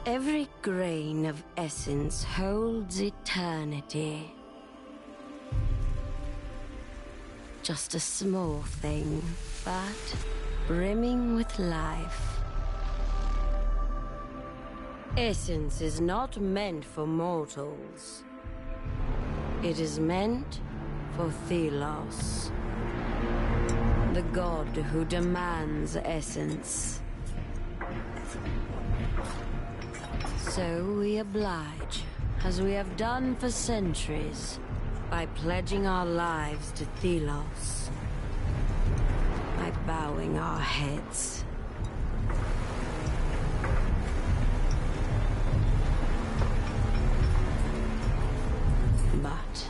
Every grain of essence holds eternity. Just a small thing, but brimming with life. Essence is not meant for mortals. It is meant for Thelos, the god who demands essence. So we oblige, as we have done for centuries, by pledging our lives to Thelos, by bowing our heads. But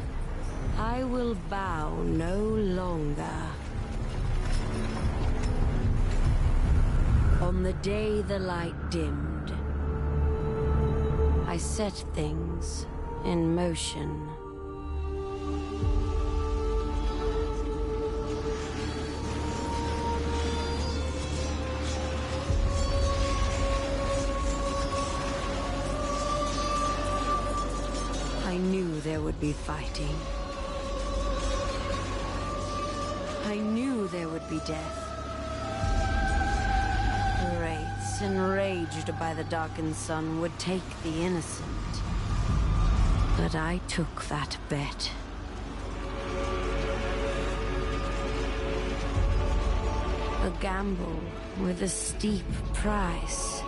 I will bow no longer. On the day the light dimmed, I set things in motion. I knew there would be fighting. I knew there would be death. Wraiths enraged by the darkened sun would take the innocent. But I took that bet. A gamble with a steep price.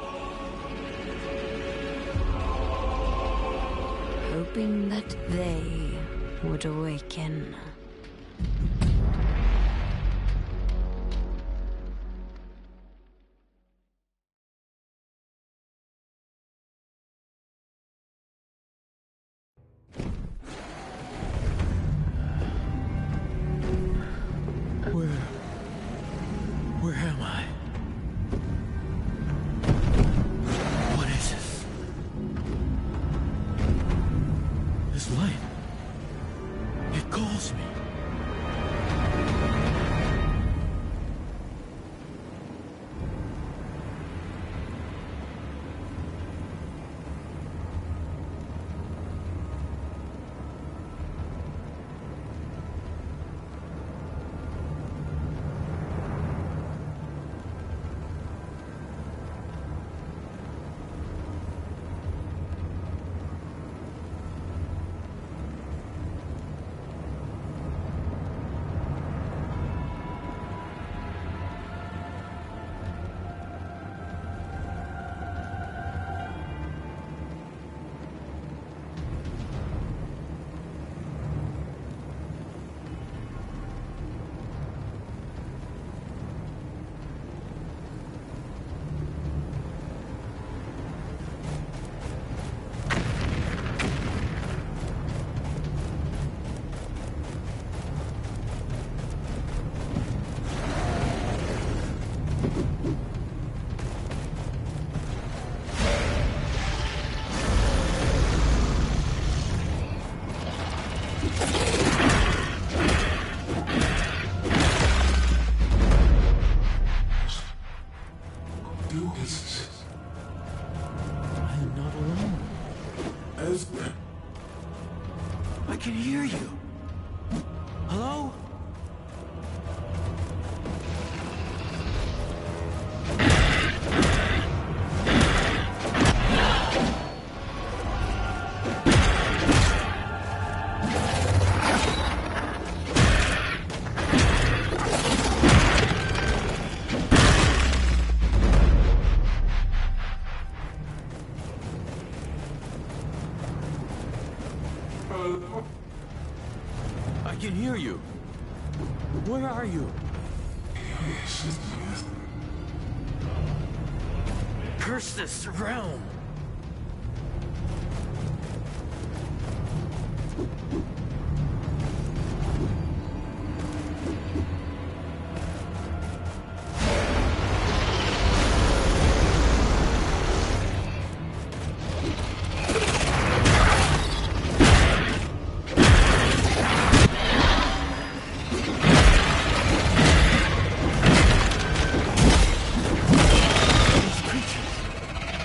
Hoping that they would awaken. Where am I? What is this? This light. It calls me. I can hear you. Hello? I can hear you. Where are you? Curse this realm!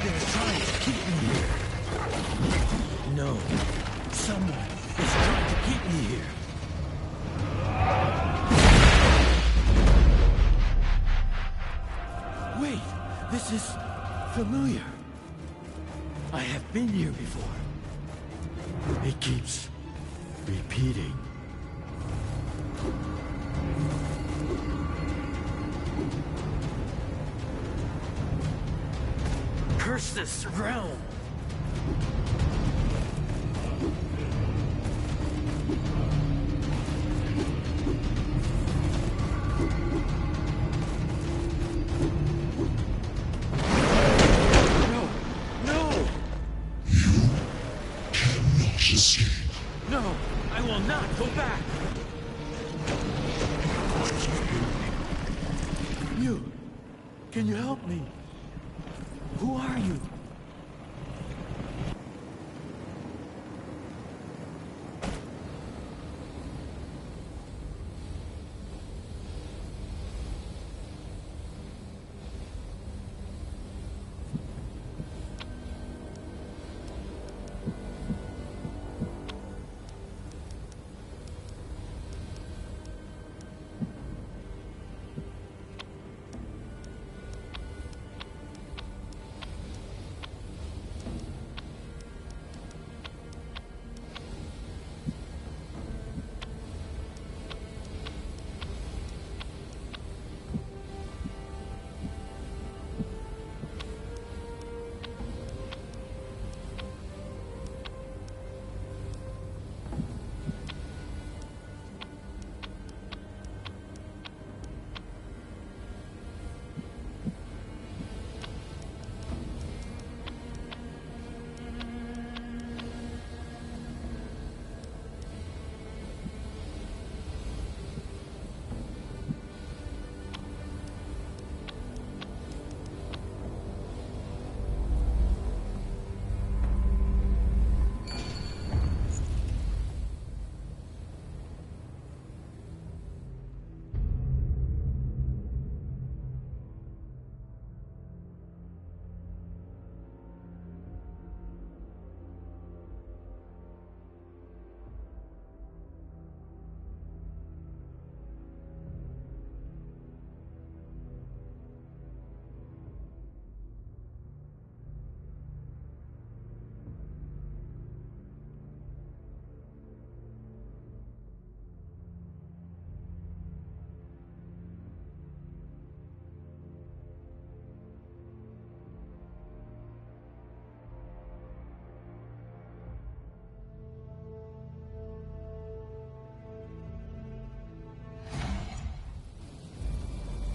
They're trying to Wait, this is familiar. I have been here before. It keeps repeating. Curse this realm! No, I will not go back! Can you help me? Who are you?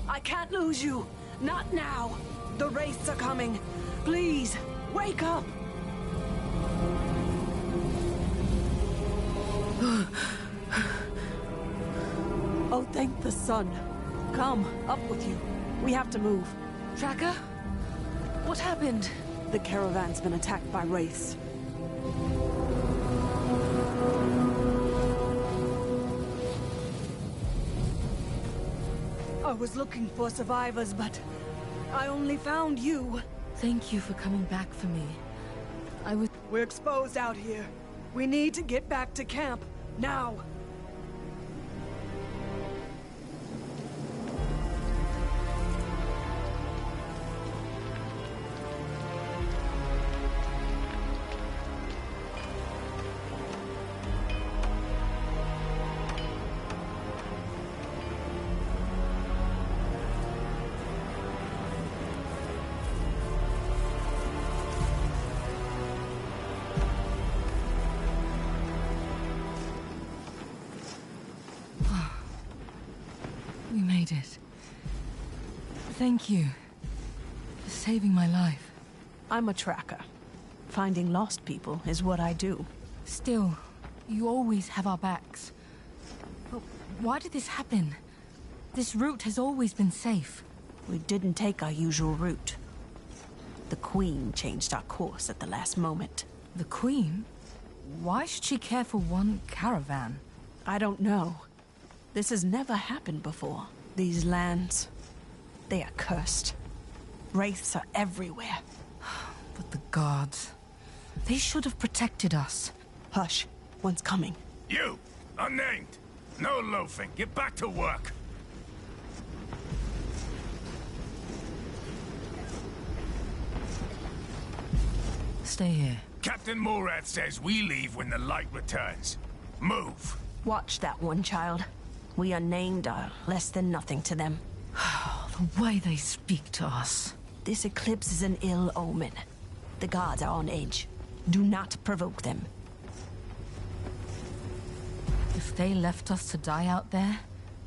I can't lose you. Not now. The wraiths are coming. Please, wake up. Oh, thank the sun. Come, up with you. We have to move. Tracker? What happened? The caravan's been attacked by wraiths. I was looking for survivors, but I only found you. Thank you for coming back for me. We're exposed out here. We need to get back to camp, now. We made it. Thank you for saving my life. I'm a tracker. Finding lost people is what I do. Still, you always have our backs. But why did this happen? This route has always been safe. We didn't take our usual route. The Queen changed our course at the last moment. The Queen? Why should she care for one caravan? I don't know. This has never happened before. These lands, they are cursed. Wraiths are everywhere. But the gods, they should have protected us. Hush, one's coming. You, unnamed. No loafing, get back to work. Stay here. Captain Morath says we leave when the light returns. Move. Watch that one, child. We unnamed are less than nothing to them. The way they speak to us. This eclipse is an ill omen. The gods are on edge. Do not provoke them. If they left us to die out there,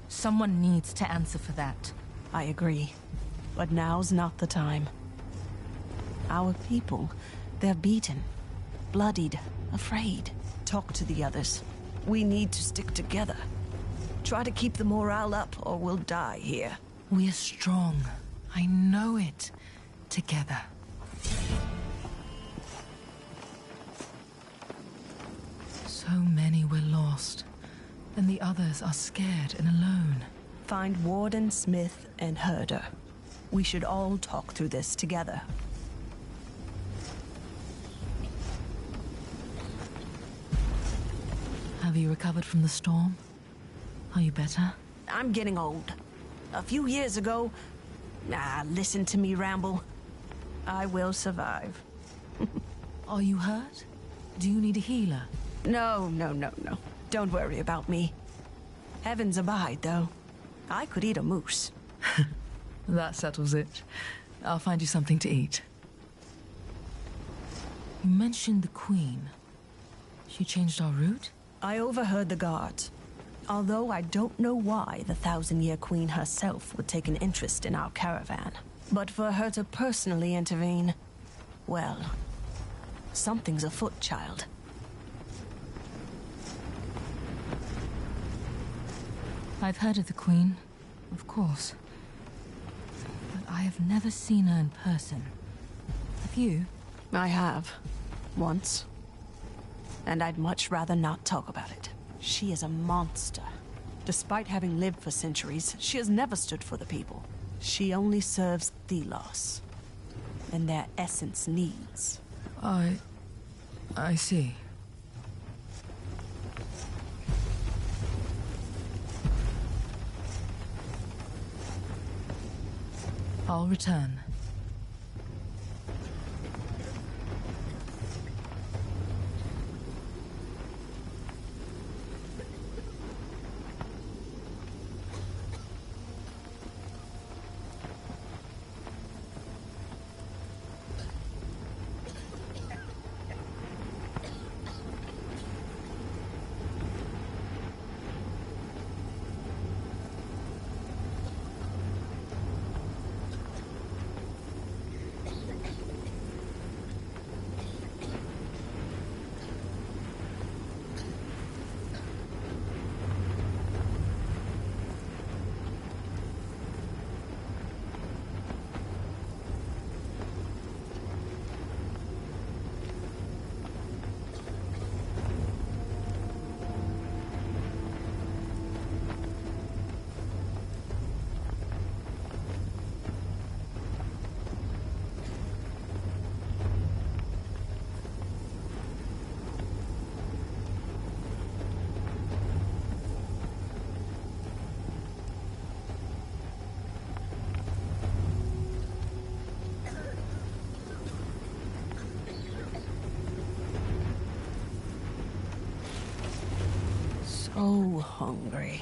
someone needs to answer for that. I agree. But now's not the time. Our people, they're beaten, bloodied, afraid. Talk to the others. We need to stick together. Try to keep the morale up, or we'll die here. We're strong. I know it. Together. So many were lost, and the others are scared and alone. Find Warden, Smith, and Herder. We should all talk through this together. Have you recovered from the storm? Are you better? I'm getting old. A few years ago... listen to me ramble. I will survive. Are you hurt? Do you need a healer? No. Don't worry about me. Heavens abide, though. I could eat a moose. That settles it. I'll find you something to eat. You mentioned the Queen. She changed our route? I overheard the guards. Although I don't know why the Thousand-Year Queen herself would take an interest in our caravan. But for her to personally intervene... well... something's afoot, child. I've heard of the Queen, of course. But I have never seen her in person. Have you? I have. Once. And I'd much rather not talk about it. She is a monster. Despite having lived for centuries, she has never stood for the people. She only serves Thelos. And their essence needs. I see. I'll return. So hungry.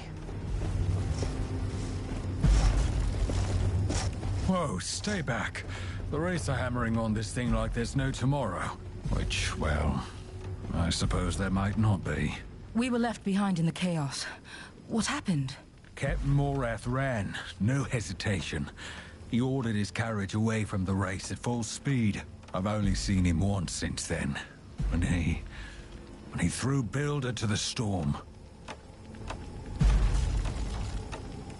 Whoa, stay back. The Wraiths are hammering on this thing like there's no tomorrow. Which, well, I suppose there might not be. We were left behind in the chaos. What happened? Captain Morath ran, no hesitation. He ordered his carriage away from the Wraiths at full speed. I've only seen him once since then. When he threw Builder to the storm.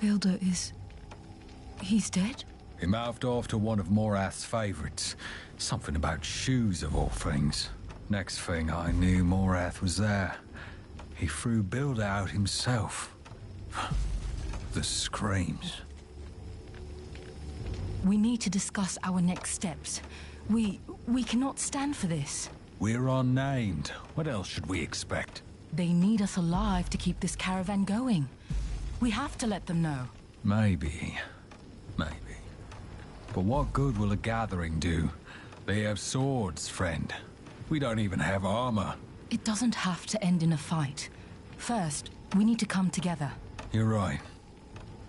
Builder he's dead? He mouthed off to one of Morath's favorites. Something about shoes, of all things. Next thing I knew, Morath was there. He threw Builder out himself. The screams. We need to discuss our next steps. We cannot stand for this. We're unnamed. What else should we expect? They need us alive to keep this caravan going. We have to let them know. Maybe. But what good will a gathering do? They have swords, friend. We don't even have armor. It doesn't have to end in a fight. First, we need to come together. You're right.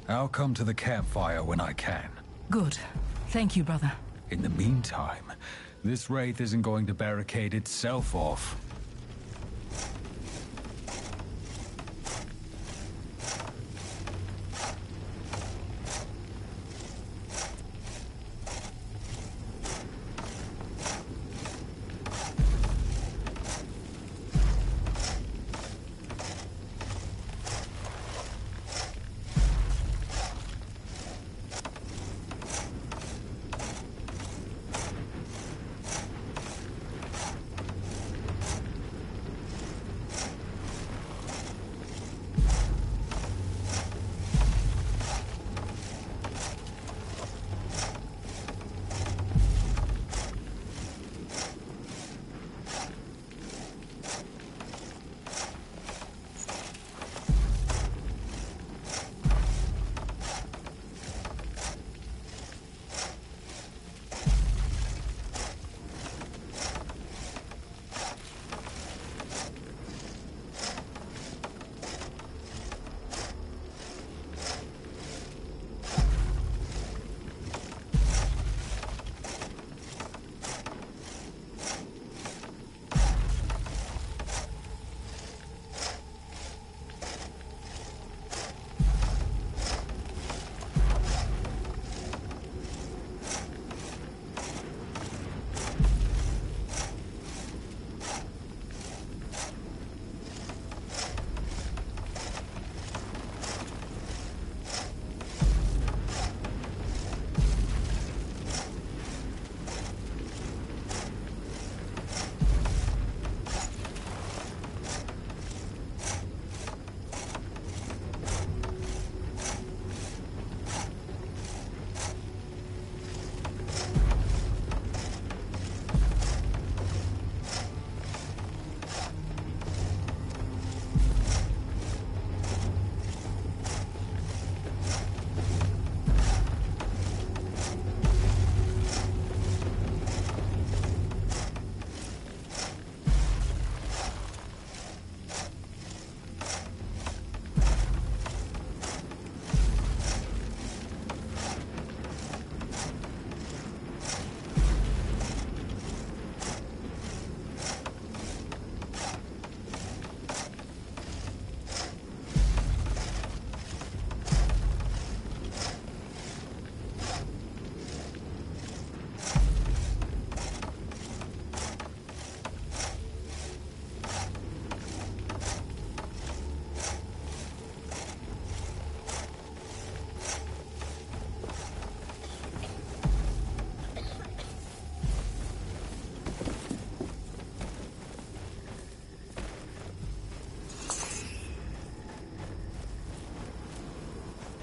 I'll come to the campfire when I can. Good. Thank you, brother. In the meantime, this wraith isn't going to barricade itself off.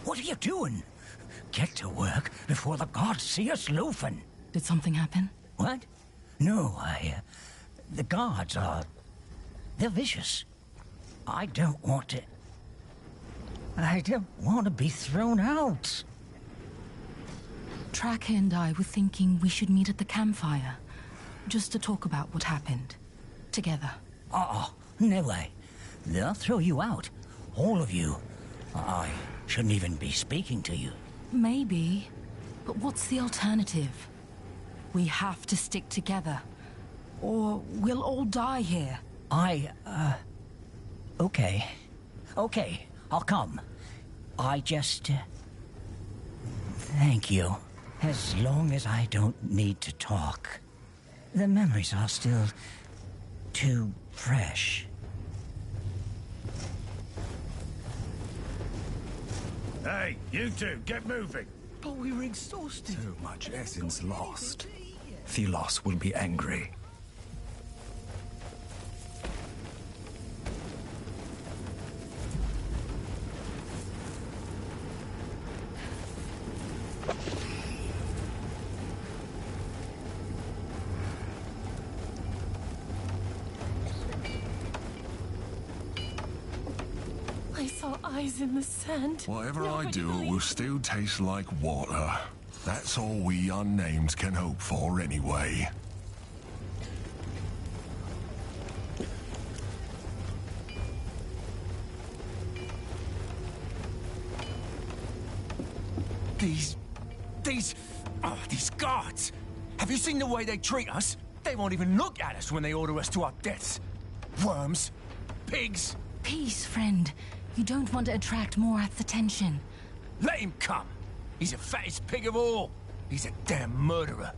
What are you doing? Get to work before the gods see us loafing. Did something happen? What? No, the guards are... they're vicious. I don't want to be thrown out. Tracker and I were thinking we should meet at the campfire, just to talk about what happened. Together. No way. They'll throw you out. All of you. I shouldn't even be speaking to you. Maybe. But what's the alternative? We have to stick together. Or we'll all die here. Okay. Okay, I'll come. I just... thank you. As long as I don't need to talk. The memories are still... too fresh. Hey, you two, get moving. But we were exhausted. Too much essence lost. Thelos will be angry. I saw eyes in the sand. Whatever Nobody I do, it will believed still taste like water. That's all we unnamed can hope for anyway. These guards! Have you seen the way they treat us? They won't even look at us when they order us to our deaths. Worms. Pigs. Peace, friend. You don't want to attract Morath's attention. Let him come. He's the fattest pig of all. He's a damn murderer.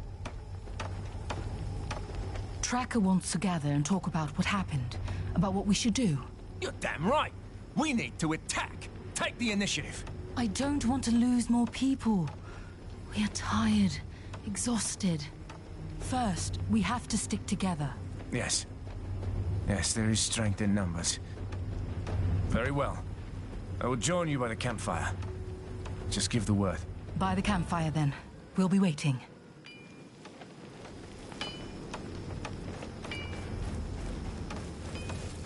Tracker wants to gather and talk about what happened, about what we should do. You're damn right. We need to attack. Take the initiative. I don't want to lose more people. We are tired, exhausted. First, we have to stick together. Yes. Yes, there is strength in numbers. Very well. I will join you by the campfire. Just give the word. By the campfire, then. We'll be waiting.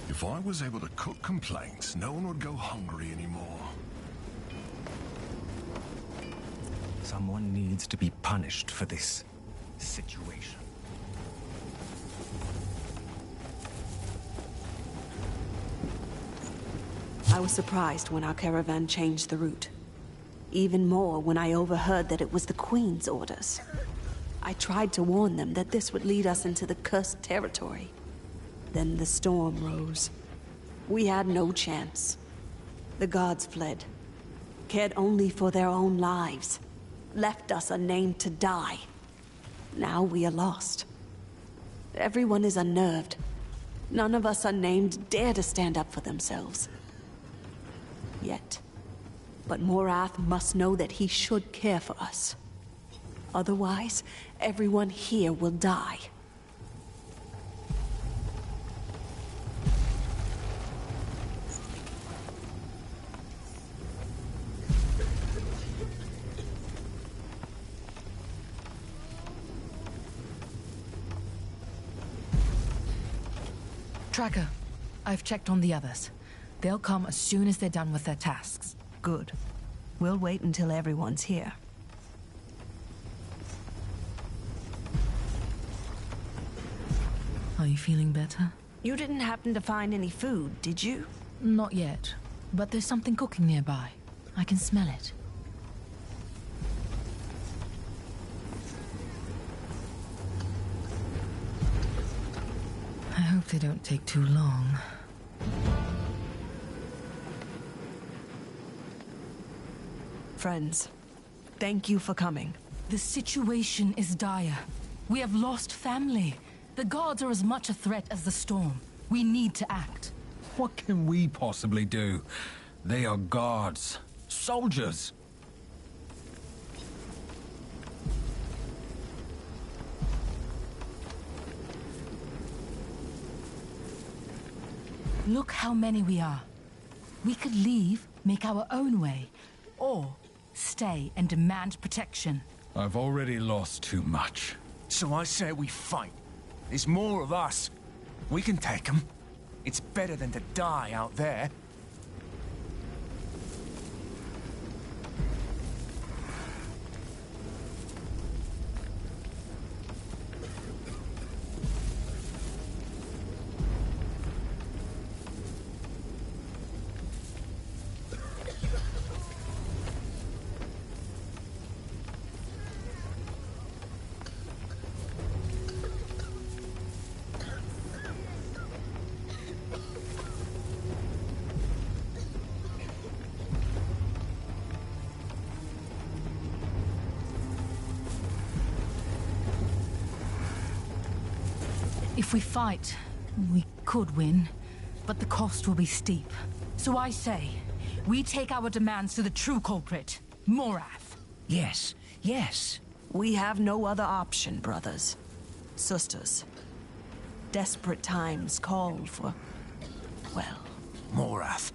If I was able to cook complaints, no one would go hungry anymore. Someone needs to be punished for this situation. I was surprised when our caravan changed the route. Even more when I overheard that it was the Queen's orders. I tried to warn them that this would lead us into the cursed territory. Then the storm rose. We had no chance. The gods fled, cared only for their own lives, left us unnamed to die. Now we are lost. Everyone is unnerved. None of us unnamed dare to stand up for themselves. Yet. But Morath must know that he should care for us. Otherwise, everyone here will die. Tracker, I've checked on the others. They'll come as soon as they're done with their tasks. Good. We'll wait until everyone's here. Are you feeling better? You didn't happen to find any food, did you? Not yet, but there's something cooking nearby. I can smell it. I hope they don't take too long. Friends, thank you for coming. The situation is dire. We have lost family. The gods are as much a threat as the storm. We need to act. What can we possibly do? They are guards, soldiers. Look how many we are. We could leave, make our own way, or stay and demand protection. I've already lost too much. So I say we fight. There's more of us. We can take them. It's better than to die out there. If we fight, we could win, but the cost will be steep. So I say, we take our demands to the true culprit, Morath. Yes, yes. We have no other option, brothers. Sisters. Desperate times call for, well... Morath.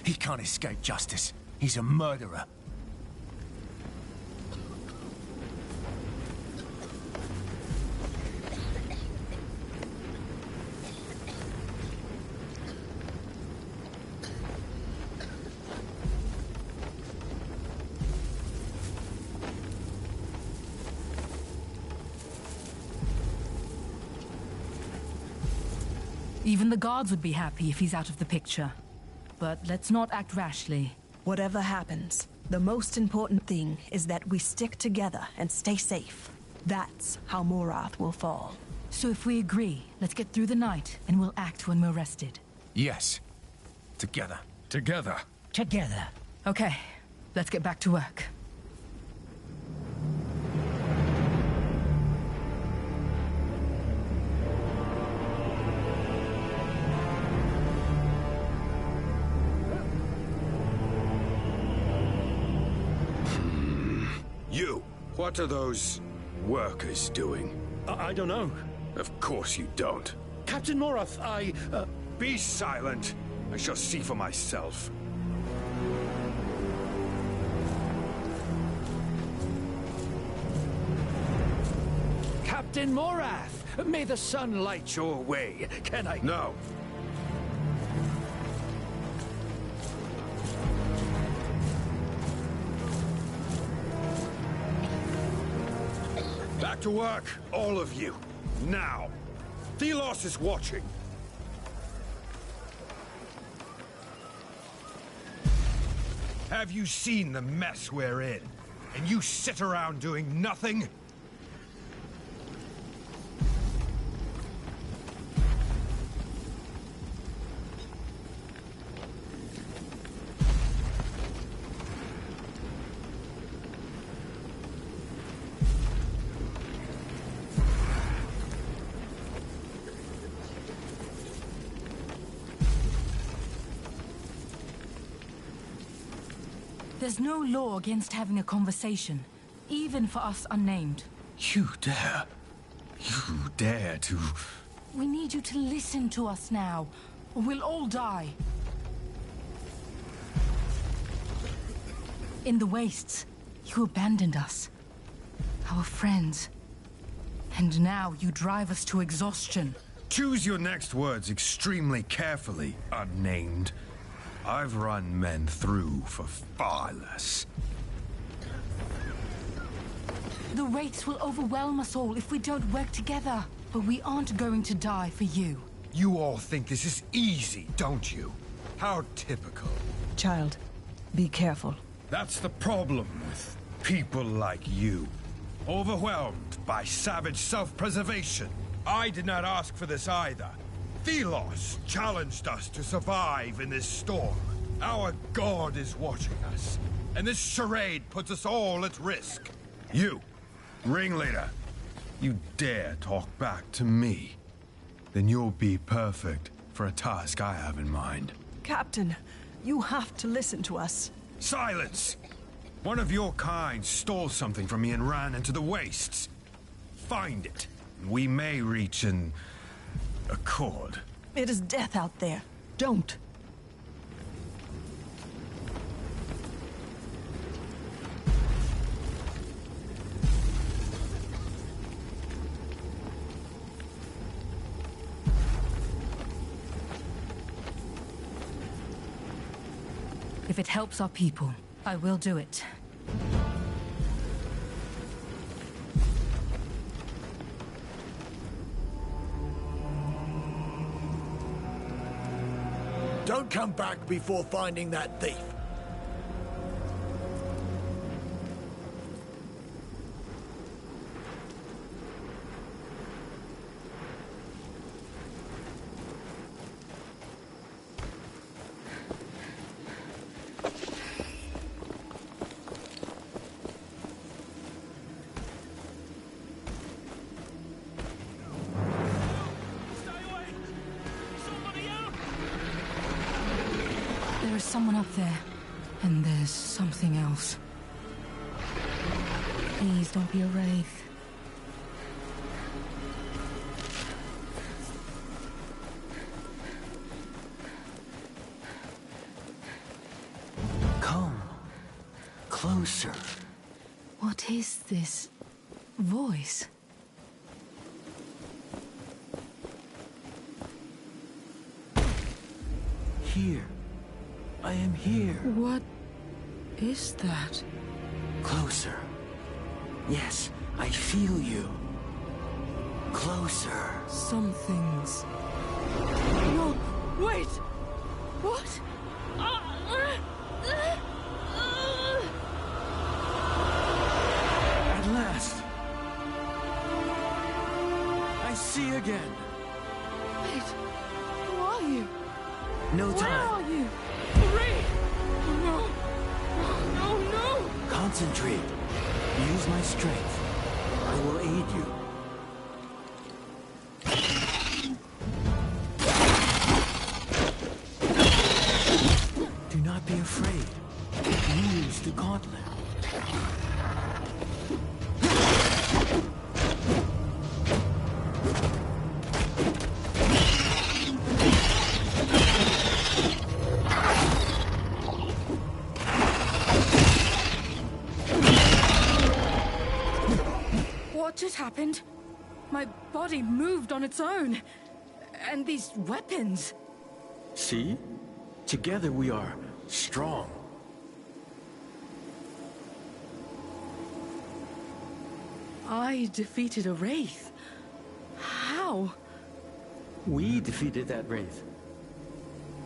He can't escape justice. He's a murderer. Even the guards would be happy if he's out of the picture. But let's not act rashly. Whatever happens, The most important thing is that we stick together and stay safe. That's how Morath will fall. So if we agree, let's get through the night, and we'll act when we're rested. Yes. Together. Together. Together. Okay, let's get back to work. You! What are those workers doing? I don't know. Of course you don't. Captain Morath, Be silent! I shall see for myself. Captain Morath, may the sun light your way. Can I... No. Back to work, all of you. Now. Thelos is watching. Have you seen the mess we're in? And you sit around doing nothing? There's no law against having a conversation, even for us unnamed. You dare to... We need you to listen to us now, or we'll all die. In the wastes, you abandoned us. Our friends. And now you drive us to exhaustion. Choose your next words extremely carefully, unnamed. I've run men through for far less. The Wraiths will overwhelm us all if we don't work together. But we aren't going to die for you. You all think this is easy, don't you? How typical. Child, be careful. That's the problem with people like you. Overwhelmed by savage self-preservation. I did not ask for this either. Thelos challenged us to survive in this storm. Our god is watching us, and this charade puts us all at risk. You, ringleader, you dare talk back to me, then you'll be perfect for a task I have in mind. Captain, you have to listen to us. Silence! One of your kind stole something from me and ran into the wastes. Find it, and we may reach an accord. It is death out there. Don't. If it helps our people, I will do it. Don't come back before finding that thief. There's someone up there, and there's something else. Please don't be a wraith. Come. Closer. What is this voice? Here. I am here. What is that? Closer. Yes, I feel you. Closer. Something's... No! Wait! What? I see again. Wait, who are you? No time. Where are you? Marie! Oh, no! No, no! Concentrate. Use my strength. I will aid you. Do not be afraid. Use the gauntlet. What just happened? My body moved on its own. And these weapons. See? Together we are strong. I defeated a wraith. How? We defeated that wraith.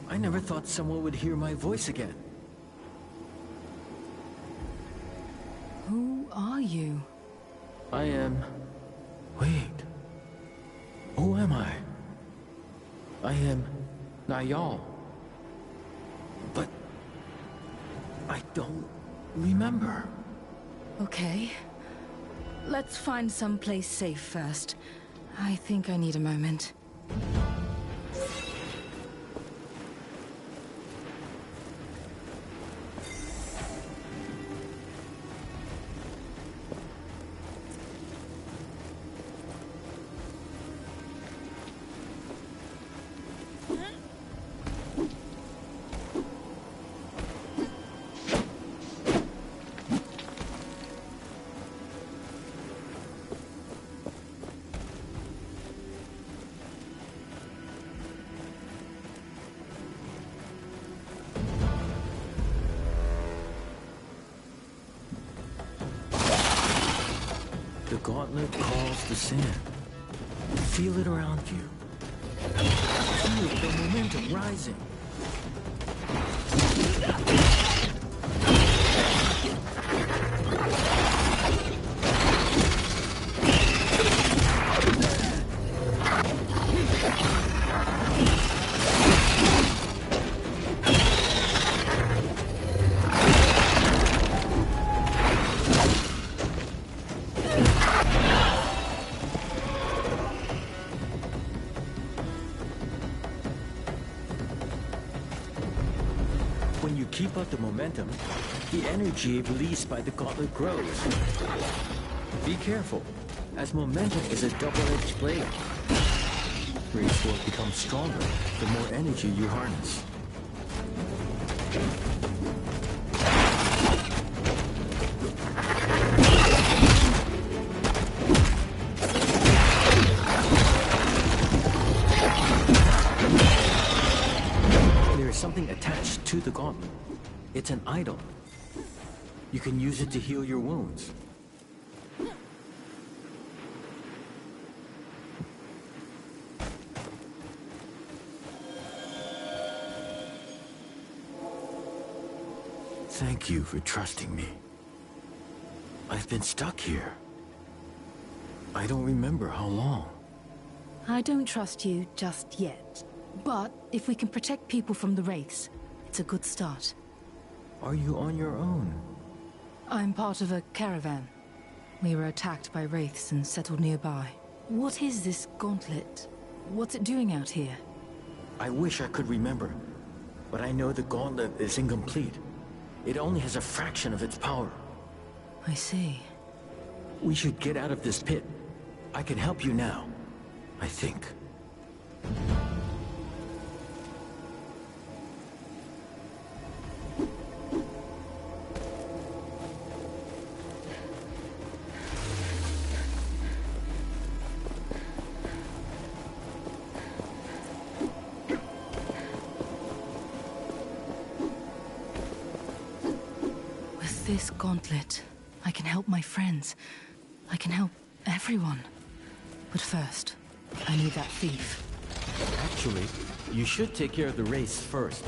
I never thought someone would hear my voice again. Who are you? I am... Wait. Who am I? I am Nayal. But... I don't remember. Okay. Let's find some place safe first. I think I need a moment. The gauntlet calls the sand. Feel it around you. Feel the momentum rising. When you keep up the momentum, the energy released by the gauntlet grows. Be careful, as momentum is a double-edged blade. Race will become stronger the more energy you harness. Something attached to the gauntlet. It's an idol. You can use it to heal your wounds. Thank you for trusting me. I've been stuck here. I don't remember how long. I don't trust you just yet. But if we can protect people from the wraiths, it's a good start. Are you on your own? I'm part of a caravan. We were attacked by wraiths and settled nearby. What is this gauntlet? What's it doing out here? I wish I could remember, but I know the gauntlet is incomplete. It only has a fraction of its power. I see. We should get out of this pit. I can help you now, I think. This gauntlet, I can help my friends. I can help everyone. But first, I need that thief. Actually, you should take care of the race first.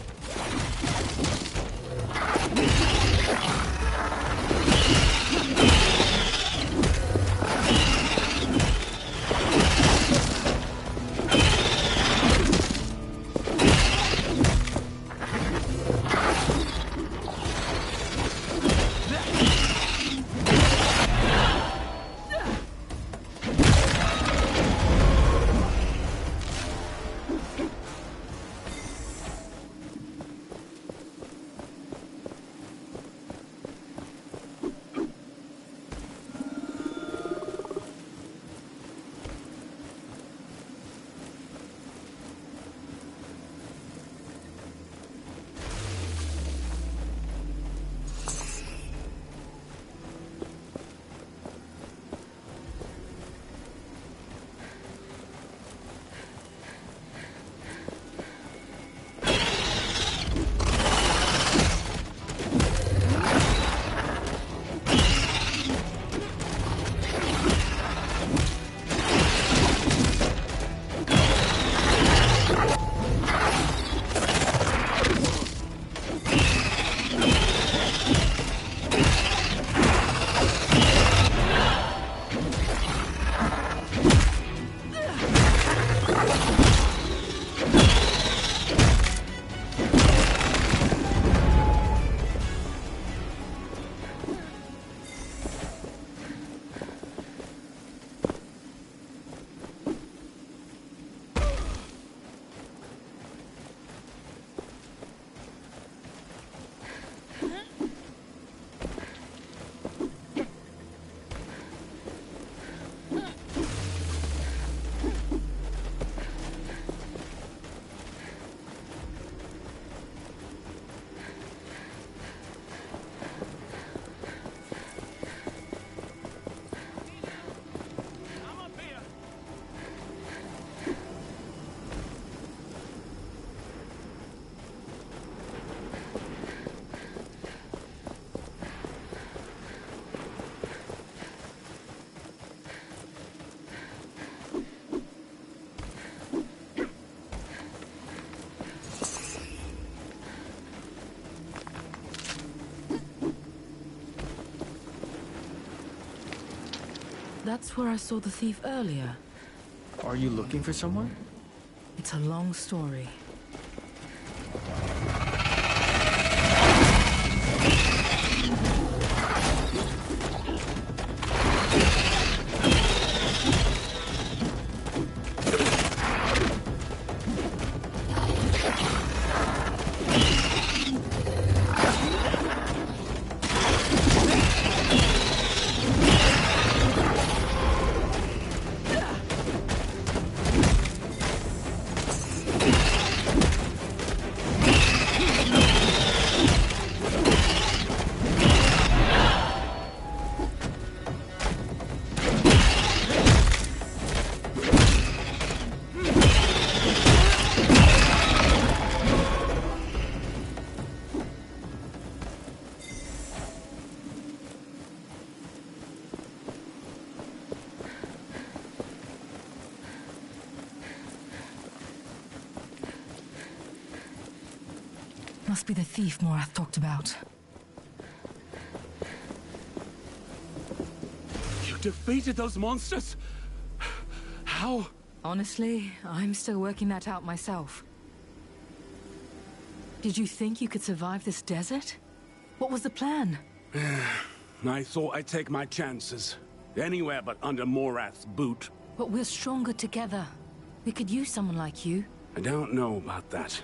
That's where I saw the thief earlier. Are you looking for someone? It's a long story. Must be the thief Morath talked about. You defeated those monsters? How? Honestly, I'm still working that out myself. Did you think you could survive this desert? What was the plan? I thought I'd take my chances. Anywhere but under Morath's boot. But we're stronger together. We could use someone like you. I don't know about that.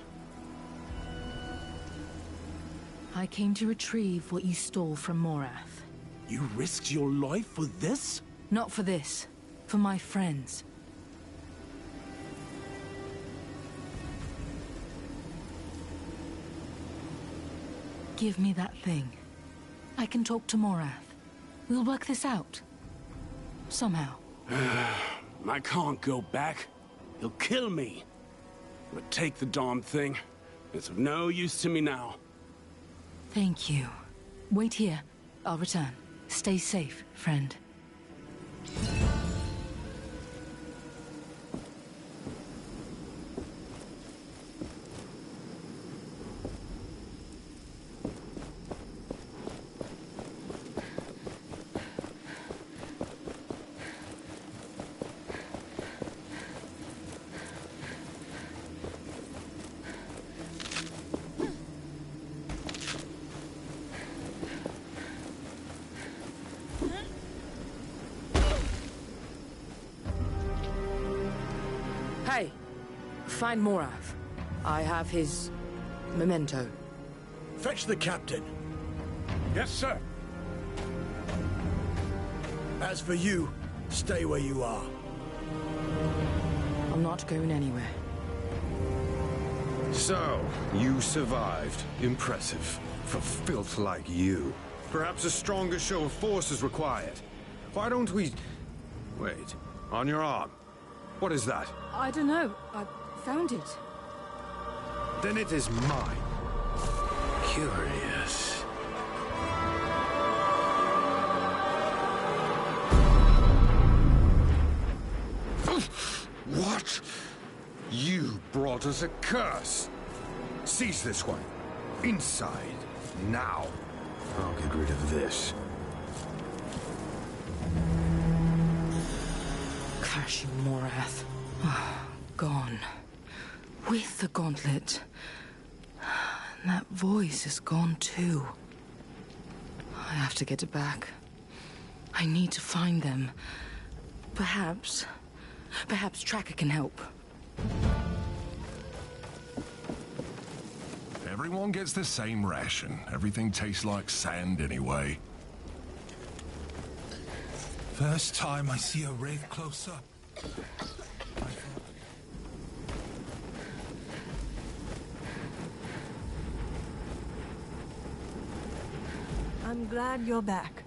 I came to retrieve what you stole from Morath. You risked your life for this? Not for this. For my friends. Give me that thing. I can talk to Morath. We'll work this out. Somehow. I can't go back. He'll kill me. But take the darn thing. It's of no use to me now. Thank you. Wait here. I'll return. Stay safe, friend. Hey, find Morath. I have his memento. Fetch the captain. Yes, sir. As for you, stay where you are. I'm not going anywhere. So, you survived. Impressive. For filth like you. Perhaps a stronger show of force is required. Why don't we... Wait. On your arm. What is that? I don't know. I found it. Then it is mine. Curious. What? You brought us a curse. Seize this one. Inside. Now. I'll get rid of this. Curse you, Morath. gone. With the gauntlet. And that voice is gone too. I have to get it back. I need to find them. Perhaps Tracker can help. Everyone gets the same ration. Everything tastes like sand anyway. First time I see a wraith close up. I'm glad you're back.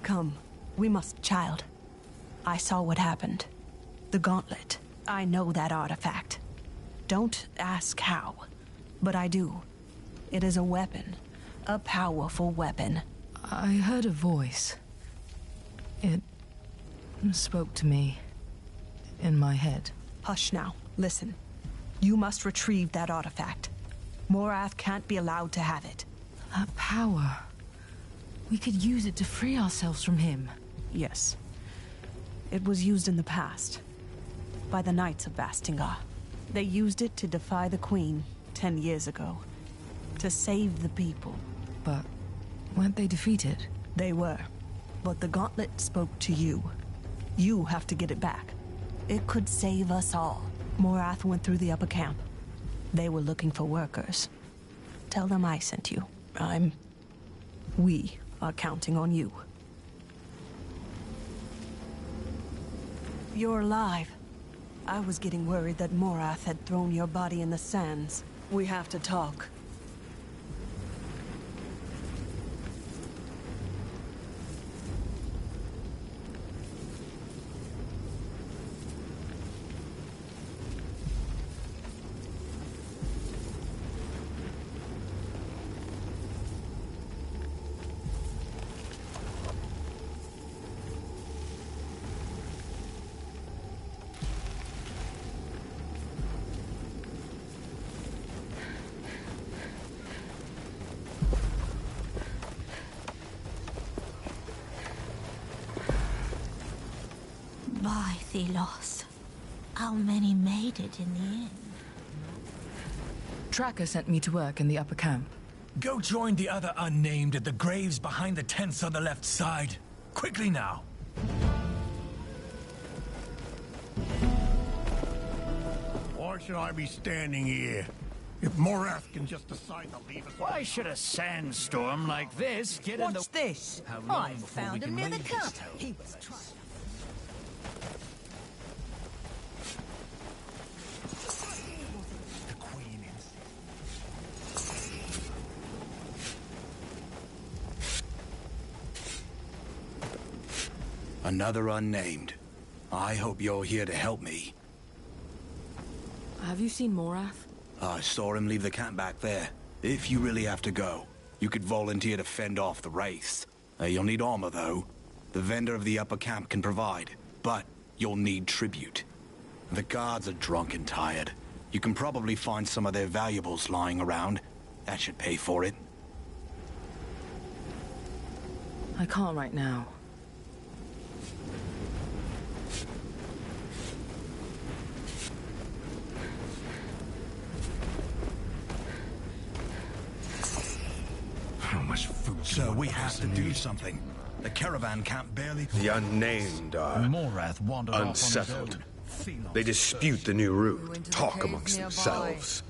Come, we must, child. I saw what happened. The gauntlet. I know that artifact. Don't ask how, but I do. It is a weapon. A powerful weapon. I heard a voice. It spoke to me in my head. Hush now. Listen. You must retrieve that artifact. Morath can't be allowed to have it. That power. We could use it to free ourselves from him. Yes. It was used in the past. By the Knights of Vastingar. They used it to defy the Queen 10 years ago. To save the people. But weren't they defeated? They were. But the gauntlet spoke to you. You have to get it back. It could save us all. Morath went through the upper camp. They were looking for workers. Tell them I sent you. We are counting on you. You're alive. I was getting worried that Morath had thrown your body in the sands. We have to talk. By Thelos. How many made it in the end? Tracker sent me to work in the upper camp. Go join the other unnamed at the graves behind the tents on the left side. Quickly now. Why should I be standing here? If Morath can just decide to leave us... Why should a sandstorm like this get in the... What's this? I found him near the camp. He was trying... Another unnamed. I hope you're here to help me. Have you seen Morath? I saw him leave the camp back there. If you really have to go, you could volunteer to fend off the wraiths. You'll need armor, though. The vendor of the upper camp can provide, but you'll need tribute. The guards are drunk and tired. You can probably find some of their valuables lying around. That should pay for it. I can't right now. How much food? So we have to do something. The caravan camp barely... The unnamed are Morath wandered unsettled. Off on his own. They dispute the new route, talk amongst themselves.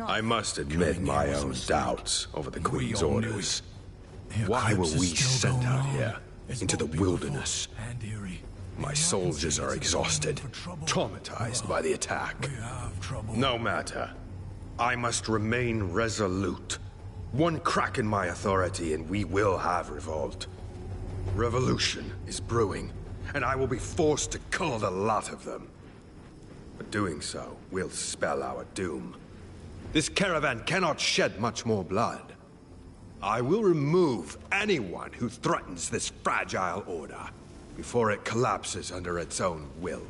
I must admit my own doubts over the Queen's orders. Why were we sent out here, into the wilderness? My soldiers are exhausted, traumatized by the attack. No matter. I must remain resolute. One crack in my authority and we will have revolt. Revolution is brewing, and I will be forced to cull the lot of them. But doing so will spell our doom. This caravan cannot shed much more blood. I will remove anyone who threatens this fragile order before it collapses under its own will.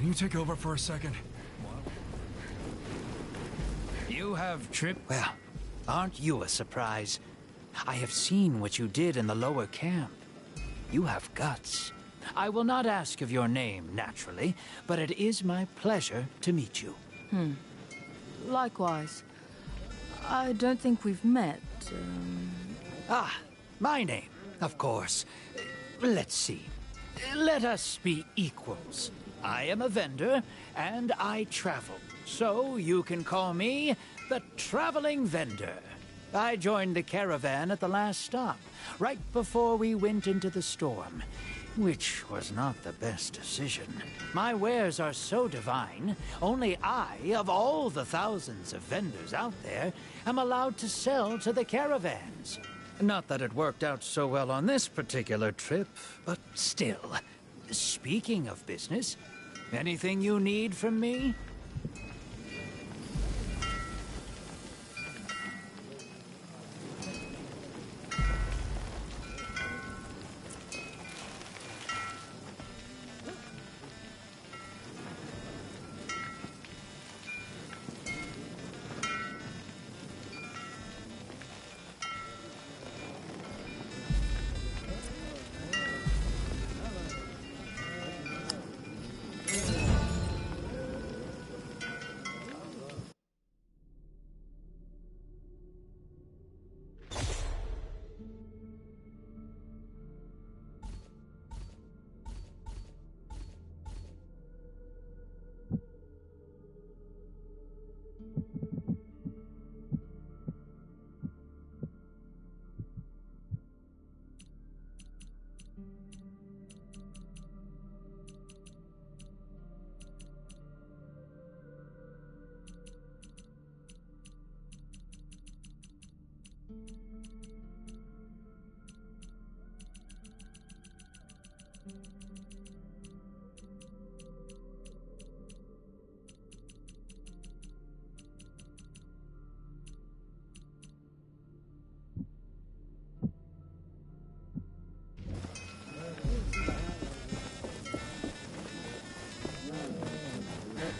Can you take over for a second? You have trip... Well, aren't you a surprise? I have seen what you did in the lower camp. You have guts. I will not ask of your name, naturally, but it is my pleasure to meet you. Likewise. I don't think we've met. Ah, my name, of course. Let's see. Let us be equals. I am a vendor, and I travel. So you can call me the Traveling Vendor. I joined the caravan at the last stop, right before we went into the storm, which was not the best decision. My wares are so divine, only I, of all the thousands of vendors out there, am allowed to sell to the caravans. Not that it worked out so well on this particular trip, but still. Speaking of business, anything you need from me?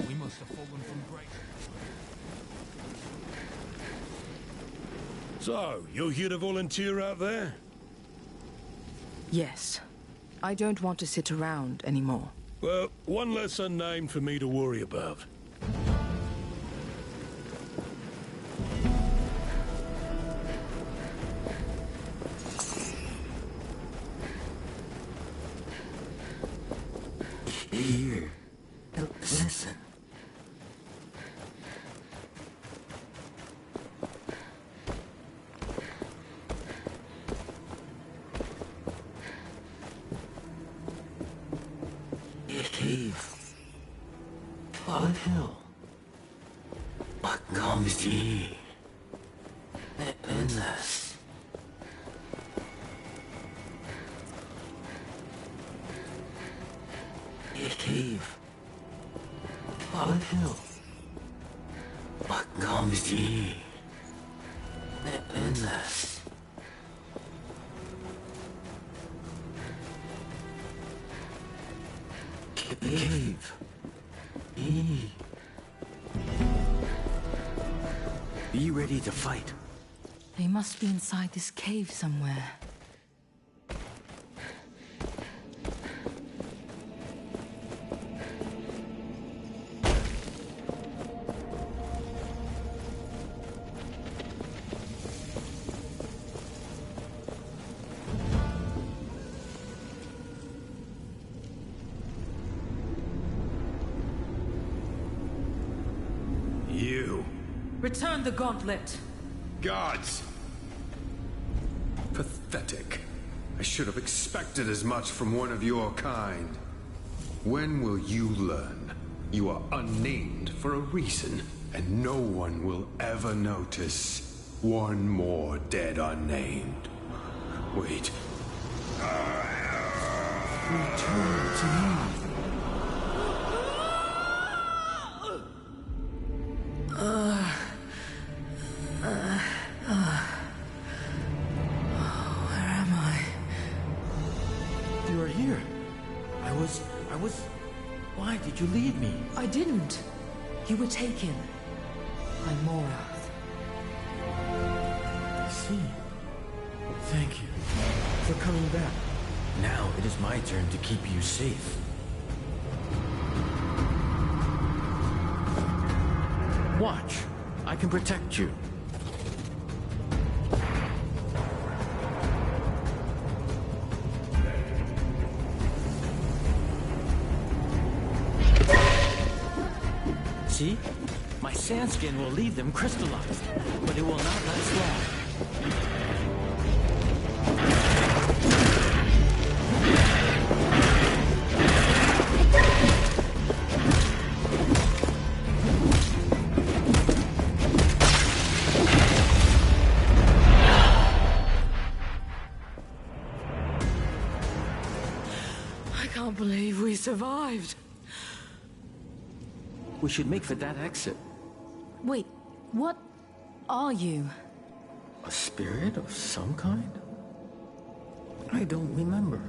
We must have fallen from grace. So, you're here to volunteer out there? Yes. I don't want to sit around anymore. Well, one less unnamed for me to worry about. Here. Listen. Cave. Fallen hill. What comes to ye? Endless. Cave. Fallen hill. What comes to ye? Endless. Cave. Be ready to fight. They must be inside this cave somewhere. You. Return the gauntlet. Gods! Pathetic. I should have expected as much from one of your kind. When will you learn? You are unnamed for a reason, and no one will ever notice. One more dead unnamed. Wait. Return to me. Where am I? You are here. I was... Why did did you leave me? I didn't. You were taken by Morath. I see. Thank you for coming back. Now it is my turn to keep you safe. Watch. I can protect you. See? My sand skin will leave them crystallized, but it will not last long. I can't believe we survived. We should make for that exit. Wait, what are you? A spirit of some kind? I don't remember.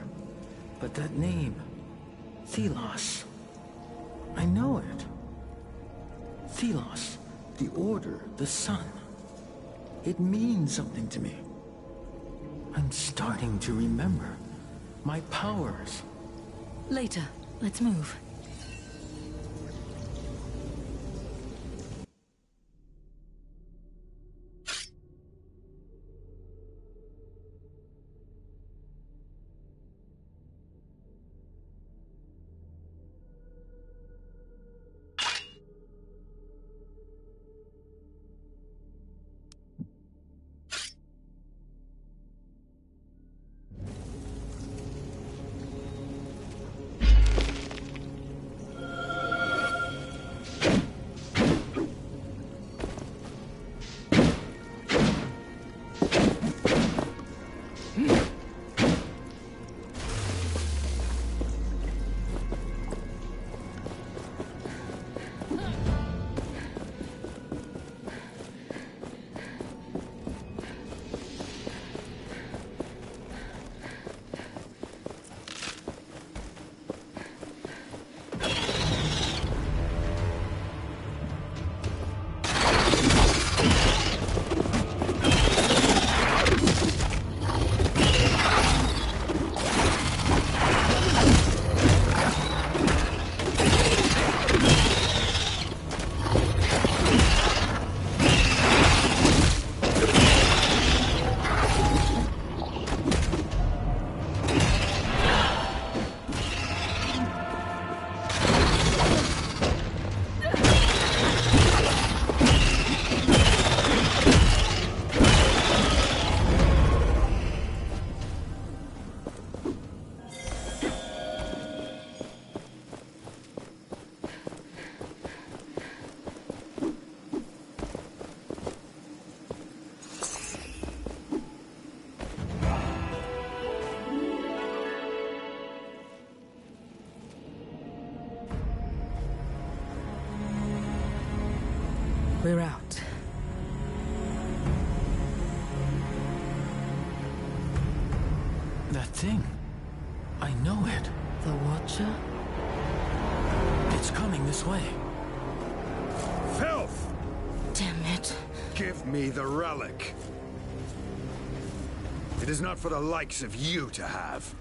But that name, Thelos. I know it. Thelos, the Order, the Sun. It means something to me. I'm starting to remember my powers. Later. Let's move. We're out. That thing. I know it. The Watcher? It's coming this way. Filth! Damn it. Give me the relic. It is not for the likes of you to have.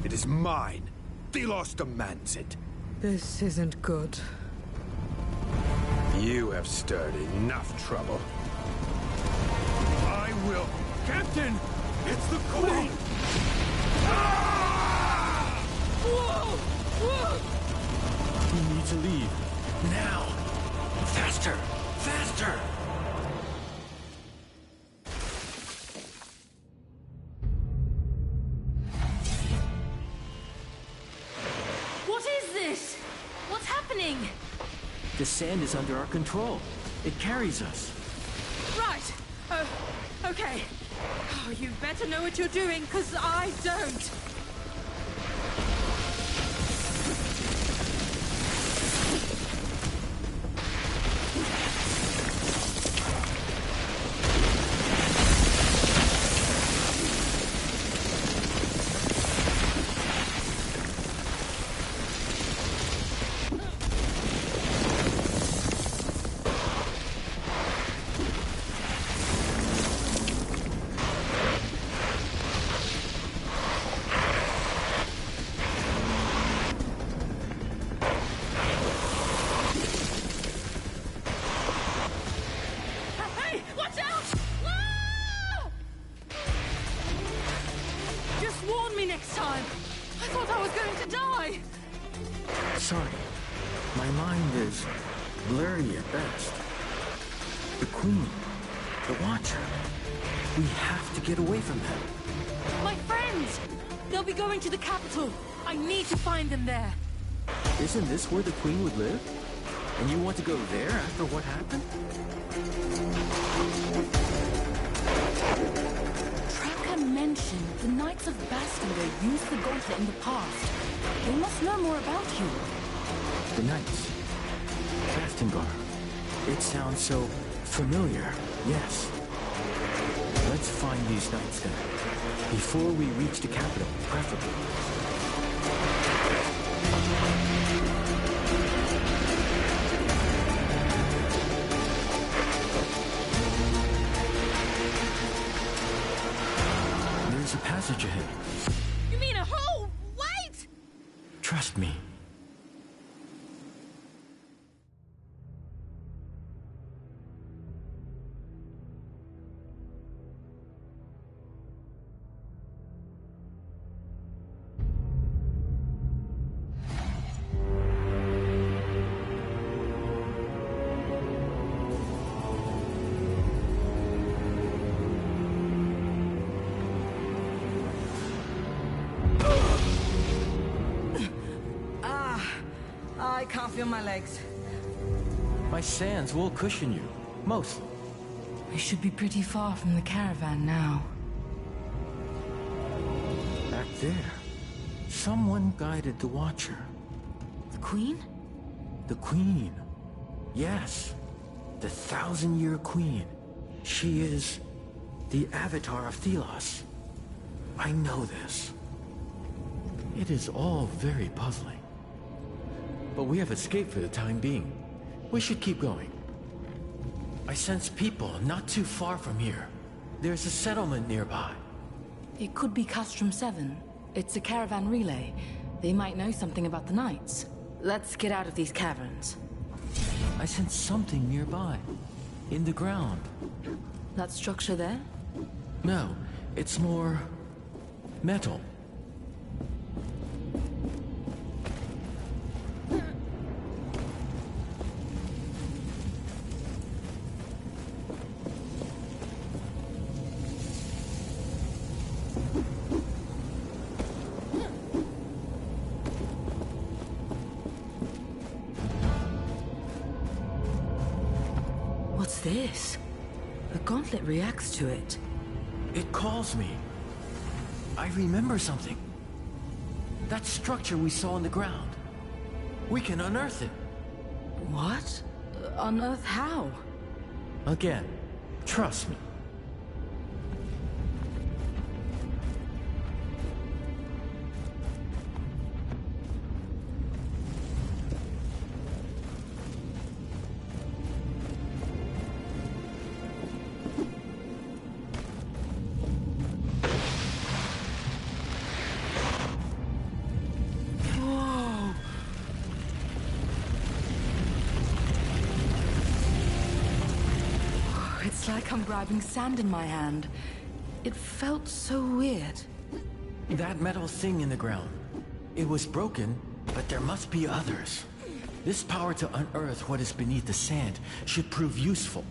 It is mine. Thelos demands it. This isn't good. You have stirred enough trouble. I will... Captain! It's the Queen! Whoa! Whoa! We need to leave. Now! Faster! Faster! What is this? What's happening? The sand is under our control. It carries us. Right. Oh, okay. Oh, you better know what you're doing, because I don't. sorry. My mind is blurry at best. The Queen, the Watcher. We have to get away from them. My friends! They'll be going to the capital. I need to find them there. Isn't this where the Queen would live? And you want to go there after what happened? Tracker mentioned the Knights of Bastingbourg used the gauntlet in the past. They must know more about you. The Knights. Bastingbourg. It sounds so familiar, yes. Let's find these Knights then. Before we reach the capital, preferably. There's a passage ahead. You mean a hole? Wait! Trust me. I can't feel my legs. My sands will cushion you, mostly. We should be pretty far from the caravan now. Back there, someone guided the Watcher. The Queen? The Queen. Yes, the 1,000-year Queen. She is the avatar of Thelos. I know this. It is all very puzzling. But we have escaped for the time being. We should keep going. I sense people not too far from here. There's a settlement nearby. It could be Castrum 7. It's a caravan relay. They might know something about the Knights. Let's get out of these caverns. I sense something nearby. In the ground. That structure there? No, it's more metal. What's this? The gauntlet reacts to it. It calls me. I remember something. That structure we saw on the ground. We can unearth it. What? Unearth how? Again, trust me. It's like I'm grabbing sand in my hand. It felt so weird. That metal thing in the ground. It was broken, but there must be others. This power to unearth what is beneath the sand should prove useful.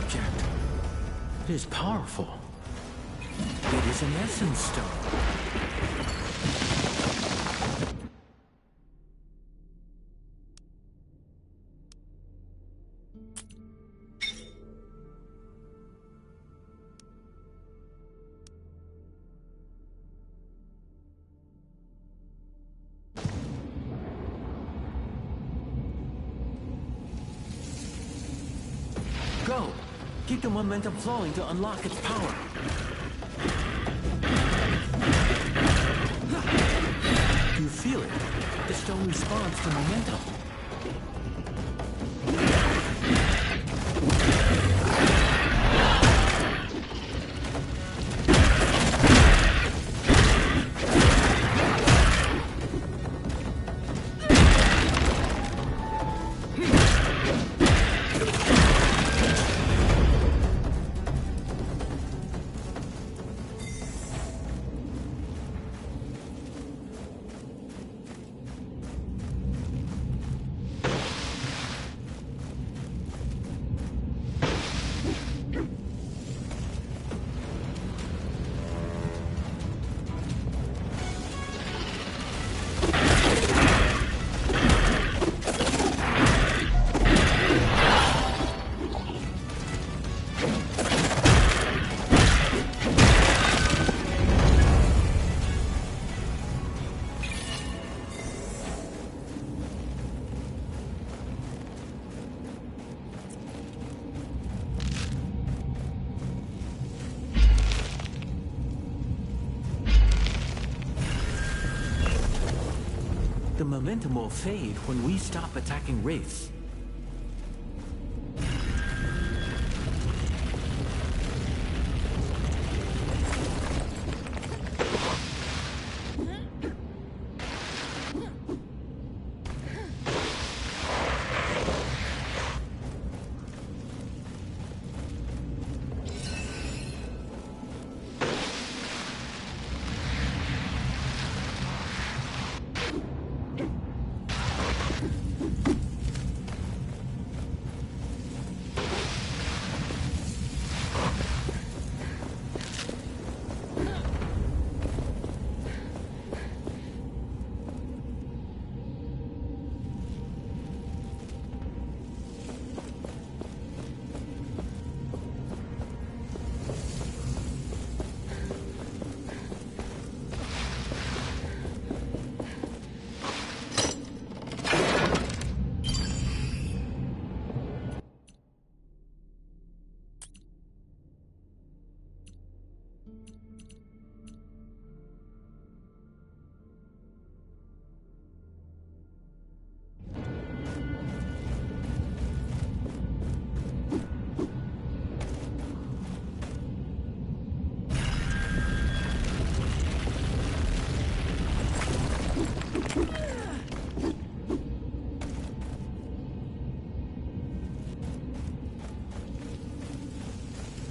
object. It is powerful. It is an essence stone. Go! Keep the momentum flowing to unlock its power. You feel it. The stone responds to momentum. The momentum will fade when we stop attacking wraiths.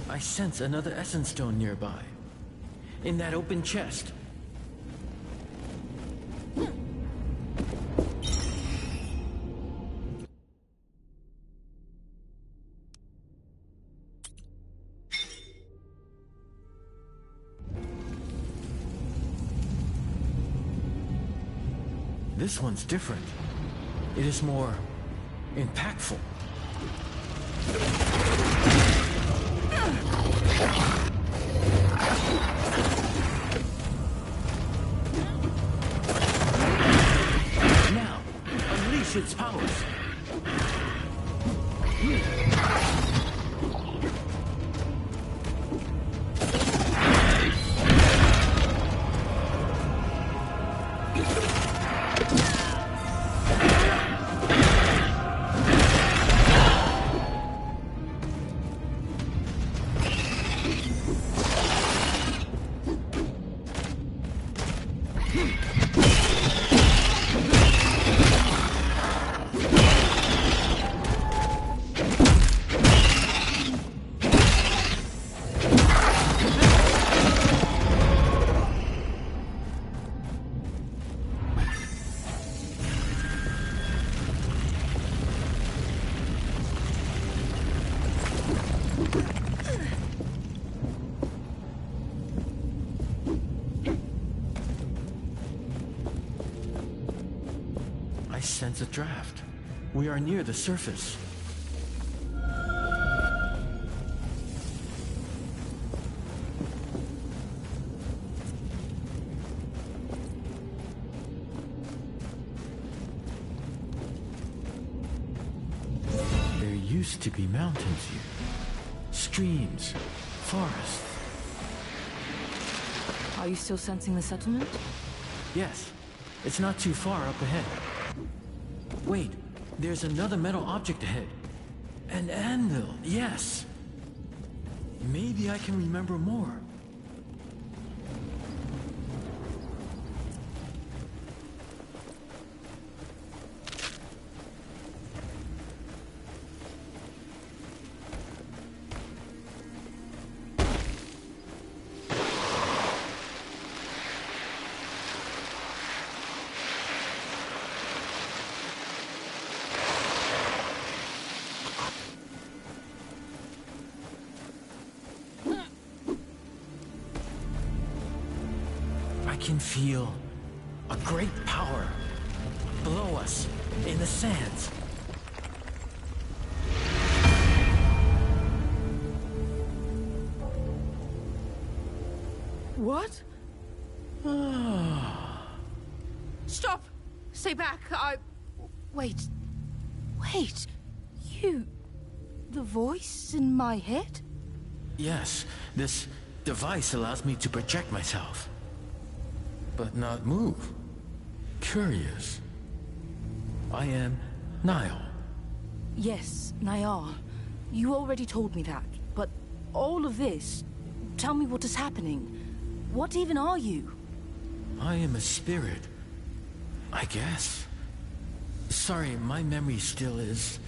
I sense another essence stone nearby. In that open chest. This one's different. It is more impactful. Now, unleash its powers. sense a draft. We are near the surface. There used to be mountains here. Streams, forests. Are you still sensing the settlement? Yes, it's not too far up ahead. Wait, there's another metal object ahead. An anvil, yes. Maybe I can remember more. I can feel a great power below us in the sands. What? Stop! Stay back! Wait. Wait. You... The voice in my head? Yes, this device allows me to project myself. But not move. Curious. I am Niall. Yes, Niall. You already told me that, but all of this... Tell me what is happening. What even are you? I am a spirit. I guess. Sorry, my memory still is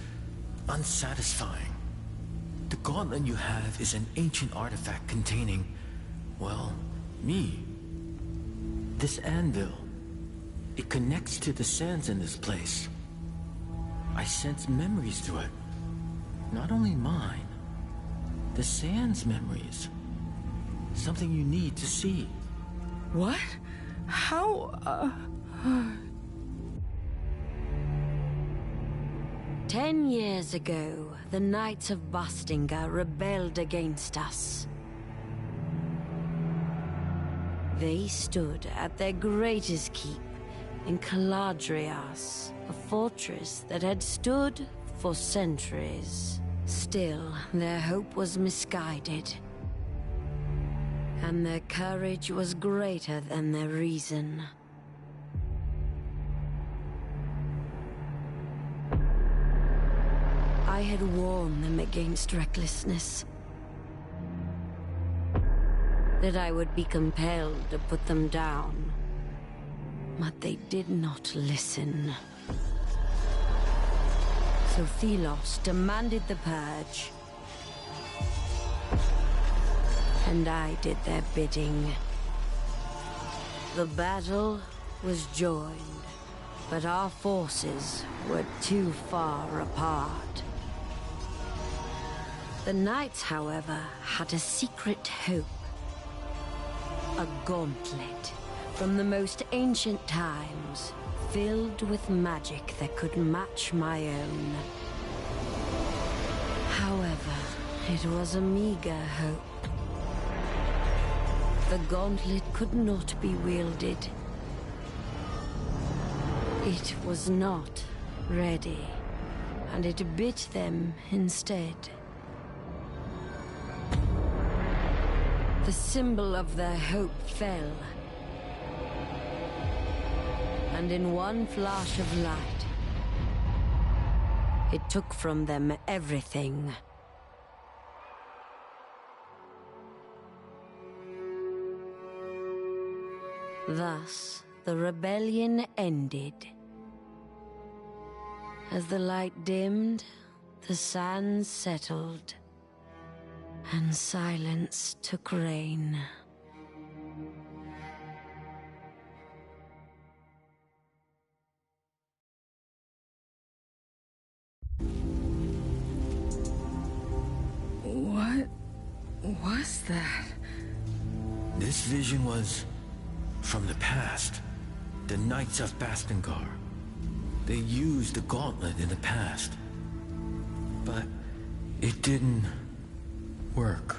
unsatisfying. The gauntlet you have is an ancient artifact containing, well, me. This anvil, it connects to the sands in this place. I sense memories through it. Not only mine, the sands memories. Something you need to see. What? How, 10 years ago, the Knights of Bastinga rebelled against us. They stood at their greatest keep in Caladrias, a fortress that had stood for centuries. Still, their hope was misguided, and their courage was greater than their reason. I had warned them against recklessness. That I would be compelled to put them down. But they did not listen. So Thelos demanded the purge. And I did their bidding. The battle was joined, but our forces were too far apart. The Knights, however, had a secret hope. A gauntlet from the most ancient times, filled with magic that could match my own. However, it was a meager hope. The gauntlet could not be wielded. It was not ready, and it bit them instead. The symbol of their hope fell. And in one flash of light, it took from them everything. Thus, the rebellion ended. As the light dimmed, the sands settled. And silence took reign. What was that? This vision was from the past. The Knights of Bastingar. They used the gauntlet in the past. But it didn't work.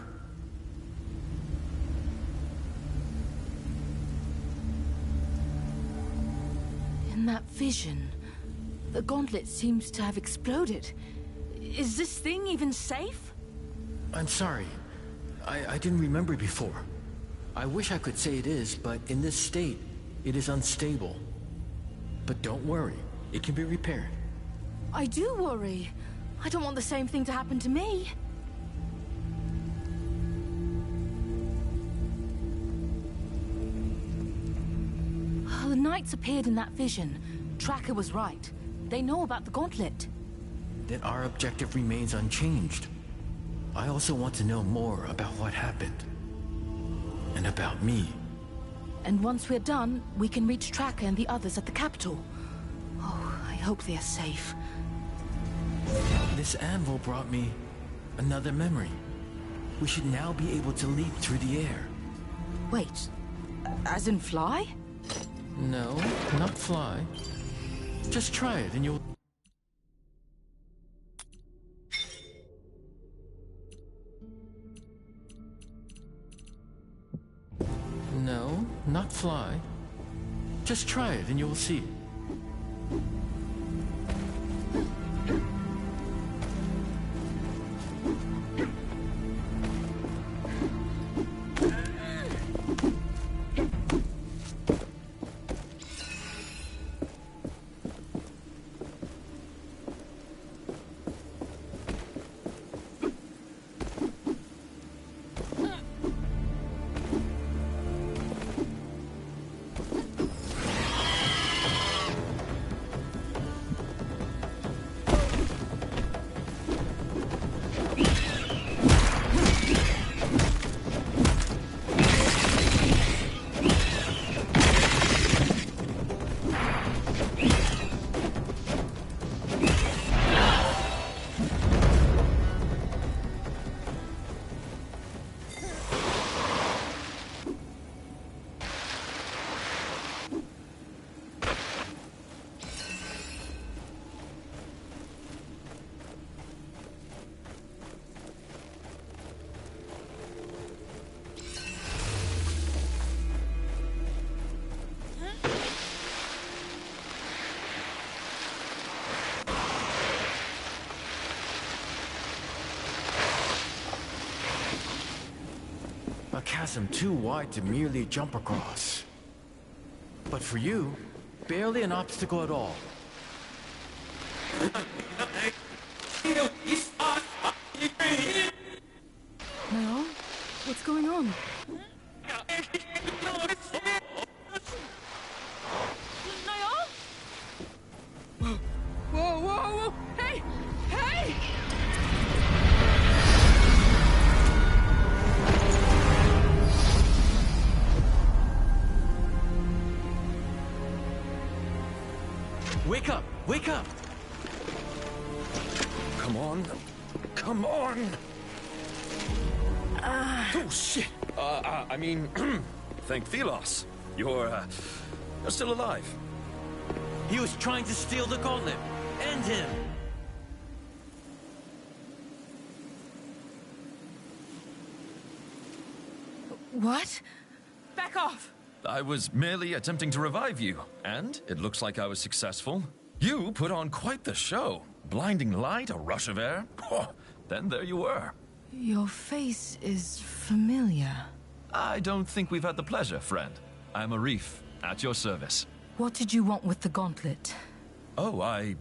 In that vision, the gauntlet seems to have exploded. Is this thing even safe? I'm sorry. I didn't remember before. I wish I could say it is, but in this state, it is unstable. But don't worry, it can be repaired. I do worry. I don't want the same thing to happen to me. The knights appeared in that vision. Tracker was right. They know about the gauntlet. Then our objective remains unchanged. I also want to know more about what happened. And about me. And once we're done, we can reach Tracker and the others at the capital. Oh, I hope they're safe. This anvil brought me another memory. We should now be able to leap through the air. Wait, as in fly? No, not fly. Just try it and you'll... No, not fly. Just try it and you'll see. A chasm too wide to merely jump across. But for you, barely an obstacle at all. No? What's going on? Whoa, whoa, whoa! Hey! Hey! Wake up! Wake up! Come on. Come on! Oh, shit! I mean, thank Thelos. You're still alive. He was trying to steal the gauntlet. End him! What? Back off! I was merely attempting to revive you, and it looks like I was successful. You put on quite the show. Blinding light, a rush of air. Oh, then there you were. Your face is familiar. I don't think we've had the pleasure, friend. I'm Arif, at your service. What did you want with the gauntlet? Oh, I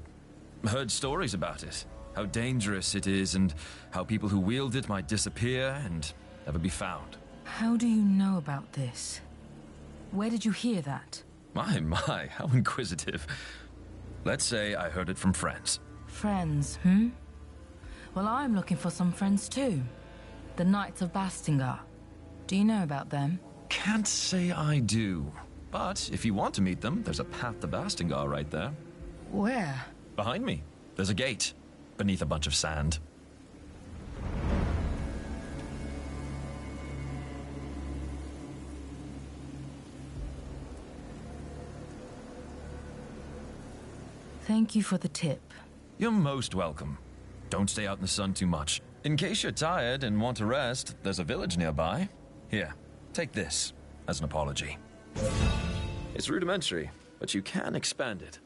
heard stories about it. How dangerous it is, and how people who wield it might disappear and never be found. How do you know about this? Where did you hear that? My, how inquisitive. Let's say I heard it from friends. Friends, Well, I'm looking for some friends too. The Knights of Bastingar. Do you know about them? Can't say I do. But if you want to meet them, there's a path to Bastingar right there. Where? Behind me. There's a gate. Beneath a bunch of sand. Thank you for the tip. You're most welcome. Don't stay out in the sun too much. In case you're tired and want to rest, there's a village nearby. Here, take this as an apology. It's rudimentary, but you can expand it.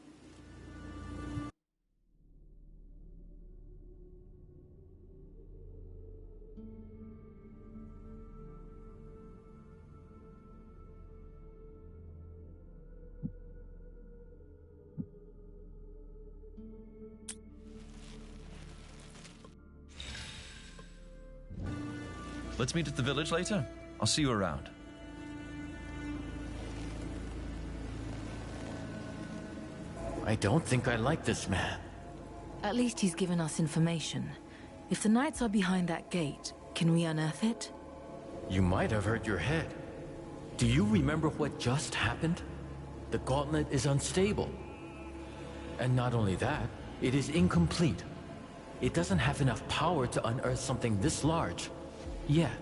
Let's meet at the village later. I'll see you around. I don't think I like this man. At least he's given us information. If the knights are behind that gate, can we unearth it? You might have hurt your head. Do you remember what just happened? The gauntlet is unstable. And not only that, it is incomplete. It doesn't have enough power to unearth something this large. Yet.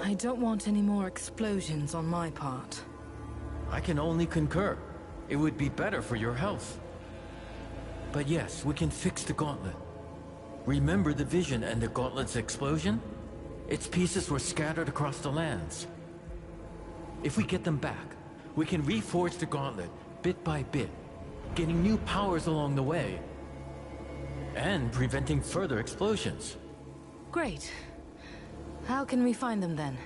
I don't want any more explosions on my part. I can only concur. It would be better for your health. But yes, we can fix the gauntlet. Remember the vision and the gauntlet's explosion? Its pieces were scattered across the lands. If we get them back, we can reforge the gauntlet, bit by bit, getting new powers along the way, and preventing further explosions. Great. How can we find them then?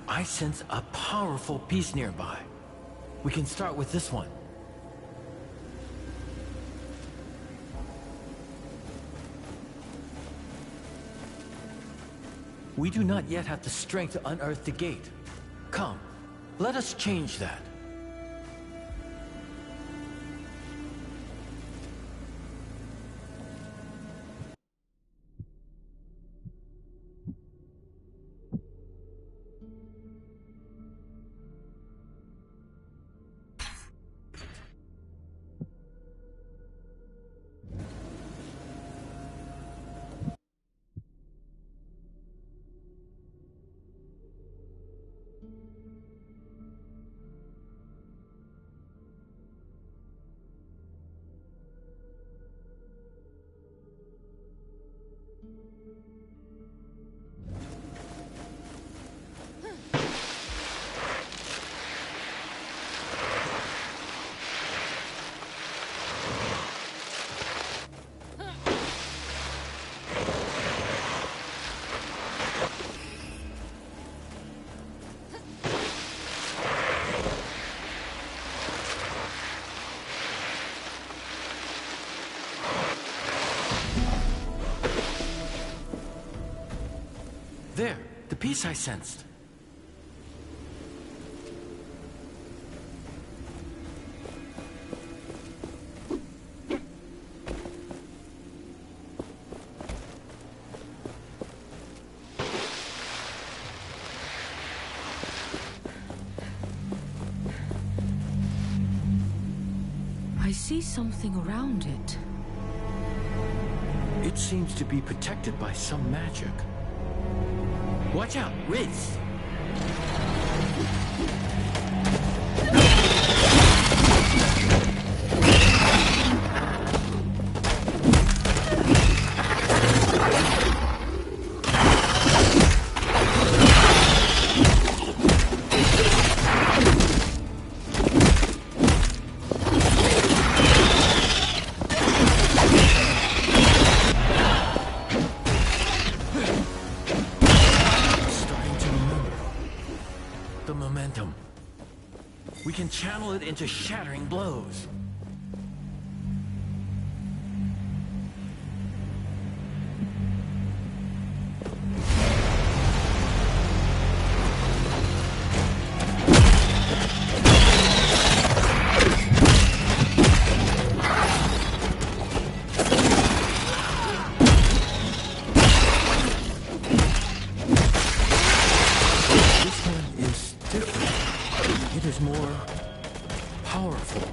I sense a powerful piece nearby. We can start with this one. We do not yet have the strength to unearth the gate. Come, let us change that. There, the piece I sensed. I see something around it. It seems to be protected by some magic. Watch out, Riz! We can channel it into shattering blows. This one is different. It is more powerful.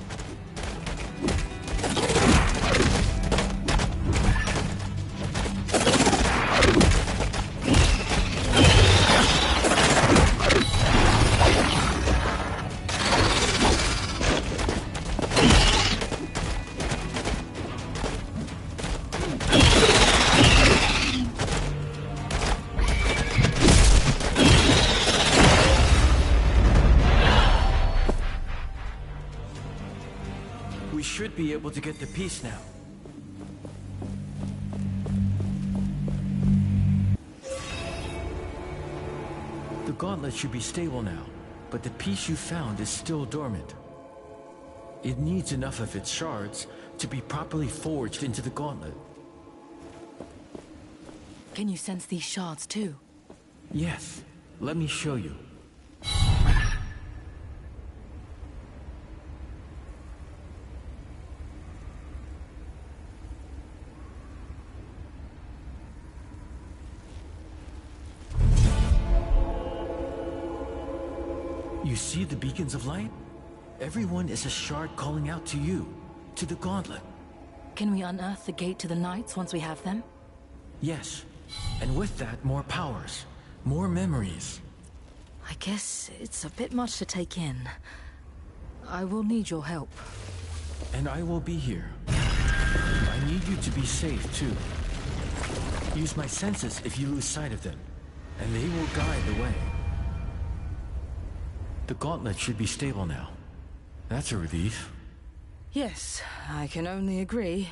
be able to get the piece now. The gauntlet should be stable now, but the piece you found is still dormant. It needs enough of its shards to be properly forged into the gauntlet. Can you sense these shards too? Yes, let me show you. You see the beacons of light? Everyone is a shard calling out to you, to the gauntlet. Can we unearth the gate to the Knights once we have them? Yes, and with that, more powers, more memories. I guess it's a bit much to take in. I will need your help. And I will be here. I need you to be safe, too. Use my senses if you lose sight of them, and they will guide the way. The gauntlet should be stable now. That's a relief. Yes, I can only agree.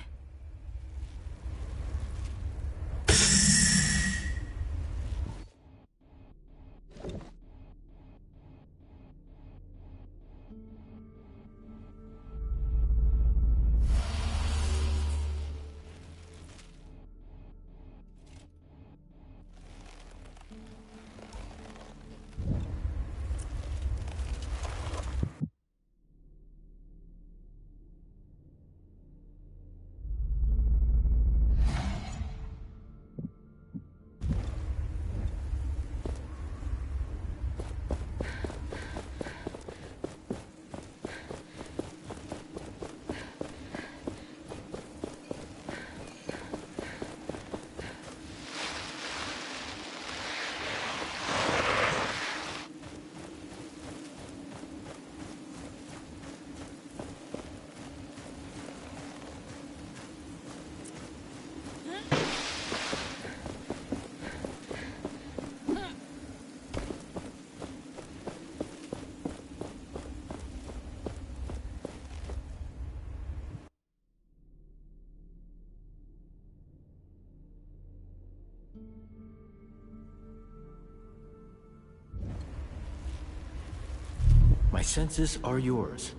My senses are yours.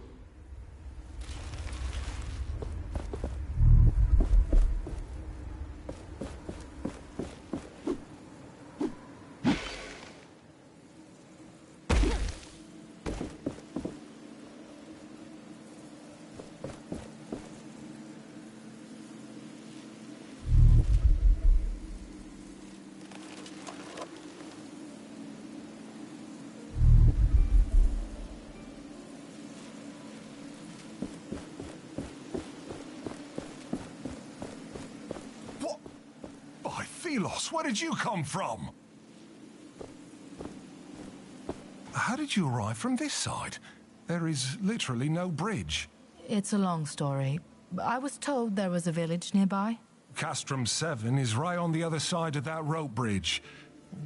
Where did you come from? How did you arrive from this side? There is literally no bridge. It's a long story. I was told there was a village nearby. Castrum 7 is right on the other side of that rope bridge.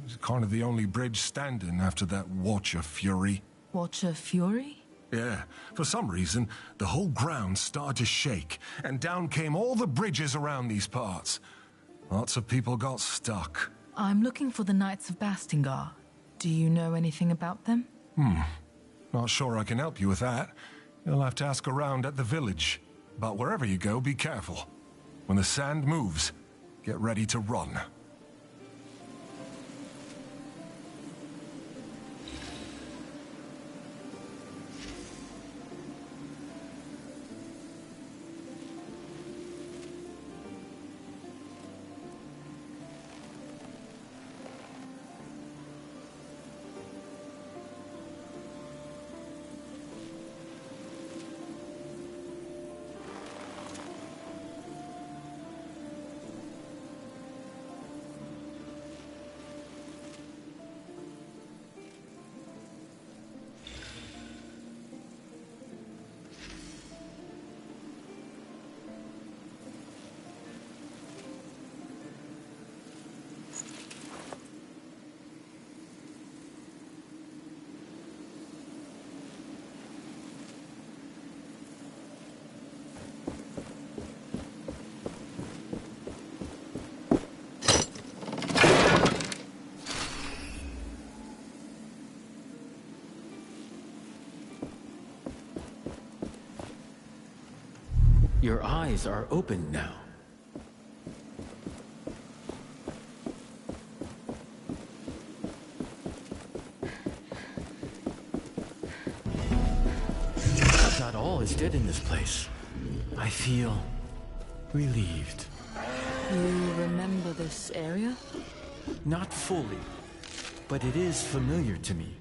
It's kind of the only bridge standing after that Watcher Fury. Watcher Fury? Yeah, for some reason, the whole ground started to shake, and down came all the bridges around these parts. Lots of people got stuck. I'm looking for the Knights of Bastingar. Do you know anything about them? Not sure I can help you with that. You'll have to ask around at the village. But wherever you go, be careful. When the sand moves, get ready to run. Your eyes are open now. Not all is dead in this place. I feel relieved. You remember this area? Not fully, but it is familiar to me.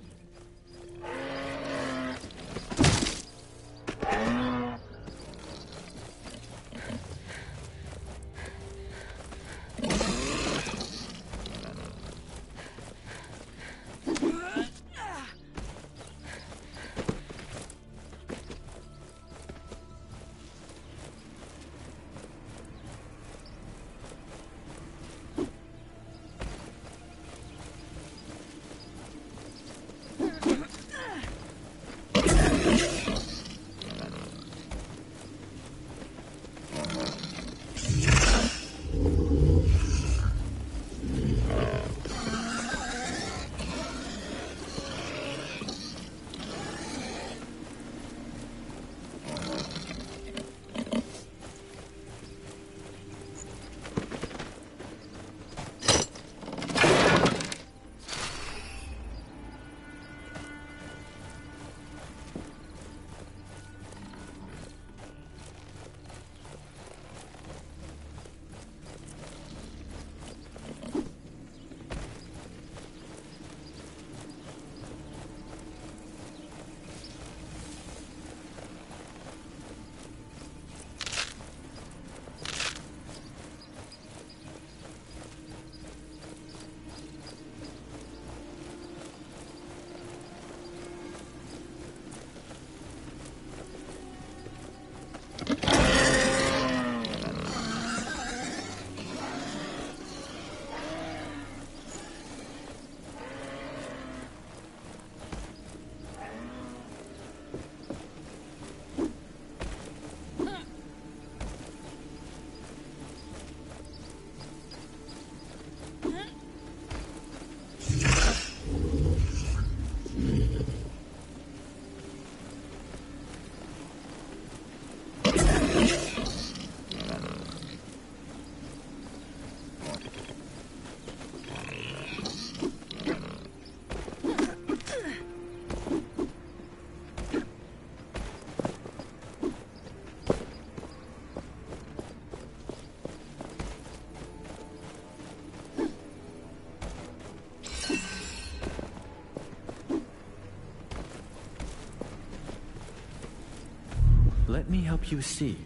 Let me help you see.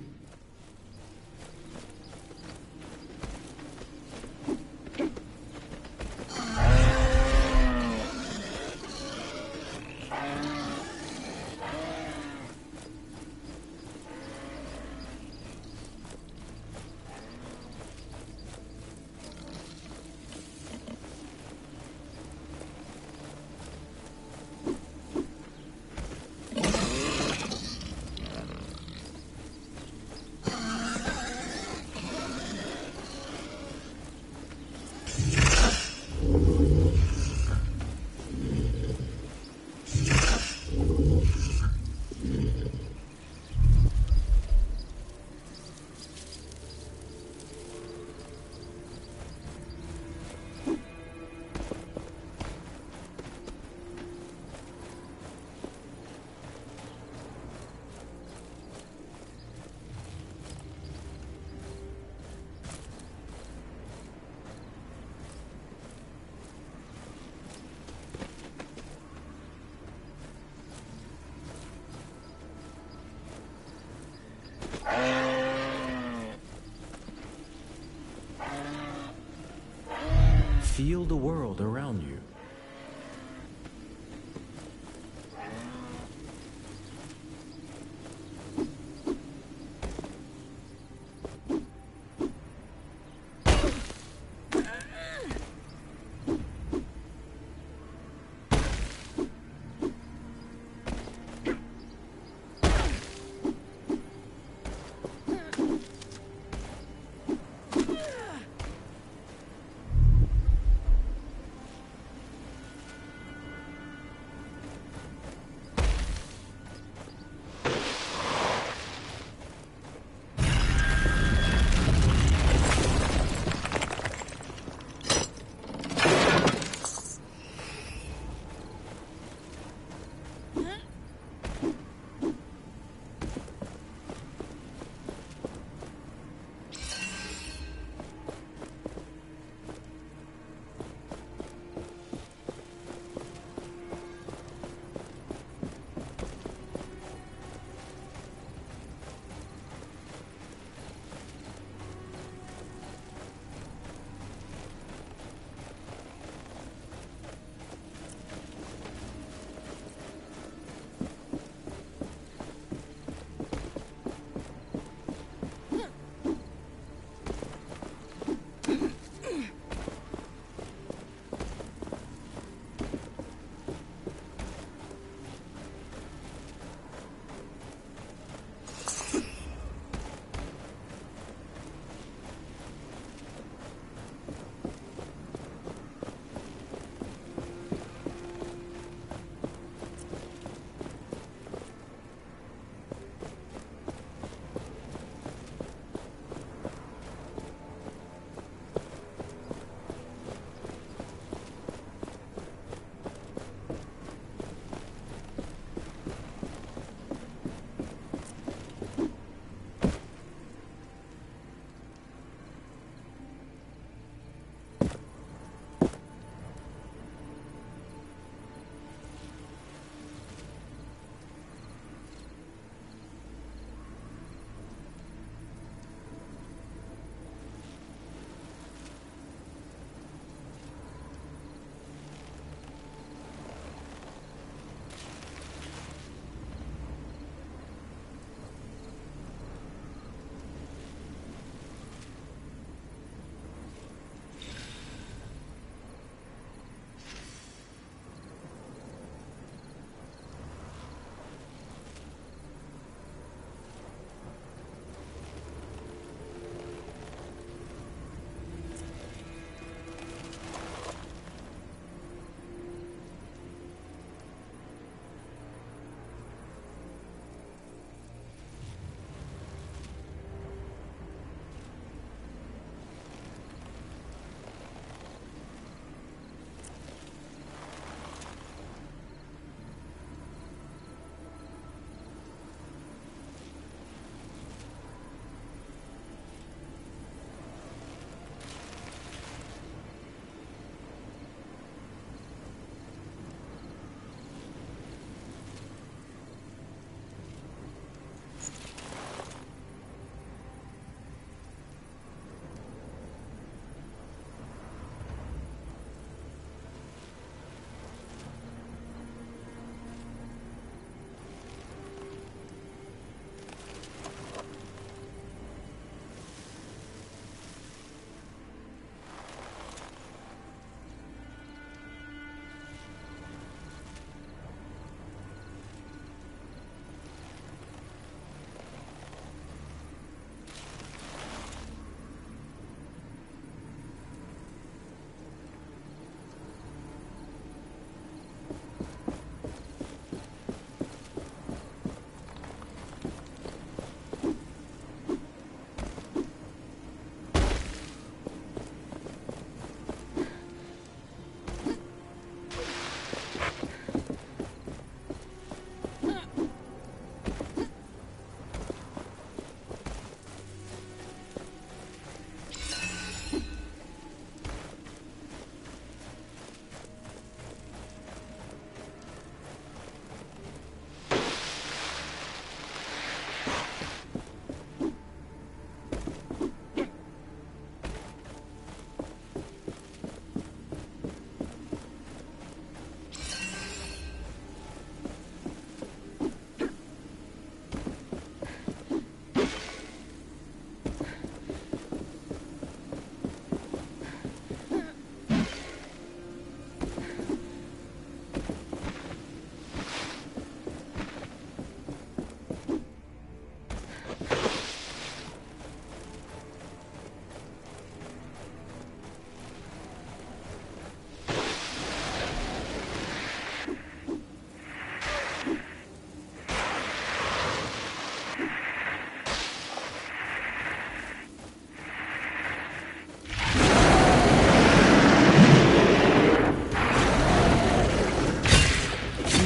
Feel the world around you.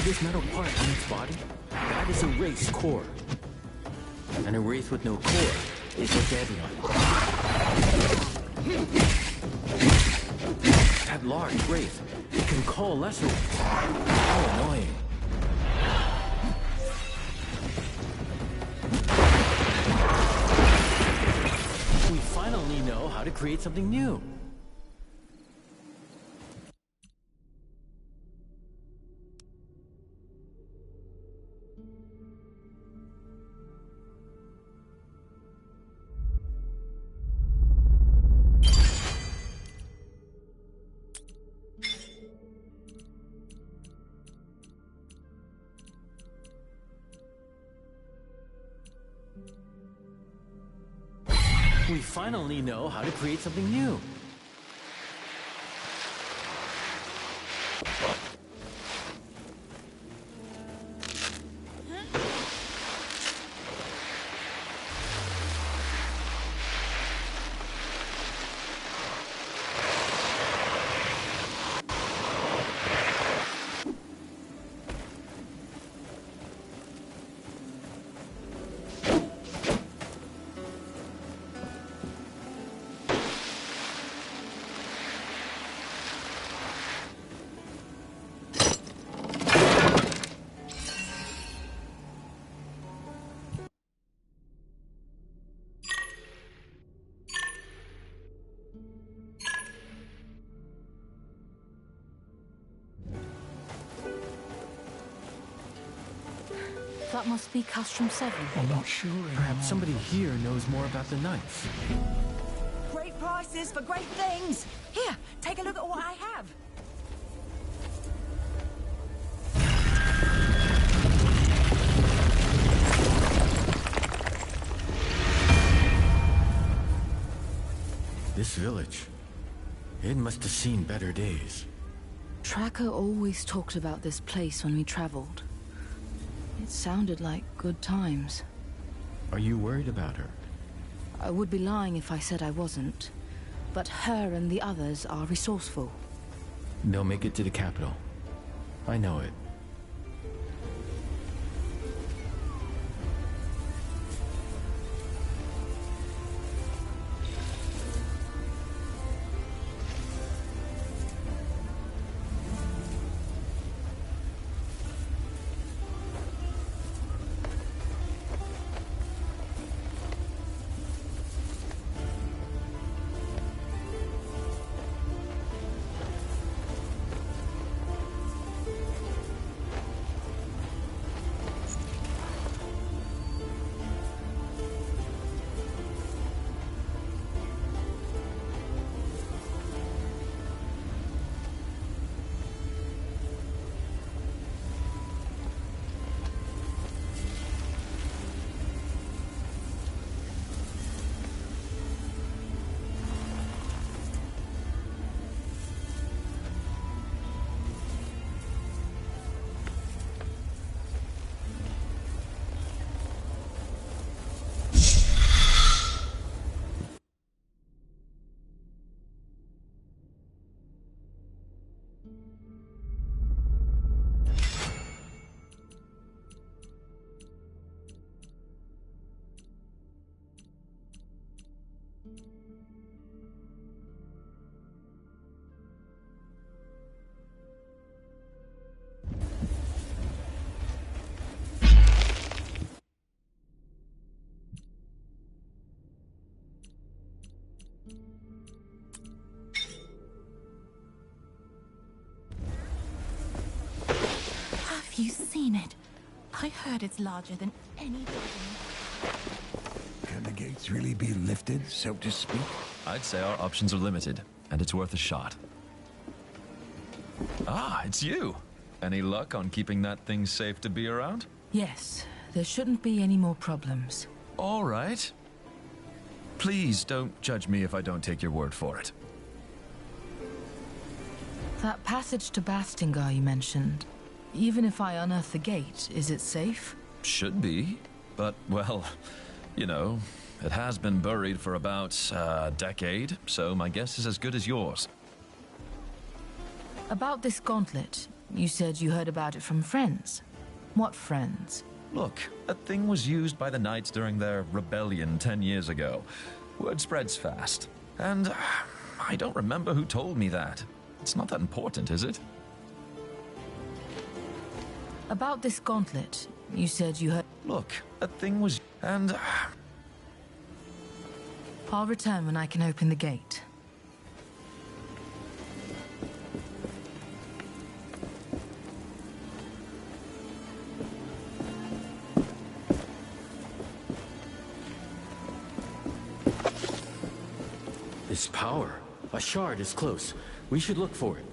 This metal part on its body? That is a wraith's core. And a wraith with no core is a dead one. That large wraith, it can call lesser ones. How annoying. We finally know how to create something new. We finally know how to create something new. That must be Castrum 7. I'm not sure. Perhaps somebody here knows more about the knights. Great prices for great things! Here, take a look at what I have. This village, it must have seen better days. Tracker always talked about this place when we traveled. It sounded like good times. Are you worried about her? I would be lying if I said I wasn't. But her and the others are resourceful. They'll make it to the capital. I know it. you seen it? I heard it's larger than any building. Can the gates really be lifted, so to speak? I'd say our options are limited, and it's worth a shot. Ah, it's you! Any luck on keeping that thing safe to be around? Yes, there shouldn't be any more problems. All right. Please don't judge me if I don't take your word for it. That passage to Bastingar you mentioned, even if I unearth the gate, is it safe? Should be, but, well, you know, it has been buried for about a decade, so my guess is as good as yours. About this gauntlet, you said you heard about it from friends. What friends? Look, that thing was used by the Knights during their rebellion 10 years ago. Word spreads fast. And I don't remember who told me that. It's not that important, is it? About this gauntlet, you said you heard... Look, that thing was... and... I'll return when I can open the gate. This power. A shard is close. We should look for it.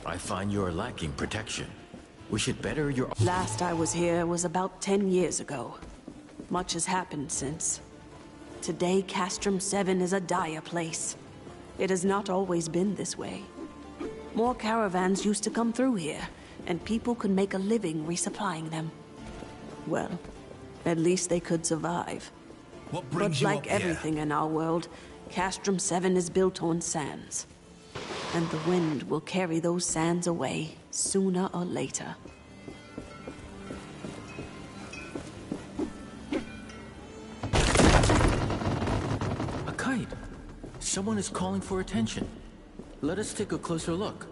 I find you are lacking protection. We should better your... Last I was here was about 10 years ago. Much has happened since. Today, Castrum 7 is a dire place. It has not always been this way. More caravans used to come through here, and people could make a living resupplying them. Well, at least they could survive. What brings But you like up here? everything in our world, Castrum 7 is built on sands. And the wind will carry those sands away, sooner or later. A kite. Someone is calling for attention. Let us take a closer look.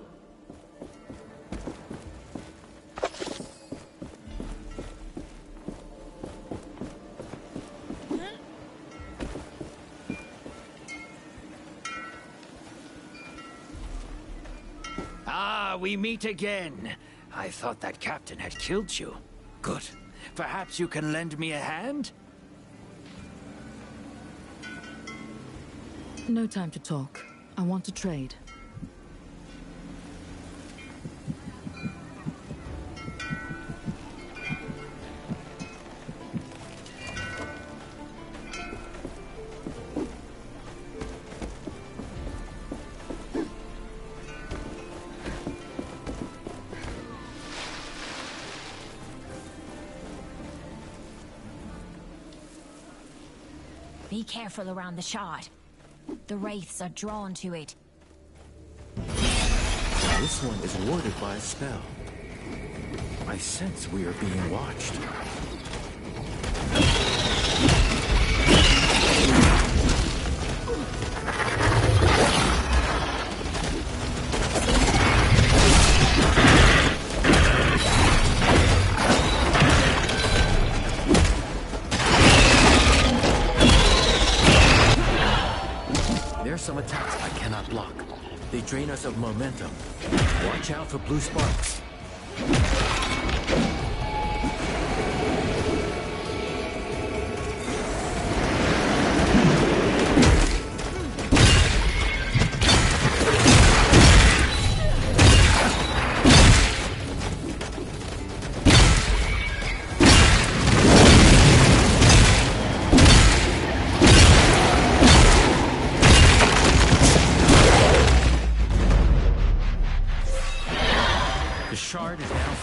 Ah, we meet again. I thought that captain had killed you. Good. Perhaps you can lend me a hand? No time to talk. I want to trade. Be careful around the shard. The wraiths are drawn to it. This one is warded by a spell. I sense we are being watched. There are some attacks I cannot block. They drain us of momentum. Watch out for blue sparks.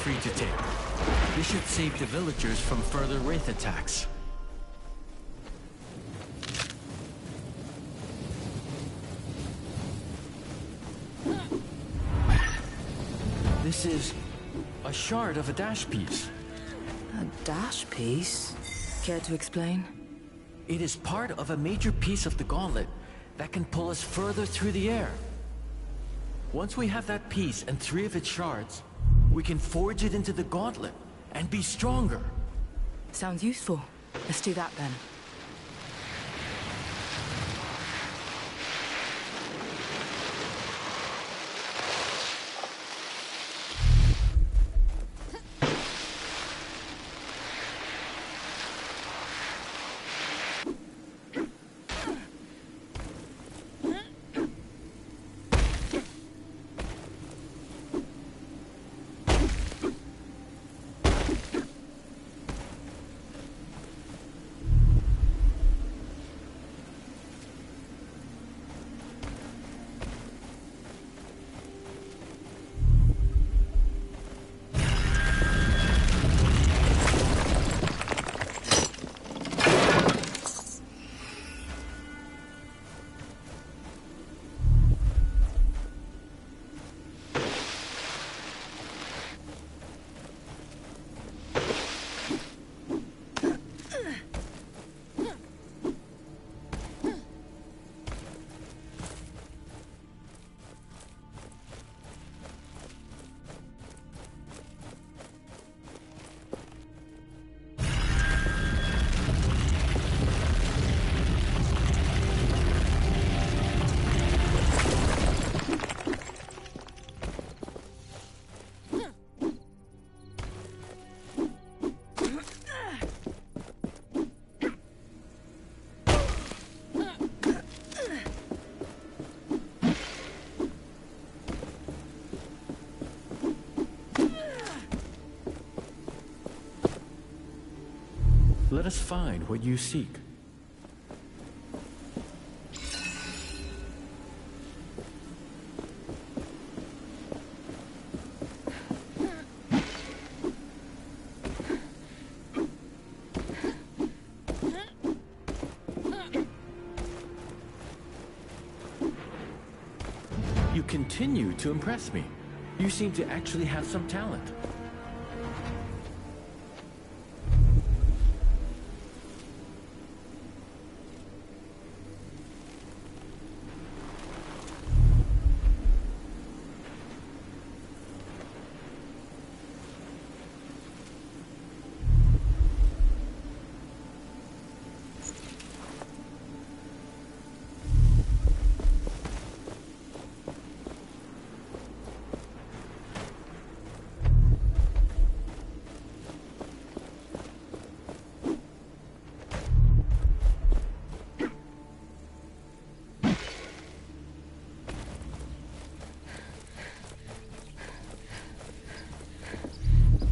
free to take. This should save the villagers from further wraith attacks. This is a shard of a dash piece. A dash piece? Care to explain? It is part of a major piece of the gauntlet that can pull us further through the air. Once we have that piece and 3 of its shards, we can forge it into the gauntlet and be stronger. Sounds useful. Let's do that then. Let us find what you seek. You continue to impress me. You seem to actually have some talent.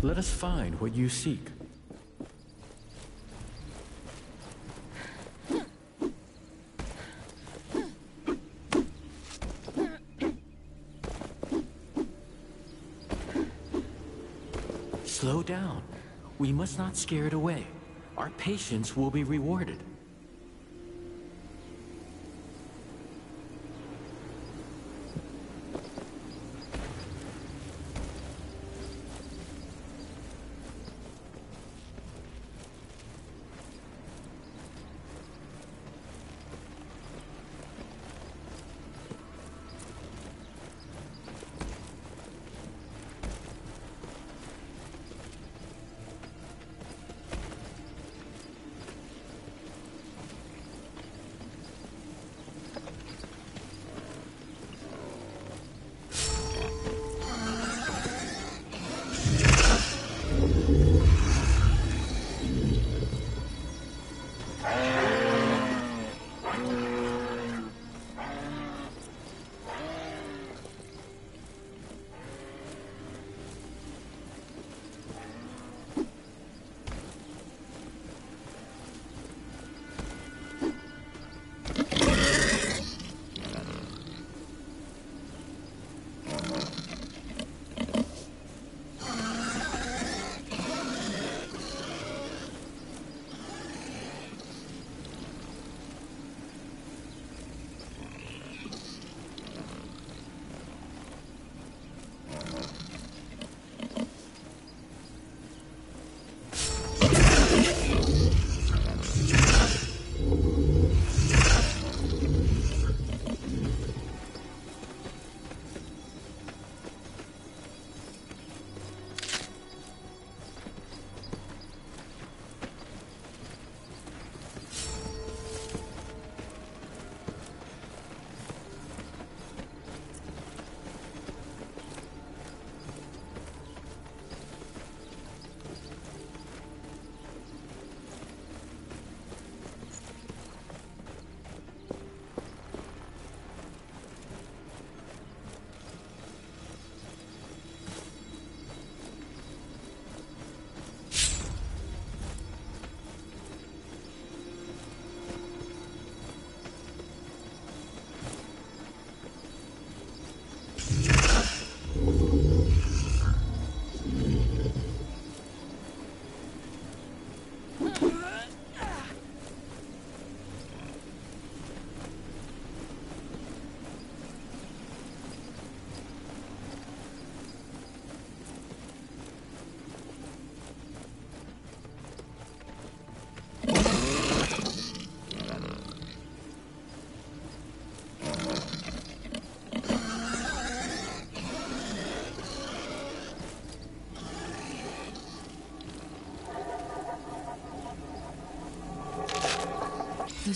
Let us find what you seek. Slow down. We must not scare it away. Our patience will be rewarded.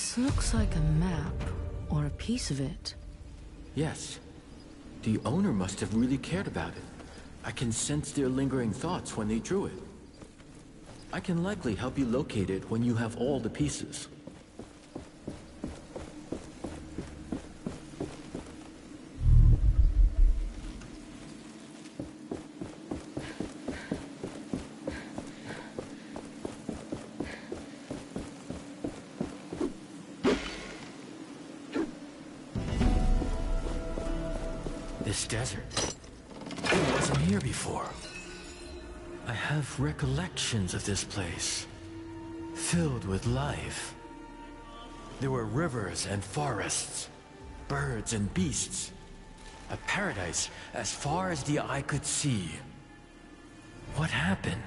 This looks like a map, or a piece of it. Yes. The owner must have really cared about it. I can sense their lingering thoughts when they drew it. I can likely help you locate it when you have all the pieces. This desert, it wasn't here before. I have recollections of this place, filled with life. There were rivers and forests, birds and beasts, a paradise as far as the eye could see. What happened?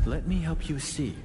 Let me help you see.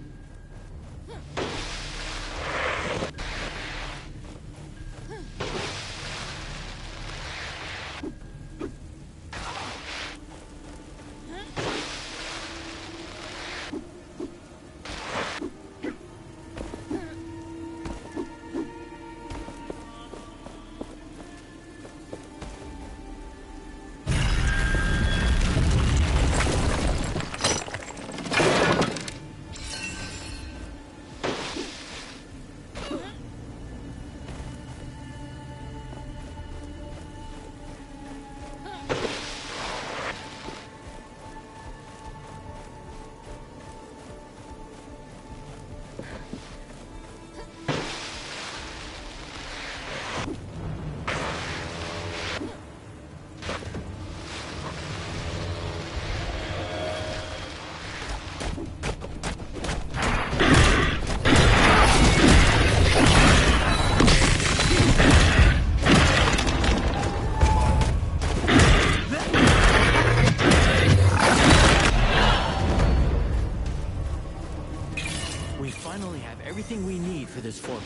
for this formula.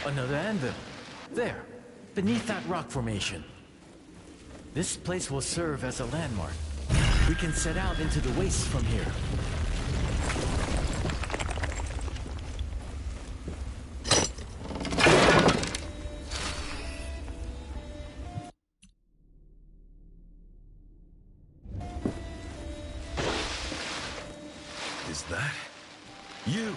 Another anvil. There, beneath that rock formation. This place will serve as a landmark. We can set out into the wastes from here. Is that you?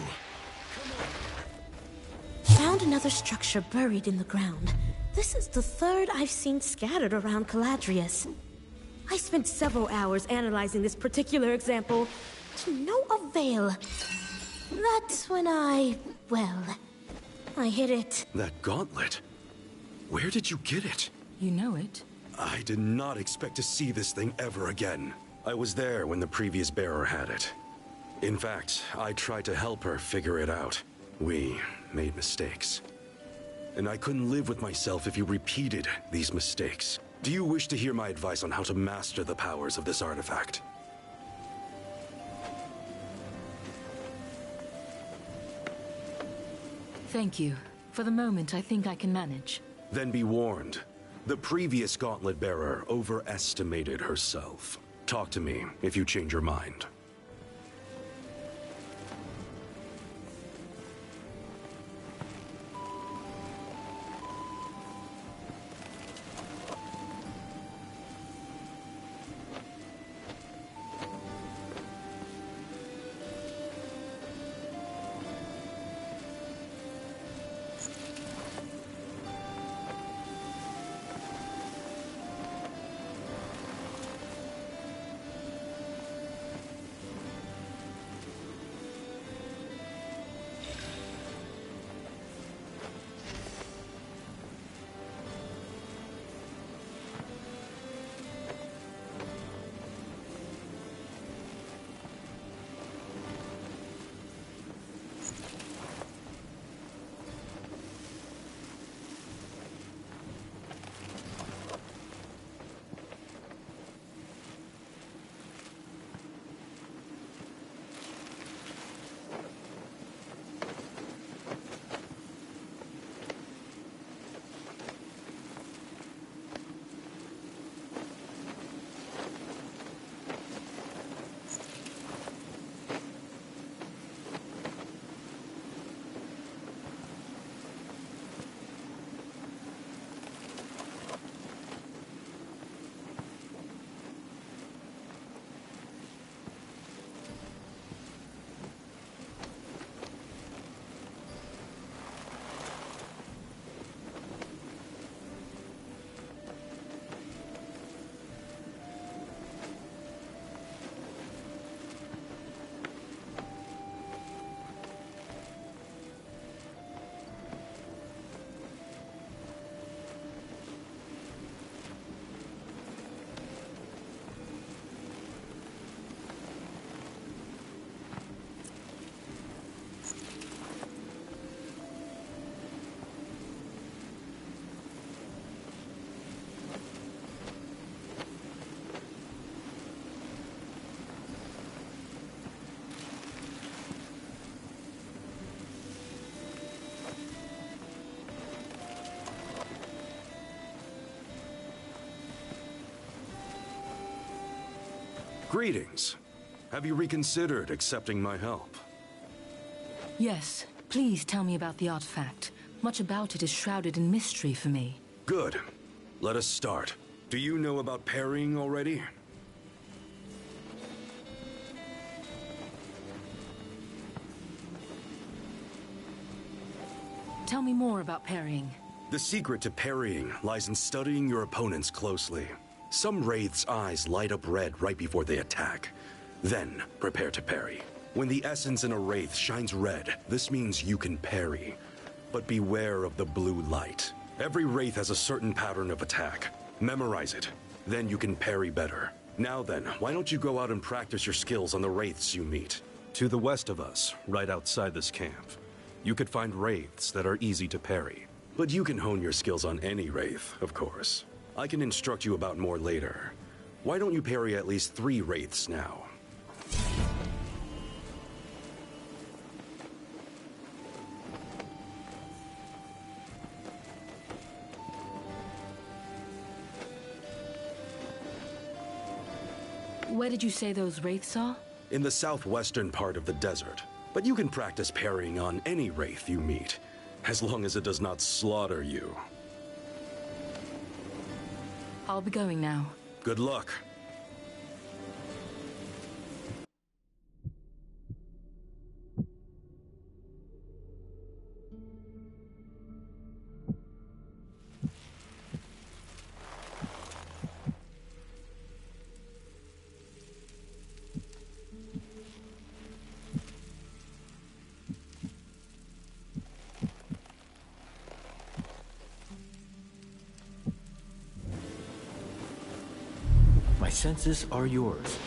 Found another structure buried in the ground. This is the third I've seen scattered around Caladrius. I spent several hours analyzing this particular example, to no avail. That's when I hit it. That gauntlet? Where did you get it? You know it? I did not expect to see this thing ever again. I was there when the previous bearer had it. In fact, I tried to help her figure it out. We made mistakes. And I couldn't live with myself if you repeated these mistakes. Do you wish to hear my advice on how to master the powers of this artifact? Thank you. For the moment, I think I can manage. Then be warned. The previous gauntlet bearer overestimated herself. Talk to me if you change your mind. Greetings. Have you reconsidered accepting my help? Yes. Please tell me about the artifact. Much about it is shrouded in mystery for me. Good. Let us start. Do you know about parrying already? Tell me more about parrying. The secret to parrying lies in studying your opponents closely. Some wraiths' eyes light up red right before they attack. Then, prepare to parry. When the essence in a wraith shines red, this means you can parry. But beware of the blue light. Every wraith has a certain pattern of attack. Memorize it. Then you can parry better. Now then, why don't you go out and practice your skills on the wraiths you meet? To the west of us, right outside this camp, you could find wraiths that are easy to parry. But you can hone your skills on any wraith, of course. I can instruct you about more later. Why don't you parry at least 3 wraiths now? Where did you say those wraiths are? In the southwestern part of the desert. But you can practice parrying on any wraith you meet, as long as it does not slaughter you. I'll be going now. Good luck. My senses are yours.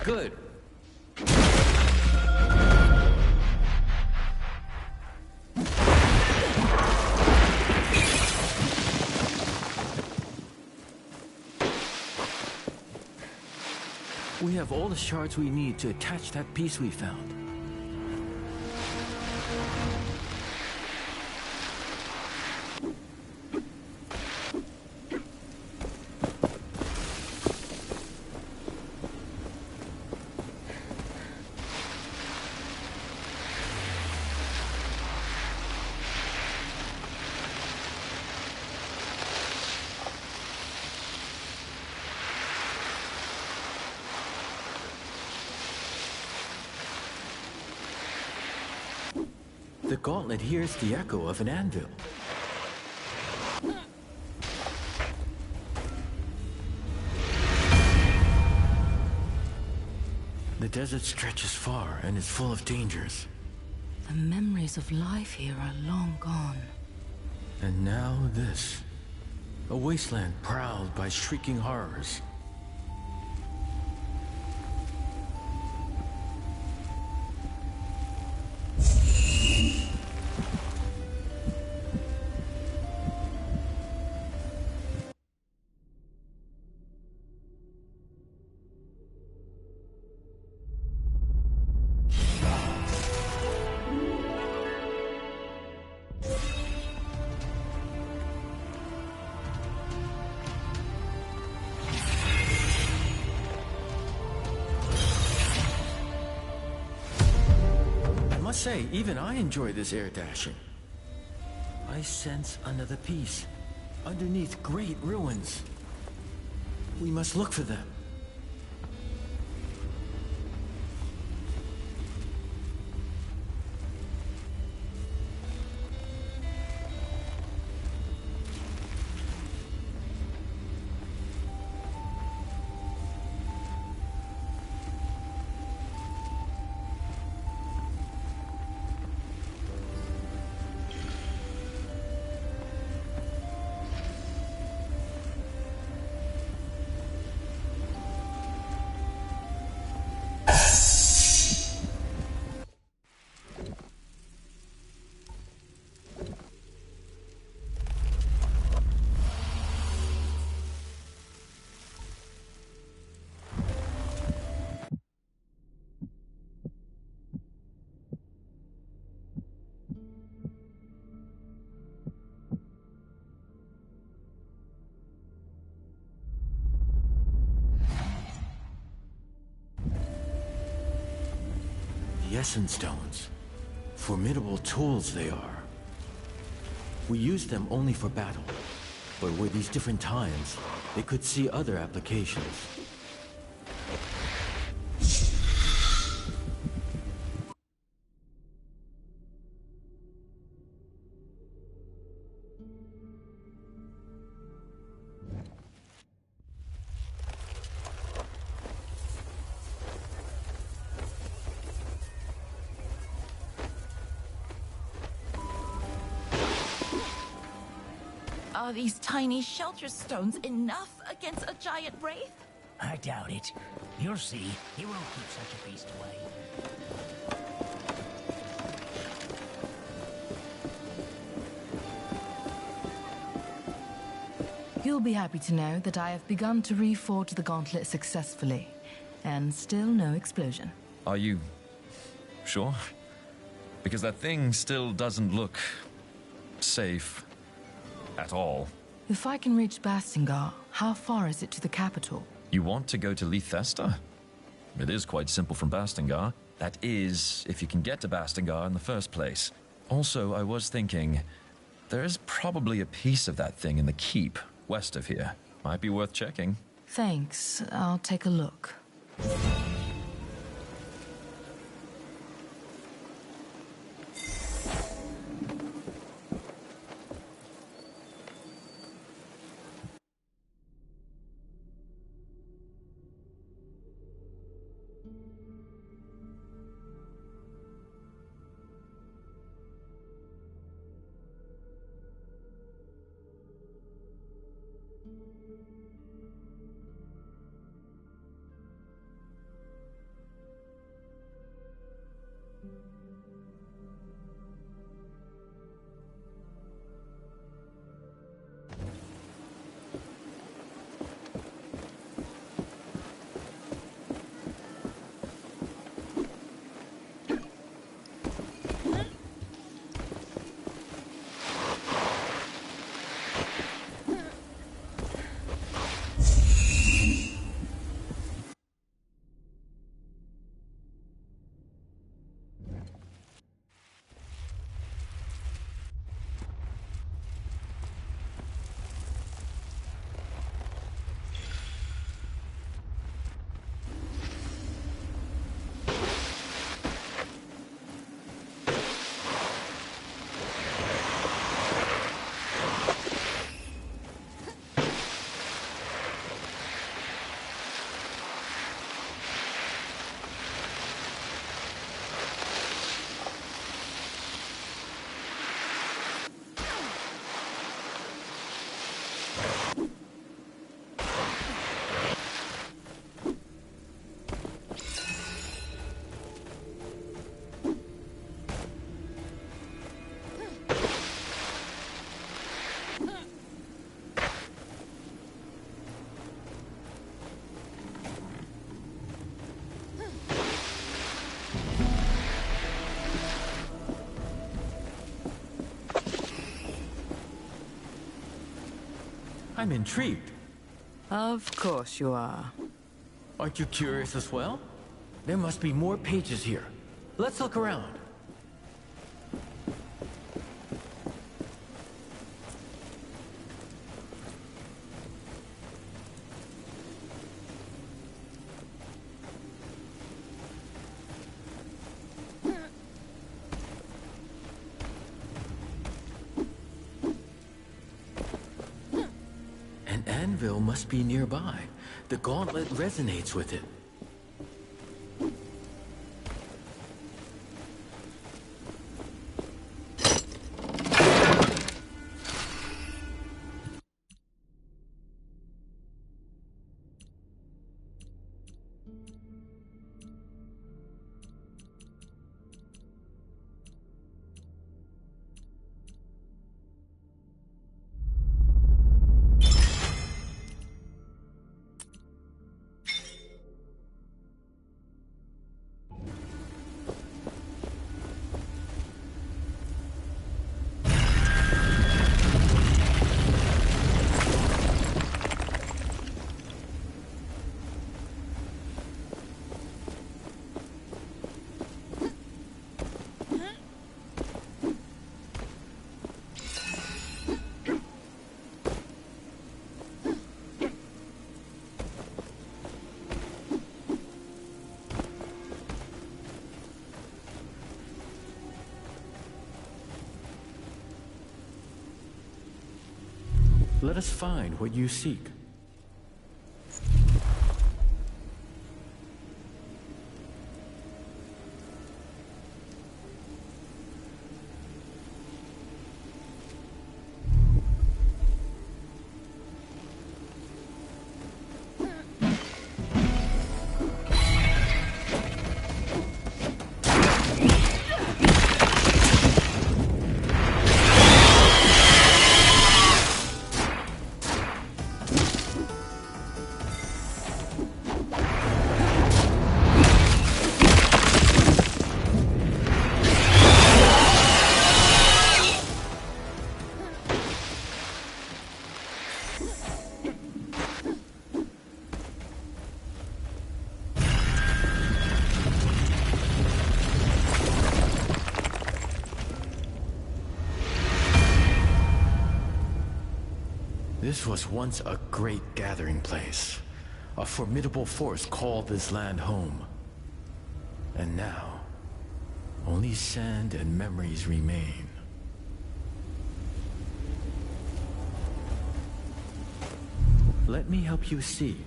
Good. We have all the shards we need to attach that piece we found. The gauntlet hears the echo of an anvil. The desert stretches far and is full of dangers. The memories of life here are long gone. And now this. A wasteland prowled by shrieking horrors. must say, even I enjoy this air dashing. I sense another piece, underneath great ruins. We must look for them. The Essence Stones. Formidable tools they are. We use them only for battle, but with these different times, they could see other applications. Are these tiny shelter stones enough against a giant wraith? I doubt it. You'll see. He won't keep such a beast away. You'll be happy to know that I have begun to reforge the gauntlet successfully, and still no explosion. Are you sure? Because that thing still doesn't look safe at all. If I can reach Bastingar, how far is it to the capital? You want to go to Lethesta? It is quite simple from Bastingar. That is, if you can get to Bastingar in the first place. Also, I was thinking, there is probably a piece of that thing in the keep west of here. Might be worth checking. Thanks. I'll take a look. I'm intrigued. Of course you are. Aren't you curious as well? There must be more pages here. Let's look around. anvil must be nearby. The gauntlet resonates with it. Let us find what you seek. This was once a great gathering place. A formidable force called this land home. And now, only sand and memories remain. Let me help you see.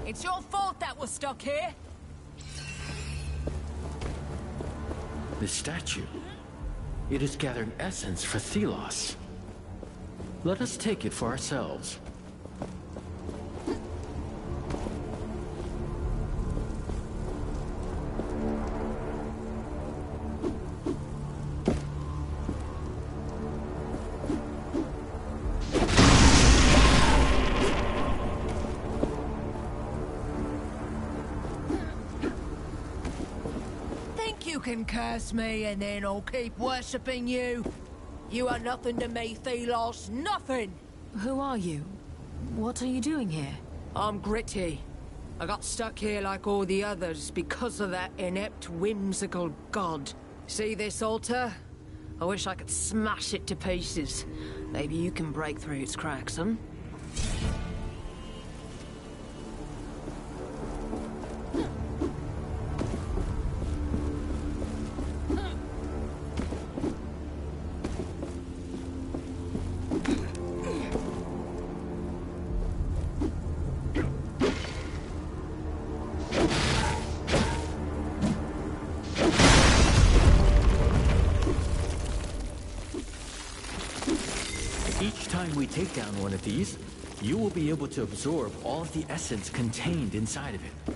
It's your fault that we're stuck here. The statue. It is gathering essence for Thelos. Let us take it for ourselves. You can curse me and then I'll keep worshipping you. You are nothing to me, Thelos, nothing! Who are you? What are you doing here? I'm Gritty. I got stuck here like all the others because of that inept, whimsical god. See this altar? I wish I could smash it to pieces. Maybe you can break through its cracks, huh? Each time we take down one of these, you will be able to absorb all of the essence contained inside of it.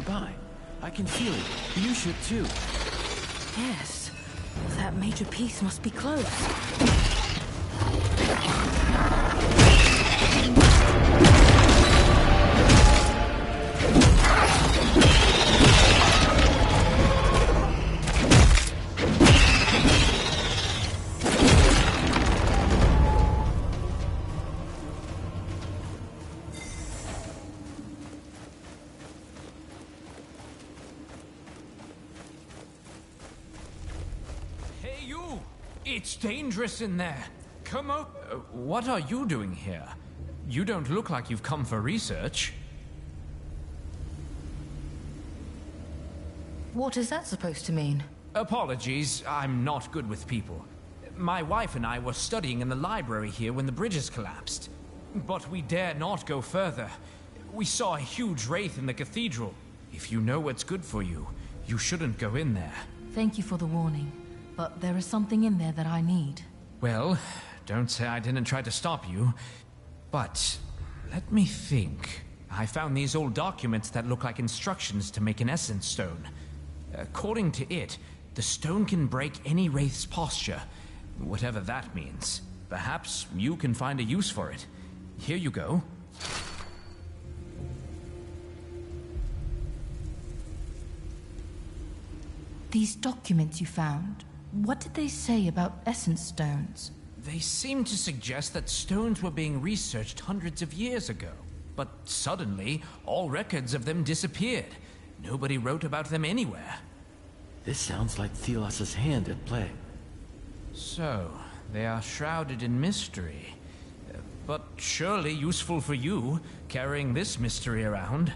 nearby. I can feel it. You should too. Yes. That major piece must be close. It's dangerous in there. Come up. What are you doing here? You don't look like you've come for research. What is that supposed to mean? Apologies, I'm not good with people. My wife and I were studying in the library here when the bridges collapsed. But we dare not go further. We saw a huge wraith in the cathedral. If you know what's good for you, you shouldn't go in there. Thank you for the warning. But there is something in there that I need. Well, don't say I didn't try to stop you. But let me think. I found these old documents that look like instructions to make an essence stone. According to it, the stone can break any wraith's posture, whatever that means. Perhaps you can find a use for it. Here you go. These documents you found, what did they say about essence stones? They seem to suggest that stones were being researched hundreds of years ago. But suddenly, all records of them disappeared. Nobody wrote about them anywhere. This sounds like Thelos' hand at play. So, they are shrouded in mystery. But surely useful for you, carrying this mystery around.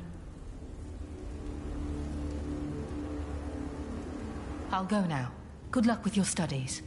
I'll go now. Good luck with your studies.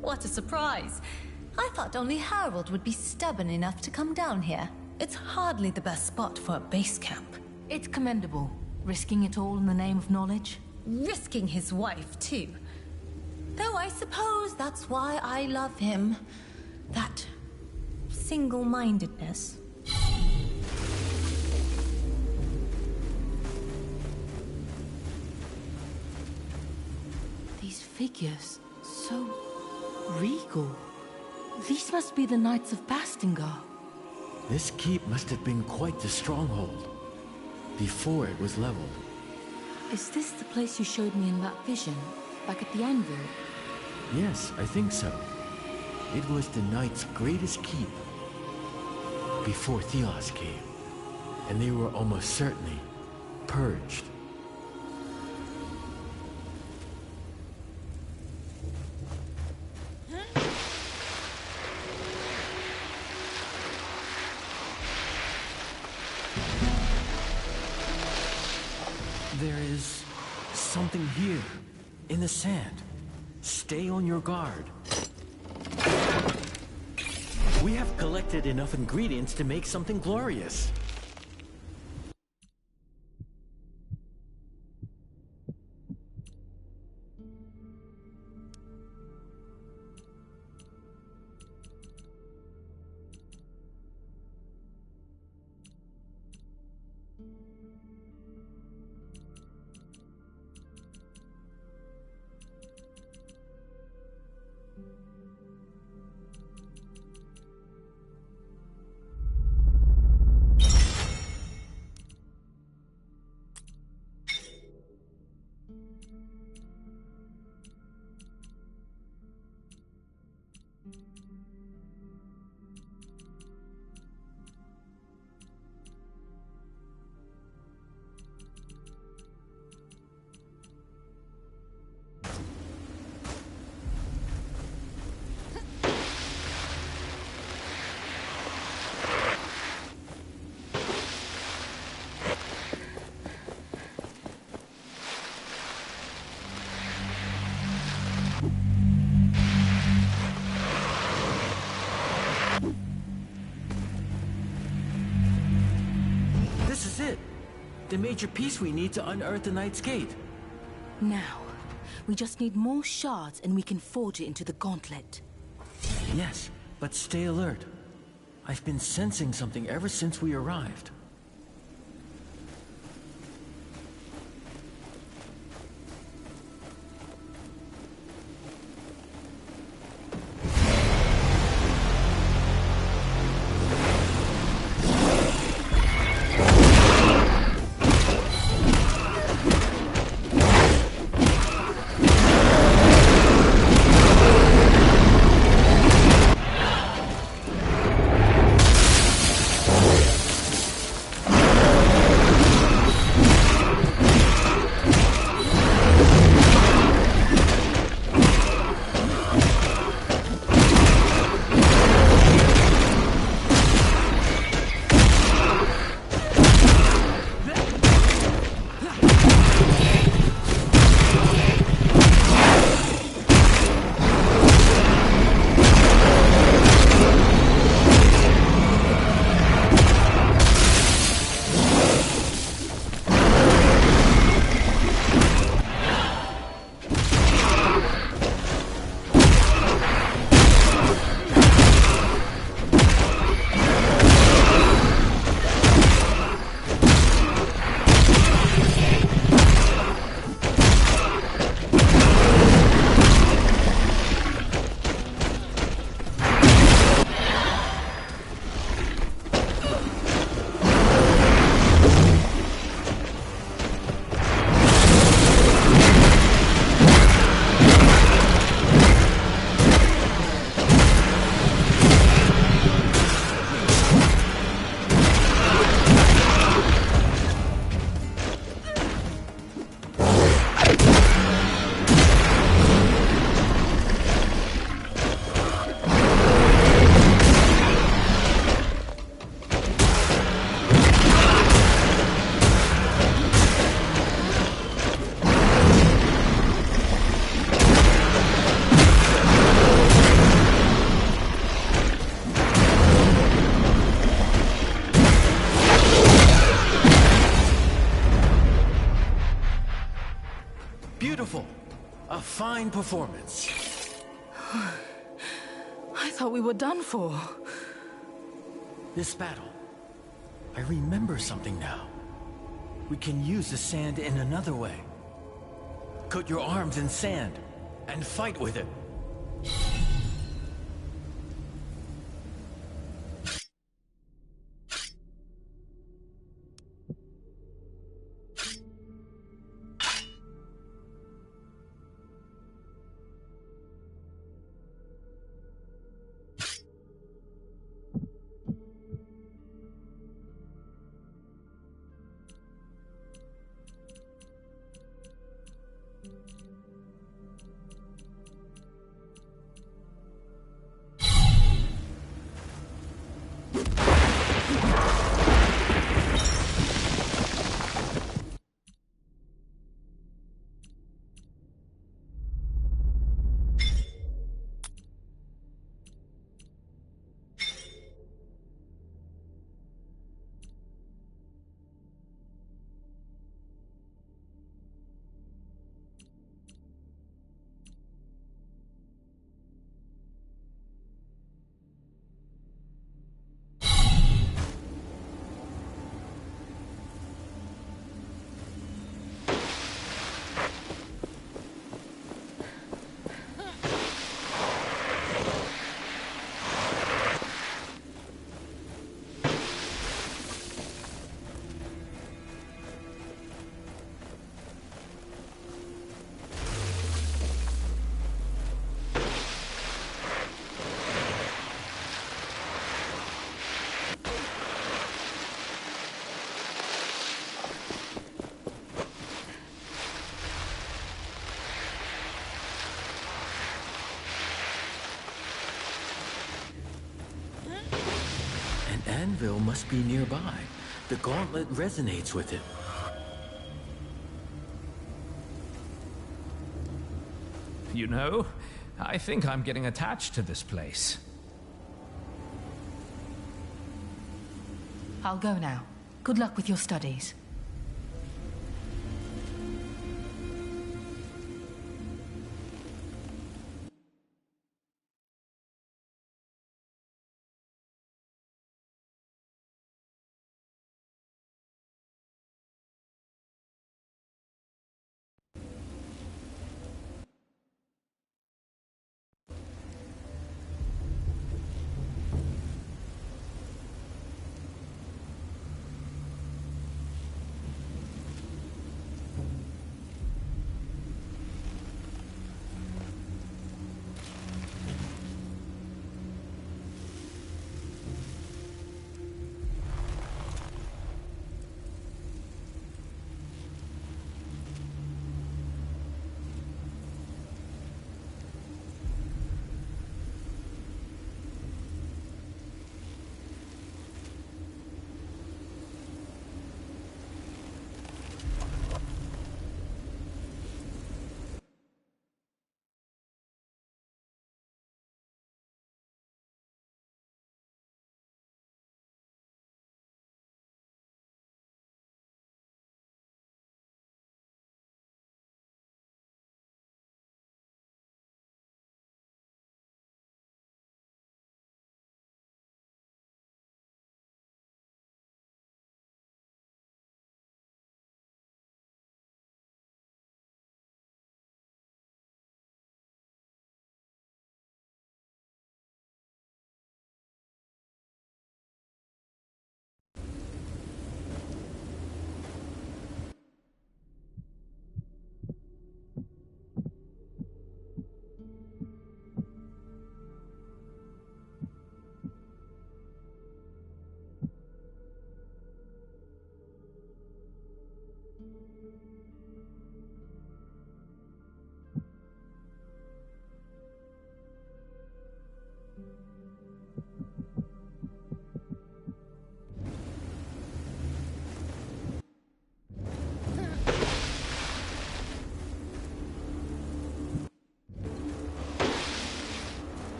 What a surprise. I thought only Harold would be stubborn enough to come down here. It's hardly the best spot for a base camp. It's commendable, risking it all in the name of knowledge. Risking his wife, too. Though I suppose that's why I love him. That single-mindedness. These figures, so regal. These must be the Knights of Bastingar. This keep must have been quite the stronghold before it was leveled. Is this the place you showed me in that vision, back at the anvil? Yes, I think so. It was the Knights' greatest keep before Thelos came, and they were almost certainly purged. There is something here, in the sand. Stay on your guard. We have collected enough ingredients to make something glorious. the major piece we need to unearth the Knight's Gate. Now, we just need more shards and we can forge it into the gauntlet. Yes, but stay alert. I've been sensing something ever since we arrived. Beautiful. A fine performance. I thought we were done for. This battle. I remember something now. We can use the sand in another way. Coat your arms in sand and fight with it. Anvil must be nearby. The gauntlet resonates with it. You know, I think I'm getting attached to this place. I'll go now. Good luck with your studies.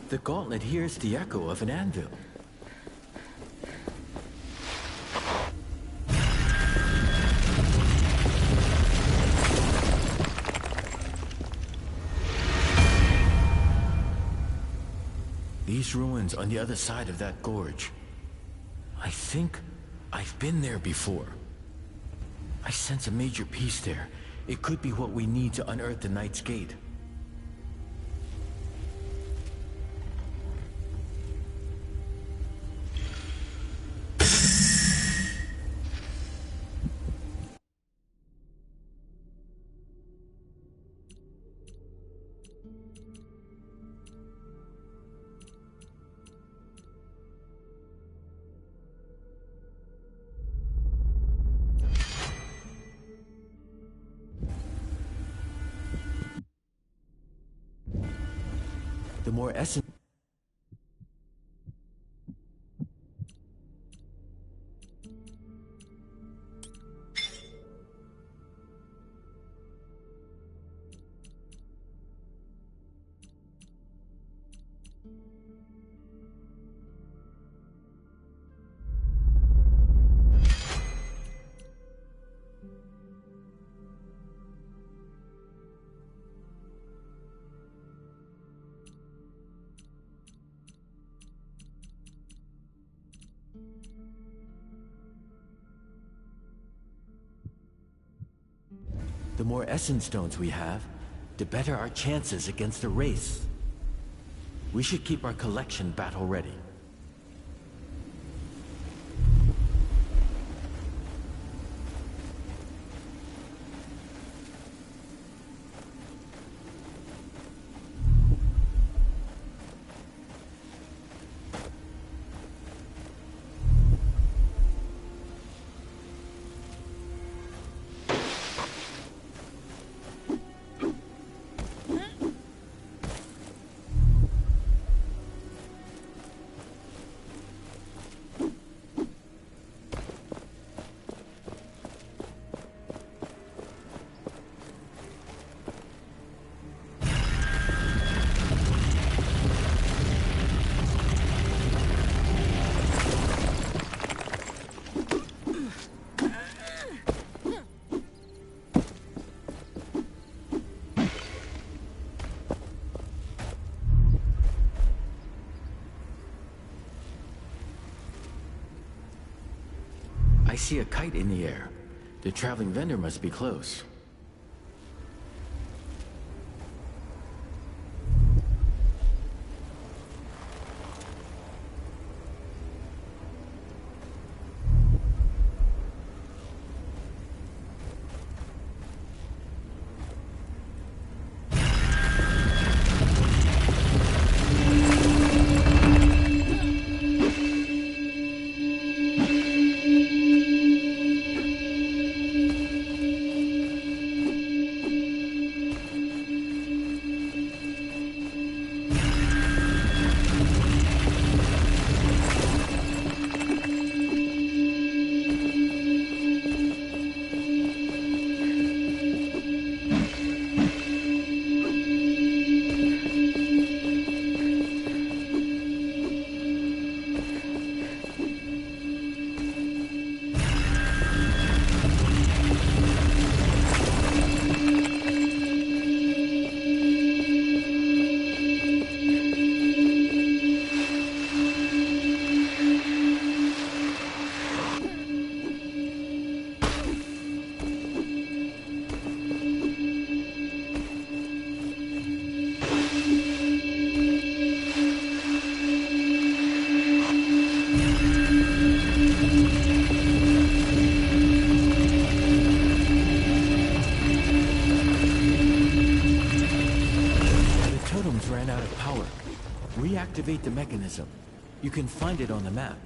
The gauntlet hears the echo of an anvil. These ruins on the other side of that gorge. I think I've been there before. I sense a major piece there. It could be what we need to unearth the Knight's Gate. The more essence... The more essence stones we have, the better our chances against the wraiths. We should keep our collection battle ready. I see a kite in the air. The traveling vendor must be close. reactivate the mechanism. You can find it on the map.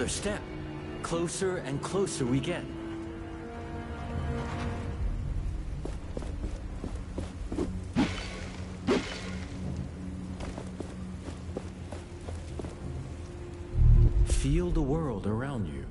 Another step. Closer and closer we get. Feel the world around you.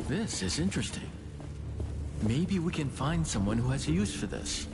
This is interesting. Maybe we can find someone who has a use for this.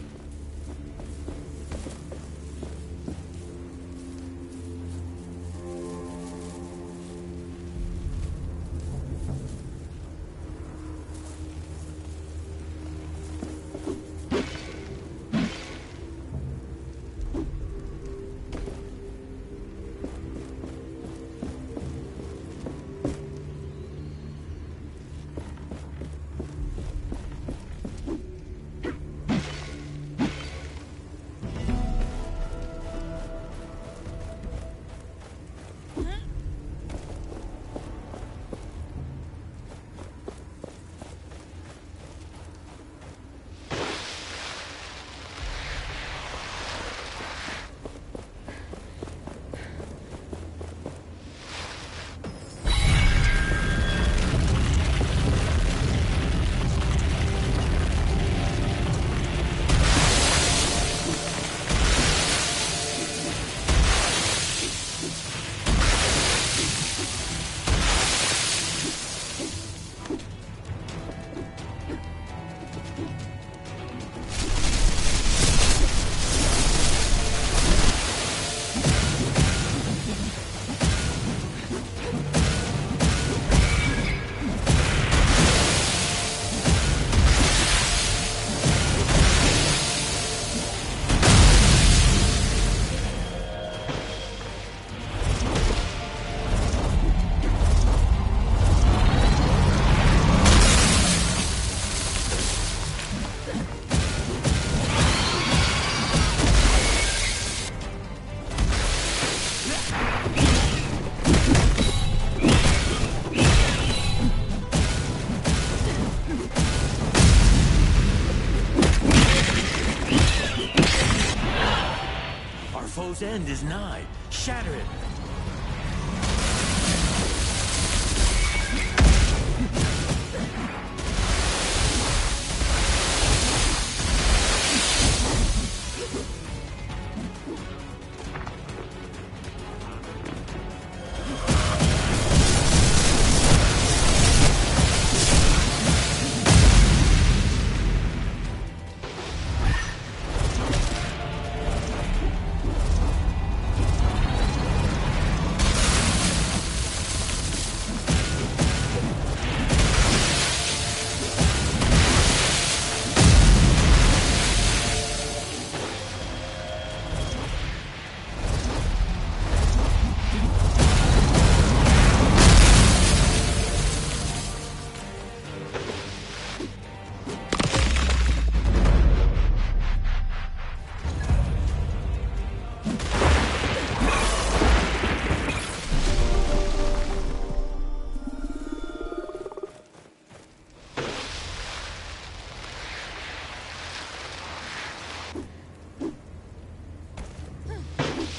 Foe's end is nigh. Shatter it.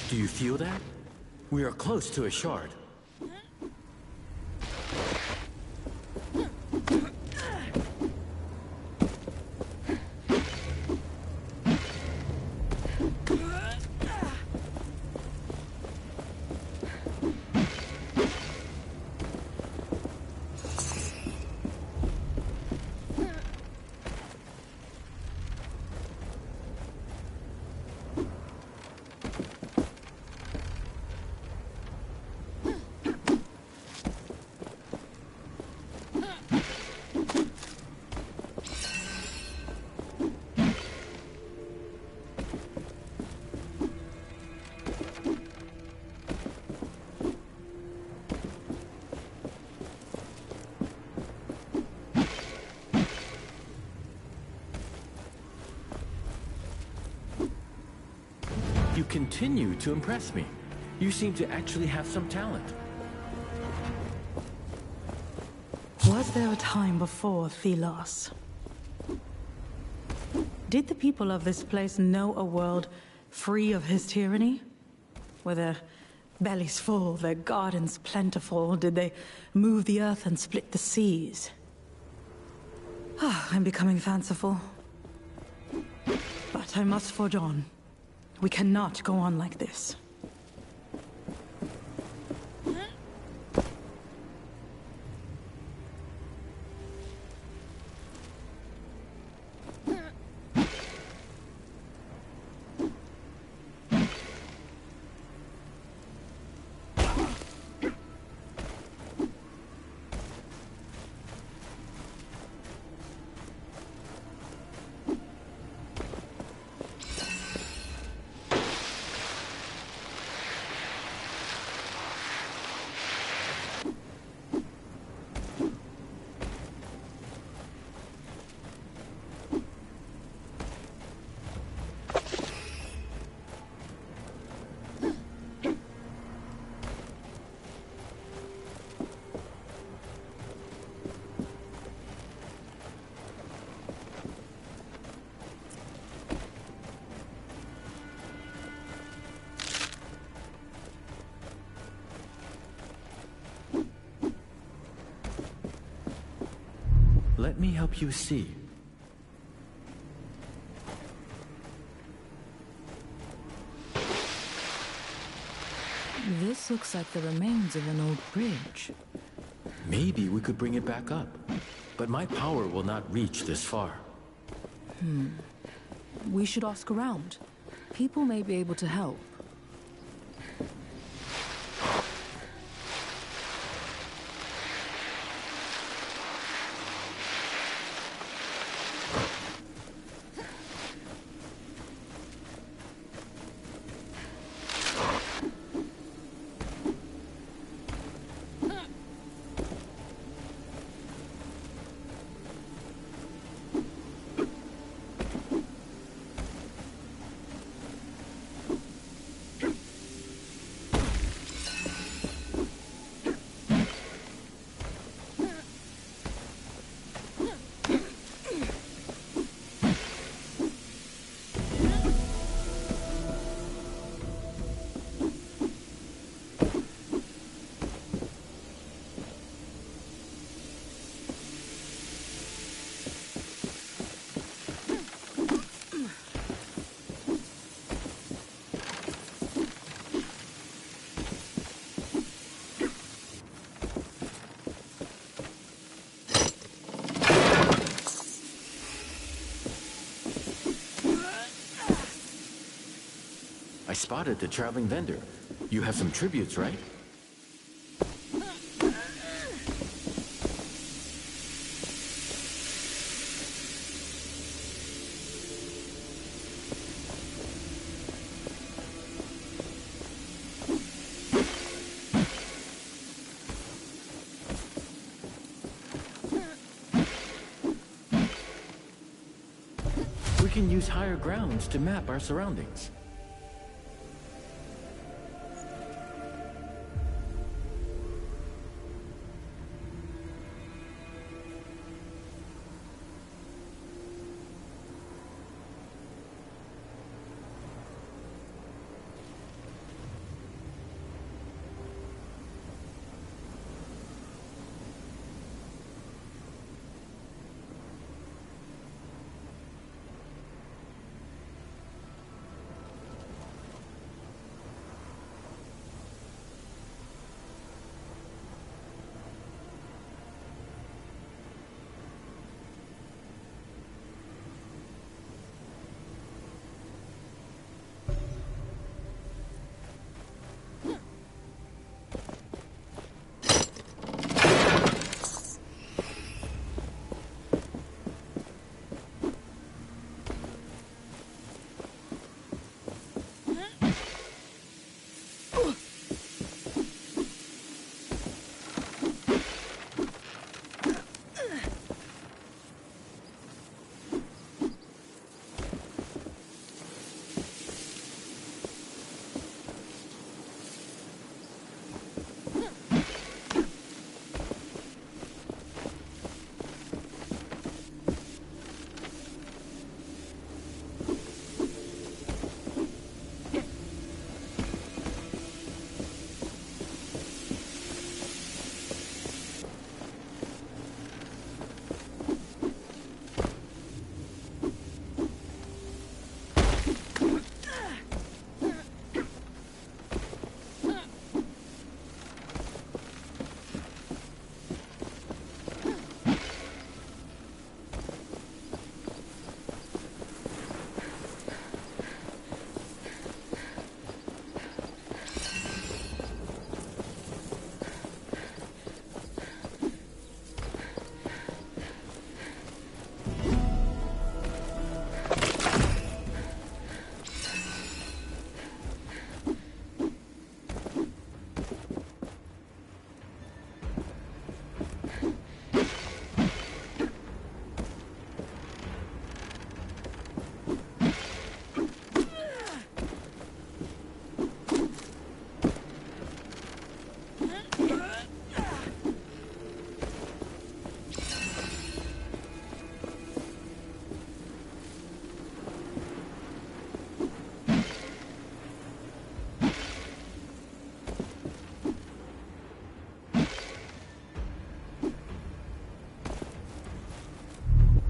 Do you feel that? We are close to a shard. continue to impress me. You seem to actually have some talent. Was there a time before Thelos? Did the people of this place know a world free of his tyranny? Were their bellies full, their gardens plentiful? Did they move the earth and split the seas? I'm becoming fanciful. But I must forge on. We cannot go on like this. Let me help you see. This looks like the remains of an old bridge. Maybe we could bring it back up. But my power will not reach this far. We should ask around. People may be able to help. I spotted the traveling vendor. You have some tributes, right? We can use higher grounds to map our surroundings.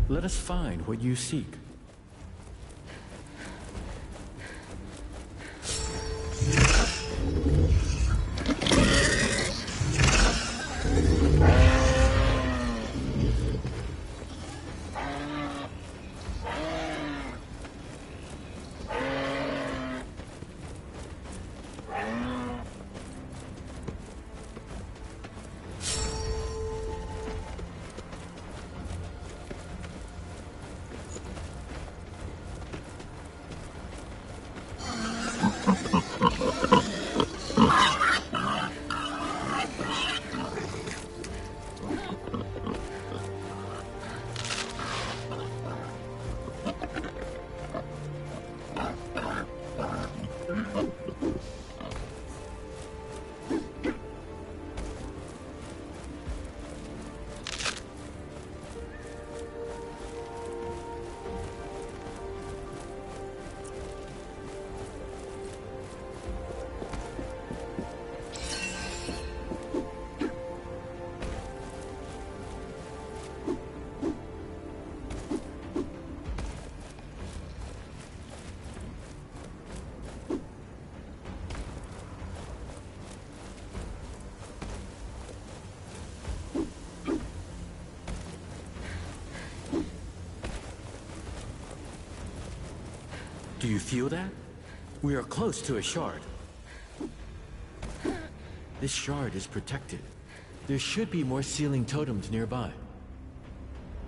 Let us find what you seek. Do you feel that? We are close to a shard. This shard is protected. There should be more sealing totems nearby.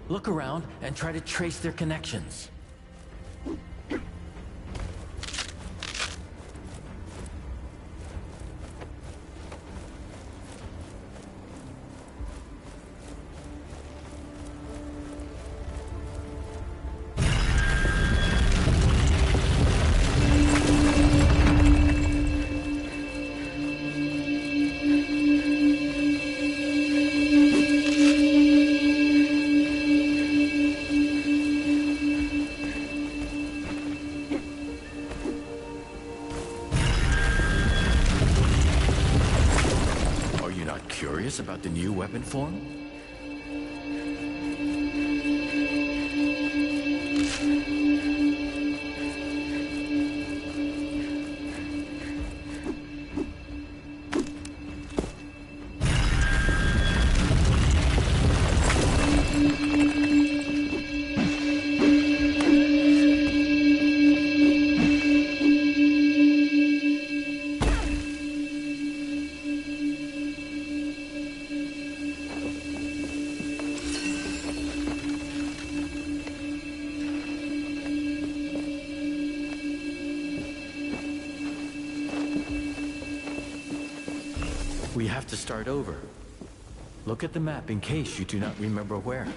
Look around and try to trace their connections. Curious about the new weapon form? We have to start over. Look at the map in case you do not remember where.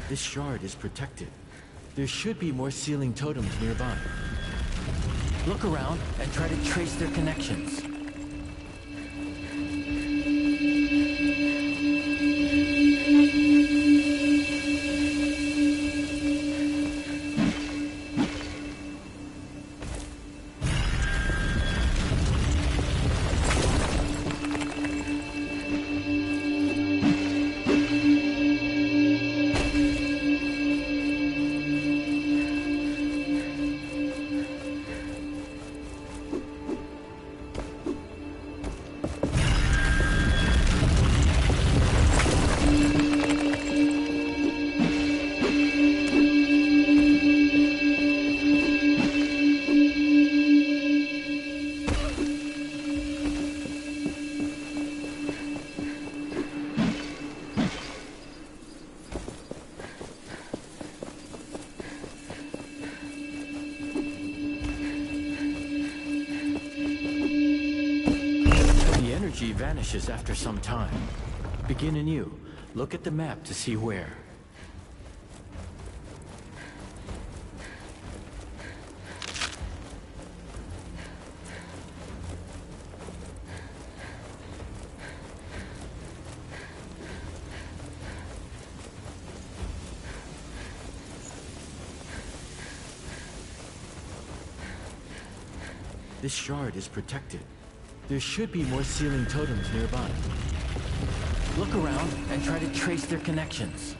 This shard is protected. There should be more sealing totems nearby. Look around and try to trace their connections. energy vanishes after some time. Begin anew. Look at the map to see where. This shard is protected. There should be more sealing totems nearby. Look around and try to trace their connections.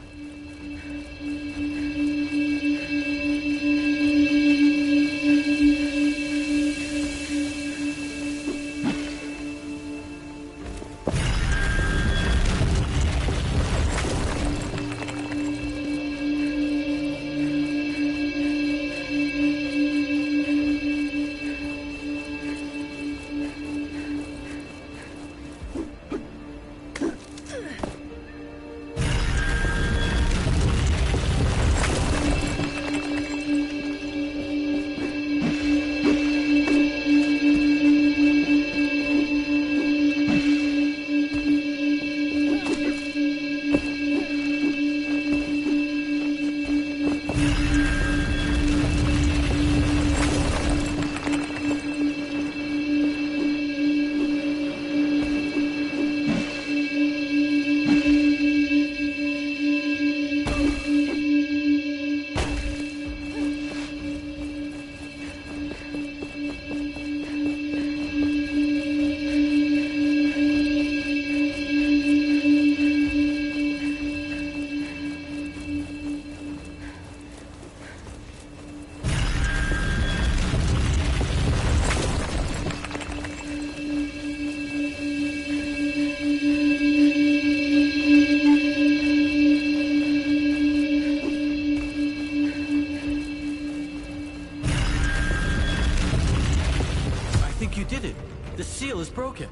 Broken.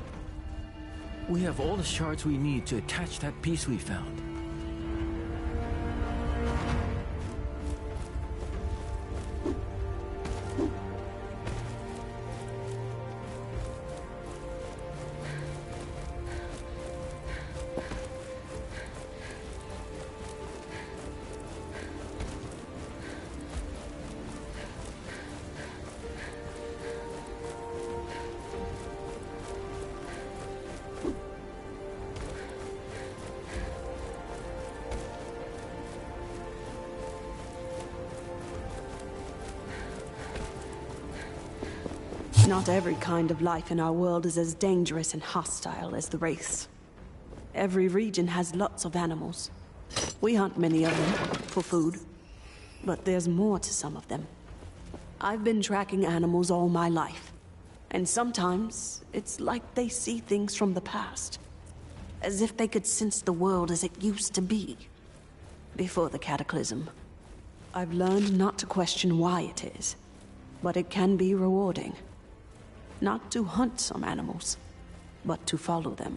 We have all the shards we need to attach that piece we found. Not every kind of life in our world is as dangerous and hostile as the Wraiths. Every region has lots of animals. We hunt many of them for food, but there's more to some of them. I've been tracking animals all my life, and sometimes it's like they see things from the past, as if they could sense the world as it used to be, before the cataclysm. I've learned not to question why it is, but it can be rewarding. Not to hunt some animals, but to follow them.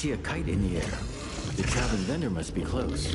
A kite in the air. The traveling vendor must be close.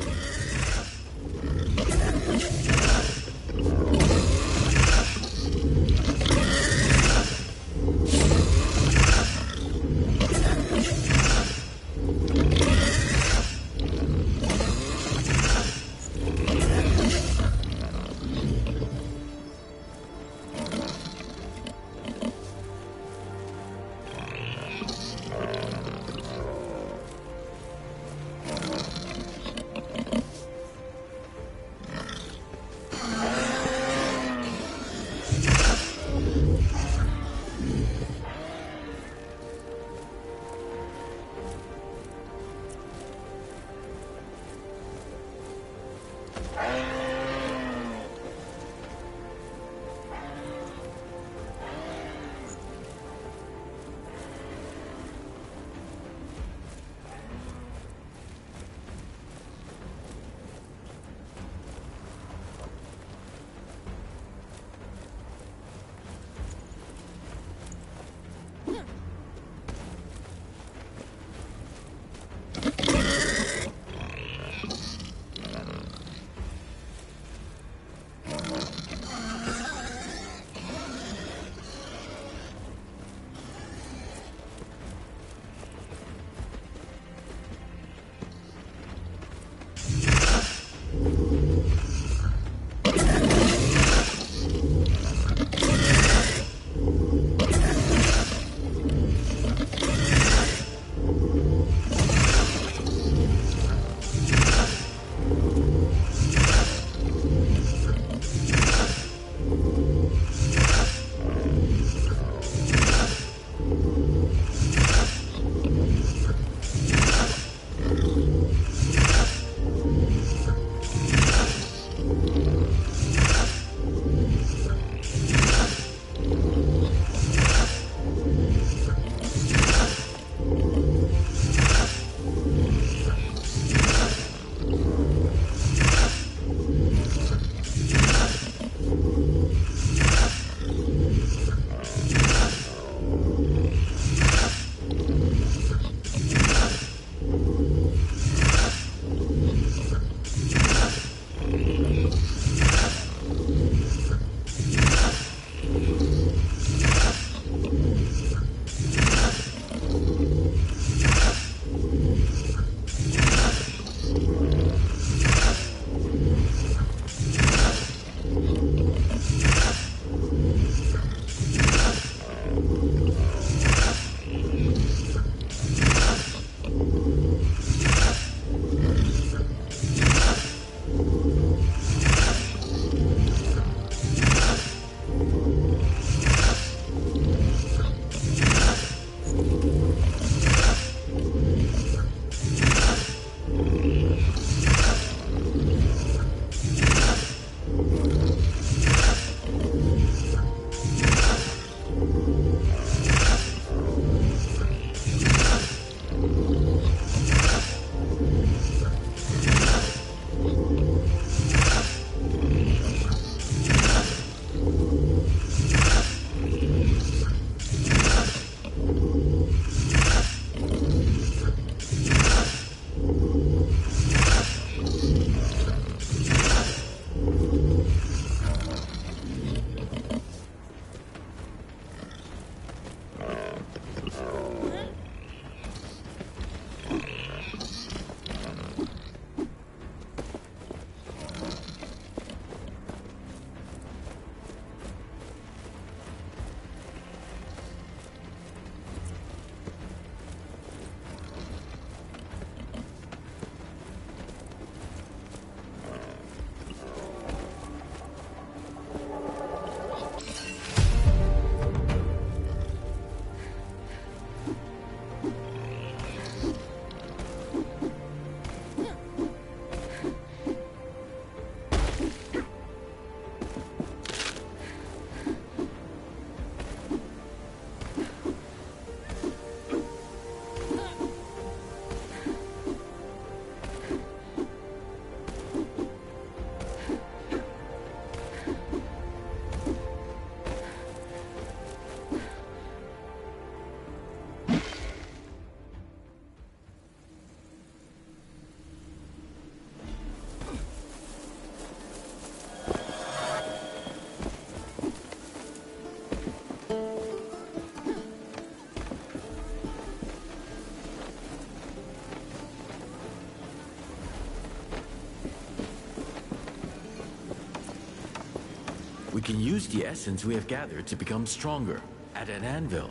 can use the essence we have gathered to become stronger at an anvil.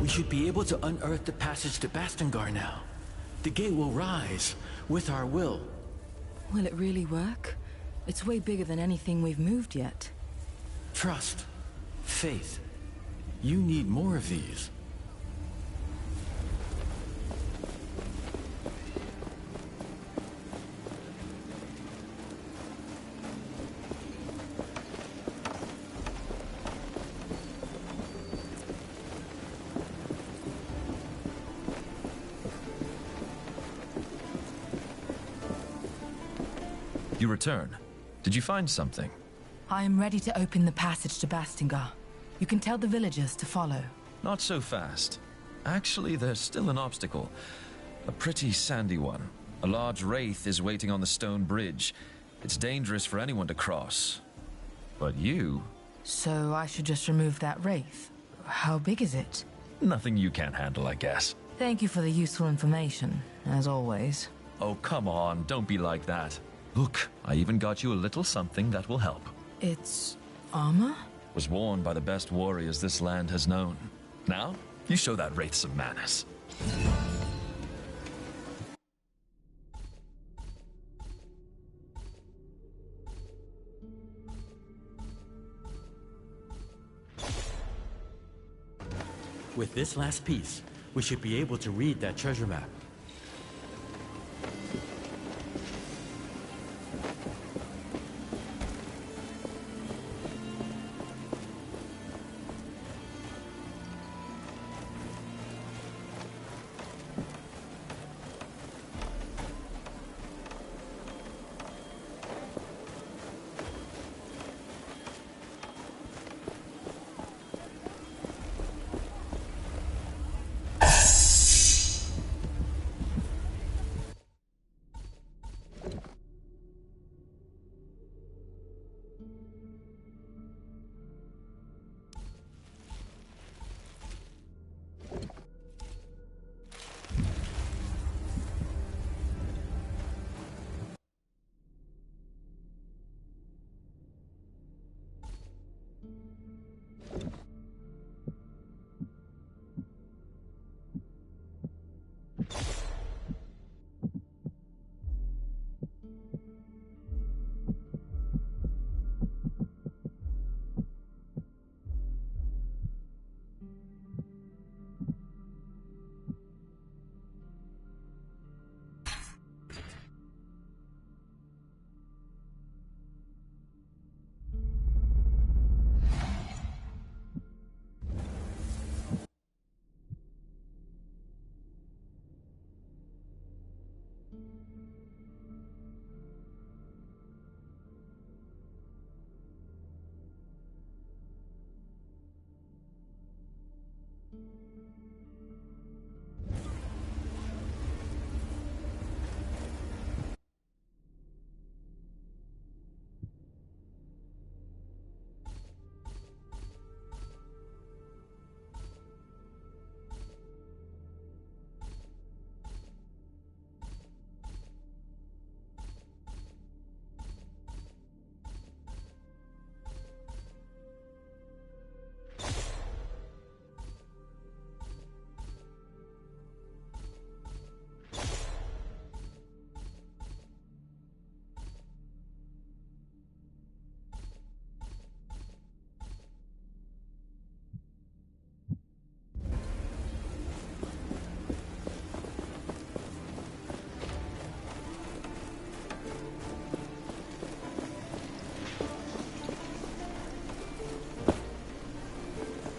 We should be able to unearth the passage to Bastengar now. The gate will rise, with our will. Will it really work? It's way bigger than anything we've moved yet. Trust. Faith. You need more of these. You return. Did you find something? I am ready to open the passage to Bastengar. You can tell the villagers to follow. Not so fast. Actually, there's still an obstacle. A pretty sandy one. A large wraith is waiting on the stone bridge. It's dangerous for anyone to cross. But you... So I should just remove that wraith? How big is it? Nothing you can't handle, I guess. Thank you for the useful information, as always. Oh, come on, don't be like that. Look, I even got you a little something that will help. It's... armor? Was worn by the best warriors this land has known. Now, you show that wraith some manners. With this last piece, we should be able to read that treasure map.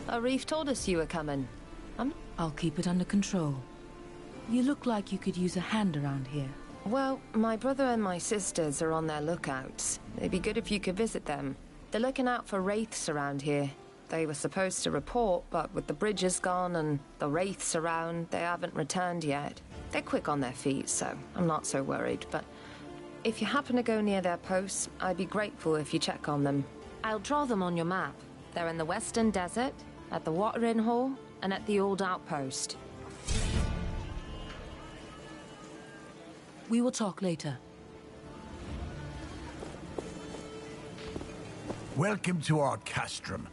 Arif told us you were coming. I'll keep it under control. You look like you could use a hand around here. Well, my brother and my sisters are on their lookouts. It'd be good if you could visit them. They're looking out for wraiths around here. They were supposed to report, but with the bridges gone and the wraiths around, they haven't returned yet. They're quick on their feet, so I'm not so worried, but if you happen to go near their posts, I'd be grateful if you check on them. I'll draw them on your map. They're in the Western Desert, at the Watering Hole, and at the Old Outpost. We will talk later. Welcome to our castrum.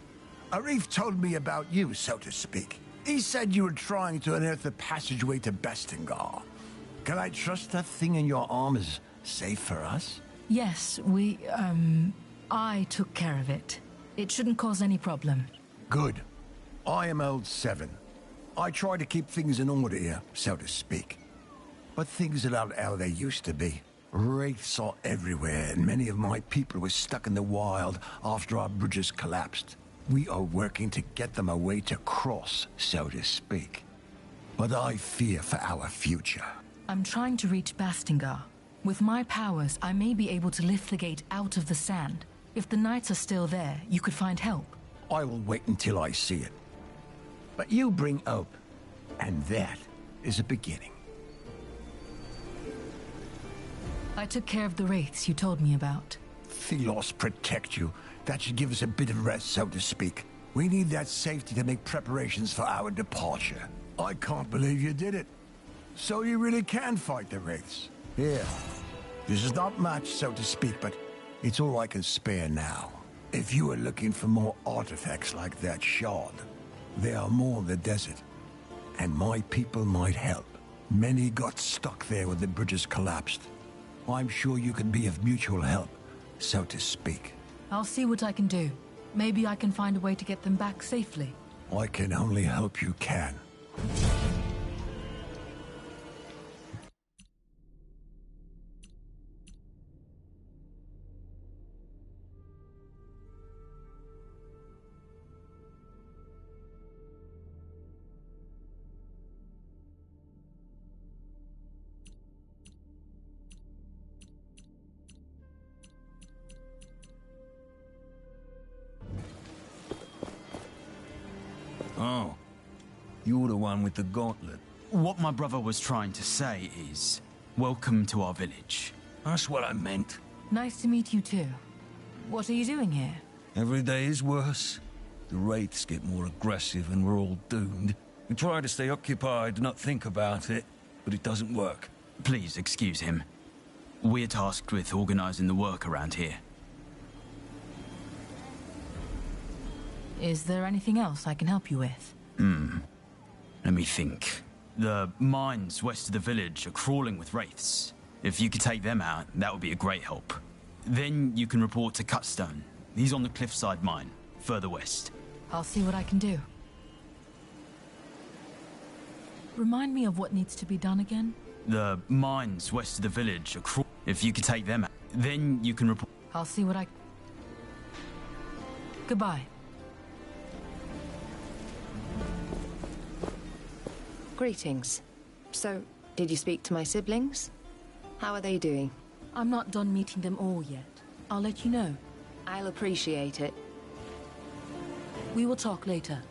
Arif told me about you, so to speak. He said you were trying to unearth the passageway to Bestingar. Can I trust that thing in your arm is safe for us? Yes, I took care of it. It shouldn't cause any problem. Good. I am old 7. I try to keep things in order here, so to speak. But things are not how they used to be. Wraiths are everywhere, and many of my people were stuck in the wild after our bridges collapsed. We are working to get them a way to cross, so to speak. But I fear for our future. I'm trying to reach Bastingar. With my powers, I may be able to lift the gate out of the sand. If the knights are still there, you could find help. I will wait until I see it. But you bring hope, and that is a beginning. I took care of the wraiths you told me about. Thelos protect you. That should give us a bit of rest, so to speak. We need that safety to make preparations for our departure. I can't believe you did it. So you really can fight the wraiths. Here. This is not much, so to speak, but it's all I can spare now. If you are looking for more artifacts like that shard, there are more in the desert. And my people might help. Many got stuck there when the bridges collapsed. I'm sure you can be of mutual help, so to speak. I'll see what I can do. Maybe I can find a way to get them back safely. I can only hope you can. Oh, you're the one with the gauntlet. What my brother was trying to say is, welcome to our village. That's what I meant. Nice to meet you too. What are you doing here? Every day is worse. The wraiths get more aggressive and we're all doomed. We try to stay occupied and not think about it, but it doesn't work. Please excuse him. We're tasked with organizing the work around here. Is there anything else I can help you with? Let me think. The mines west of the village are crawling with wraiths. If you could take them out, that would be a great help. Then you can report to Cutstone. He's on the cliffside mine, further west. I'll see what I can do. Remind me of what needs to be done again? The mines west of the village are crawling. If you could take them out, then you can report. I'll see what I... Goodbye. Greetings. So, did you speak to my siblings? How are they doing? I'm not done meeting them all yet. I'll let you know. I'll appreciate it. We will talk later.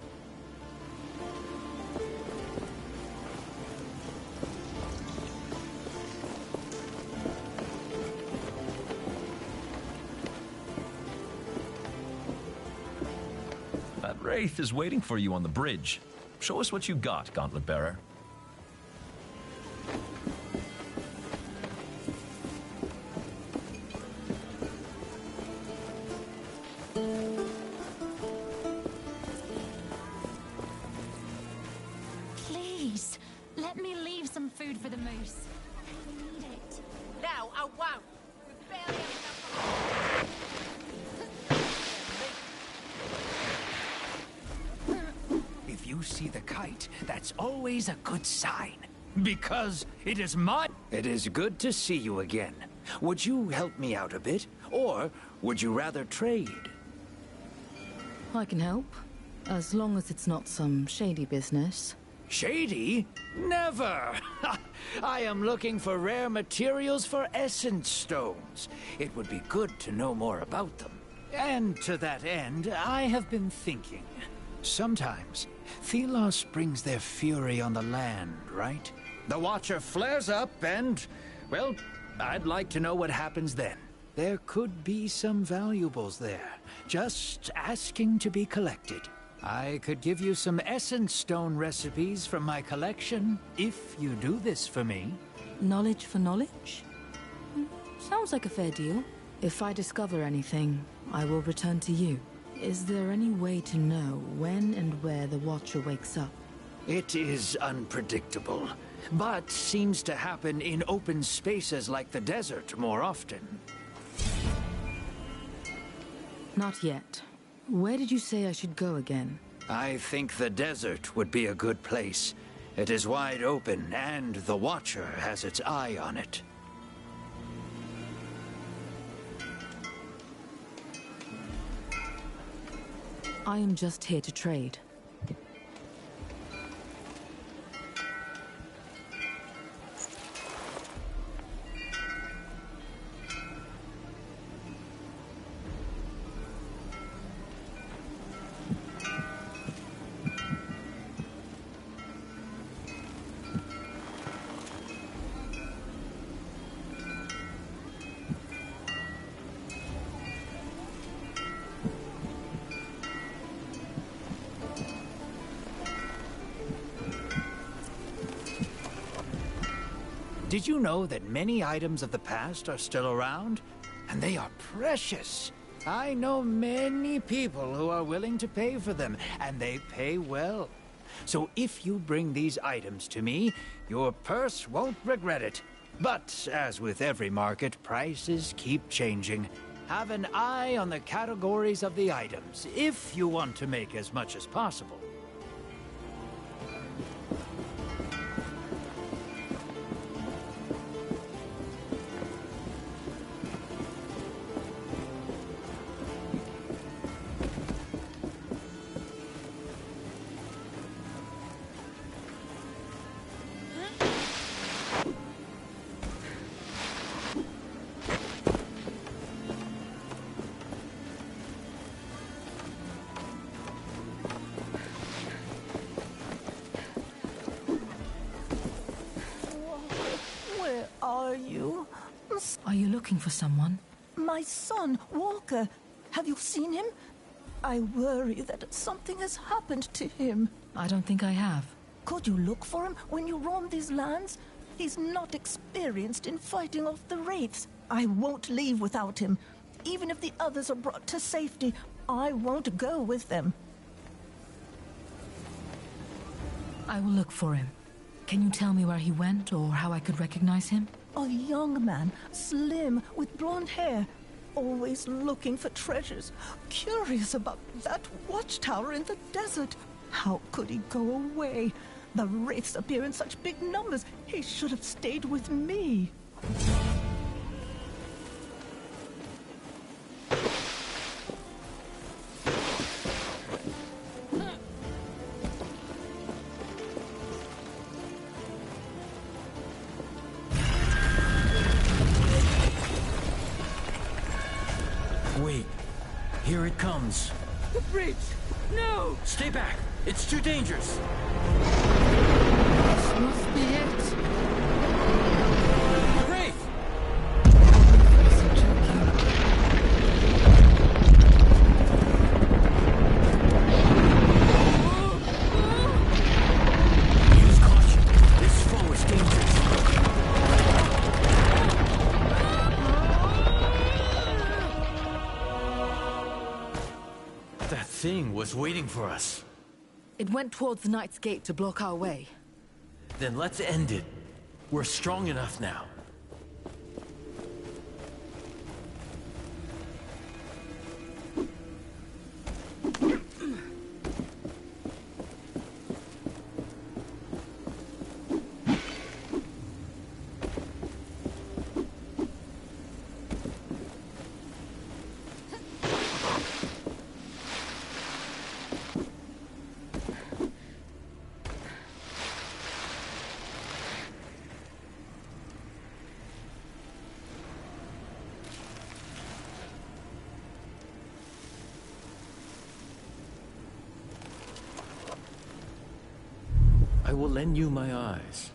That wraith is waiting for you on the bridge. Show us what you got, Gauntlet Bearer. Please, let me leave some food for the moose. I need it. No, I won't. We've barely had If you see the kite, that's always a good sign. Because it is mine. It is good to see you again. Would you help me out a bit? Or would you rather trade? I can help. As long as it's not some shady business. Shady? Never! I am looking for rare materials for essence stones. It would be good to know more about them. And to that end, I have been thinking. Sometimes, Thelos brings their fury on the land, right? The Watcher flares up and, well, I'd like to know what happens then. There could be some valuables there, just asking to be collected. I could give you some essence stone recipes from my collection, if you do this for me. Knowledge for knowledge? Sounds like a fair deal. If I discover anything, I will return to you. Is there any way to know when and where the Watcher wakes up? It is unpredictable, but seems to happen in open spaces like the desert more often. Not yet. Where did you say I should go again? I think the desert would be a good place. It is wide open, and the Watcher has its eye on it. I am just here to trade. Did you know that many items of the past are still around? And they are precious. I know many people who are willing to pay for them, and they pay well. So if you bring these items to me, your purse won't regret it. But as with every market, prices keep changing. Have an eye on the categories of the items, if you want to make as much as possible. Are you looking for someone? My son, Walker. Have you seen him? I worry that something has happened to him. I don't think I have. Could you look for him when you roam these lands? He's not experienced in fighting off the wraiths. I won't leave without him. Even if the others are brought to safety, I won't go with them. I will look for him. Can you tell me where he went or how I could recognize him? A young man, slim, with blonde hair, always looking for treasures, curious about that watchtower in the desert. How could he go away? The wraiths appear in such big numbers. He should have stayed with me. Wait. Here it comes. The bridge! No! Stay back! It's too dangerous! This must be it. Wraith! Use caution. This foe is dangerous. That thing was waiting for us. It went towards the Knight's Gate to block our way. Then let's end it. We're strong enough now. I will lend you my eyes.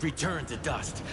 Return to dust.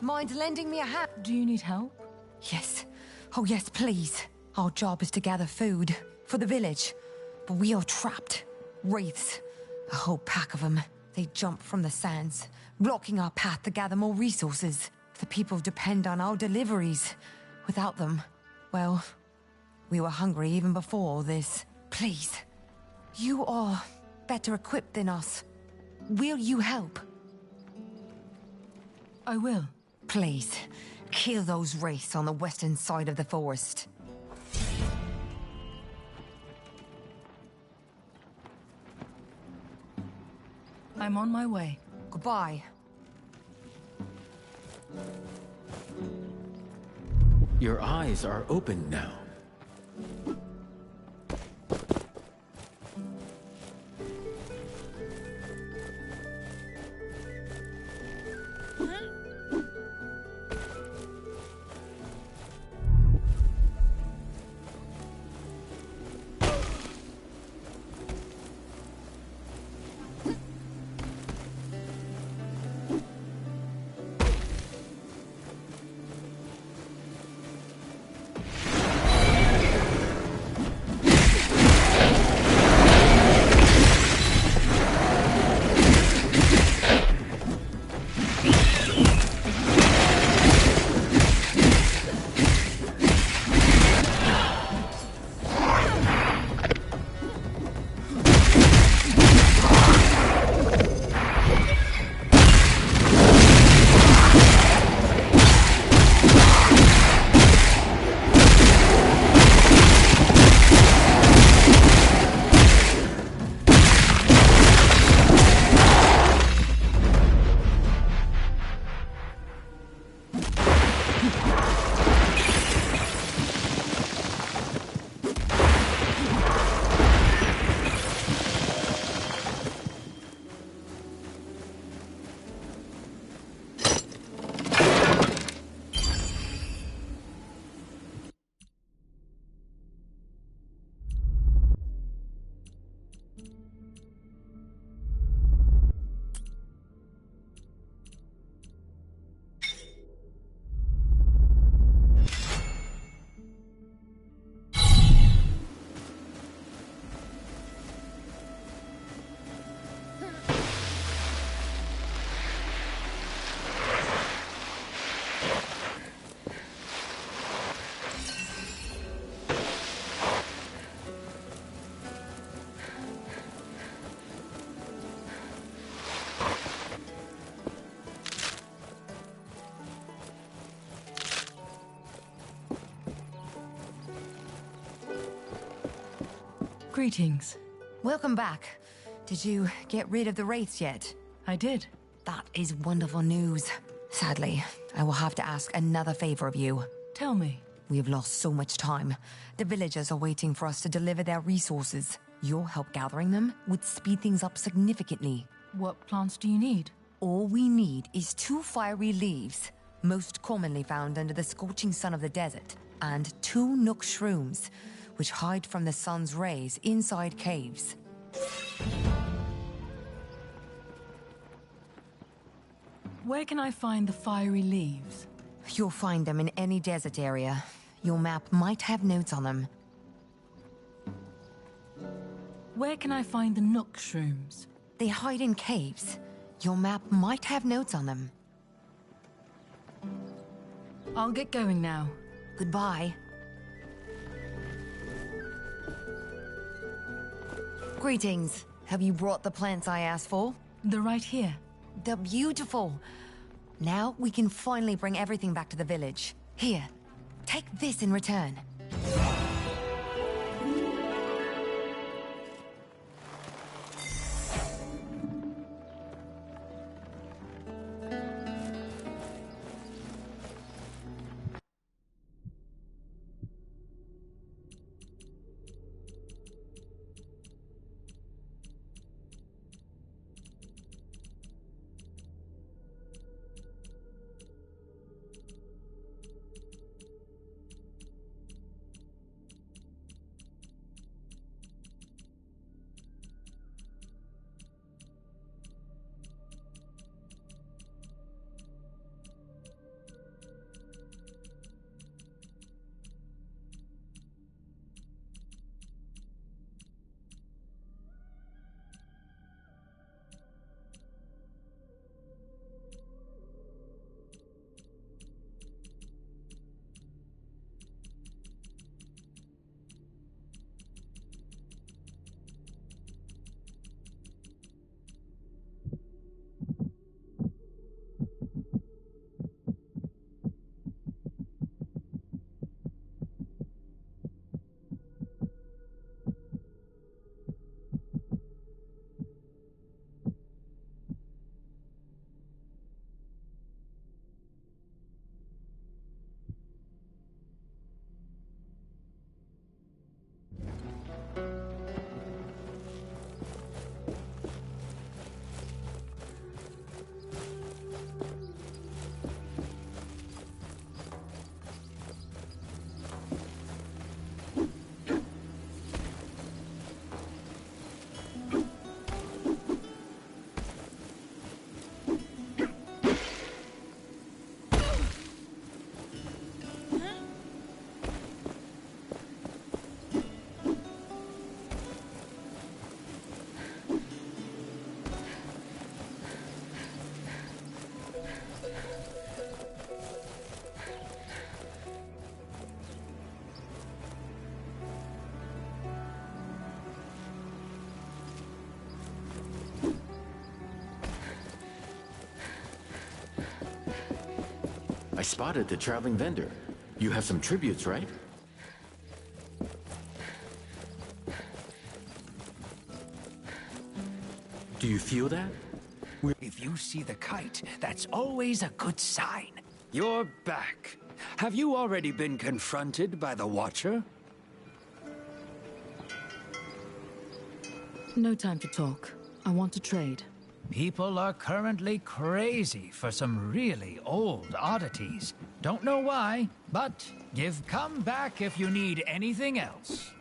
Mind lending me a hand? Do you need help? Yes. Oh, yes, please. Our job is to gather food for the village. But we are trapped. Wraiths. A whole pack of them. They jump from the sands, blocking our path to gather more resources. The people depend on our deliveries. Without them, well, we were hungry even before all this. Please. You are better equipped than us. Will you help? I will. Please, kill those wraiths on the western side of the forest. I'm on my way. Goodbye. Your eyes are open now. Greetings. Welcome back. Did you get rid of the wraiths yet? I did. That is wonderful news. Sadly, I will have to ask another favor of you. Tell me. We have lost so much time. The villagers are waiting for us to deliver their resources. Your help gathering them would speed things up significantly. What plants do you need? All we need is 2 fiery leaves, most commonly found under the scorching sun of the desert, and 2 nook shrooms, which hide from the sun's rays inside caves. Where can I find the fiery leaves? You'll find them in any desert area. Your map might have notes on them. Where can I find the nook shrooms? They hide in caves. Your map might have notes on them. I'll get going now. Goodbye. Greetings. Have you brought the plants I asked for? They're right here. They're beautiful. Now we can finally bring everything back to the village. Here, take this in return. I spotted the traveling vendor. You have some tributes, right? Do you feel that? If you see the kite, that's always a good sign. You're back. Have you already been confronted by the Watcher? No time to talk. I want to trade. People are currently crazy for some really old oddities. Don't know why, but come back if you need anything else.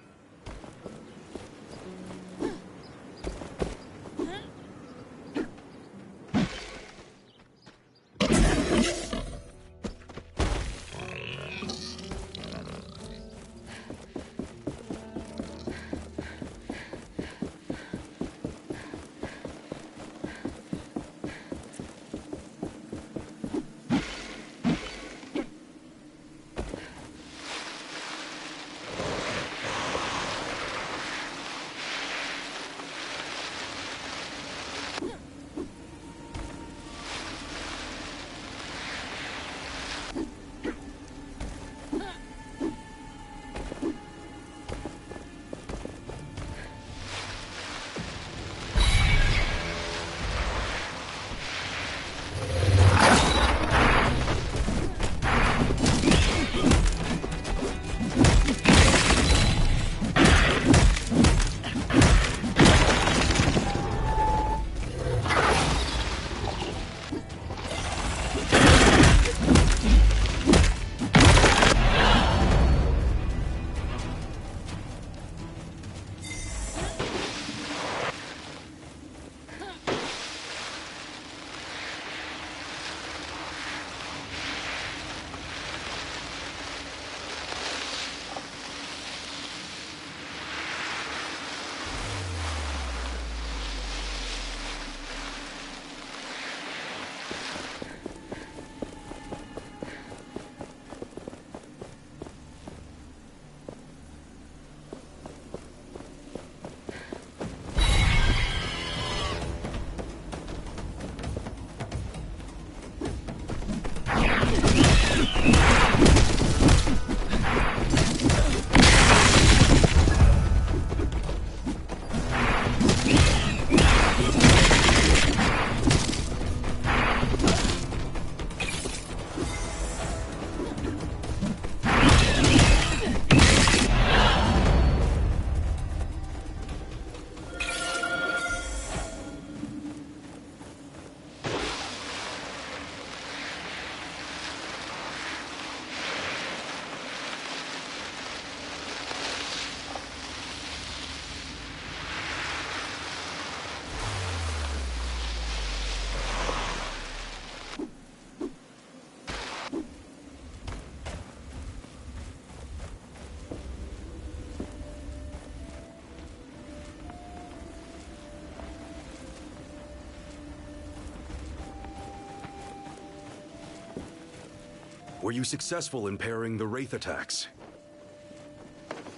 Were you successful in parrying the Wraith attacks?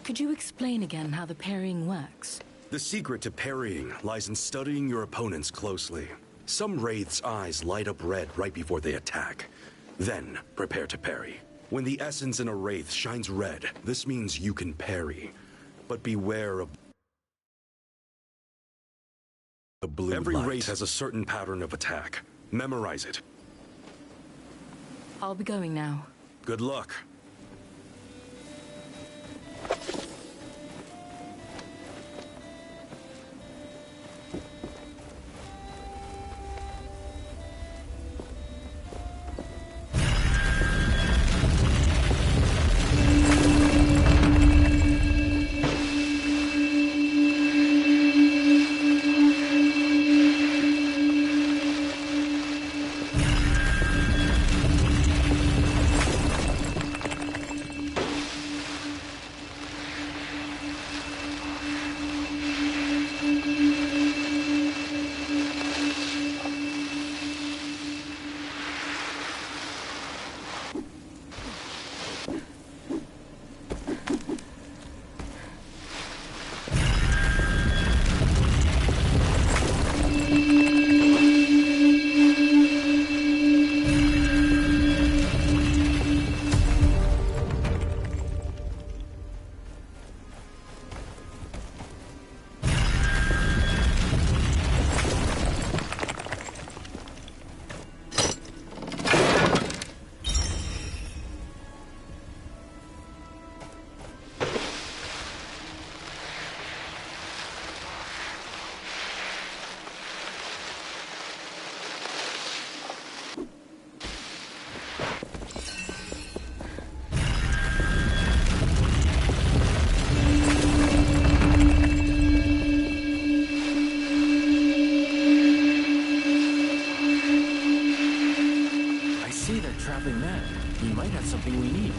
Could you explain again how the parrying works? The secret to parrying lies in studying your opponents closely. Some Wraiths' eyes light up red right before they attack. Then, prepare to parry. When the essence in a Wraith shines red, this means you can parry. But beware of the blue Every light. Wraith has a certain pattern of attack. Memorize it. I'll be going now. Good luck. He might have something we need.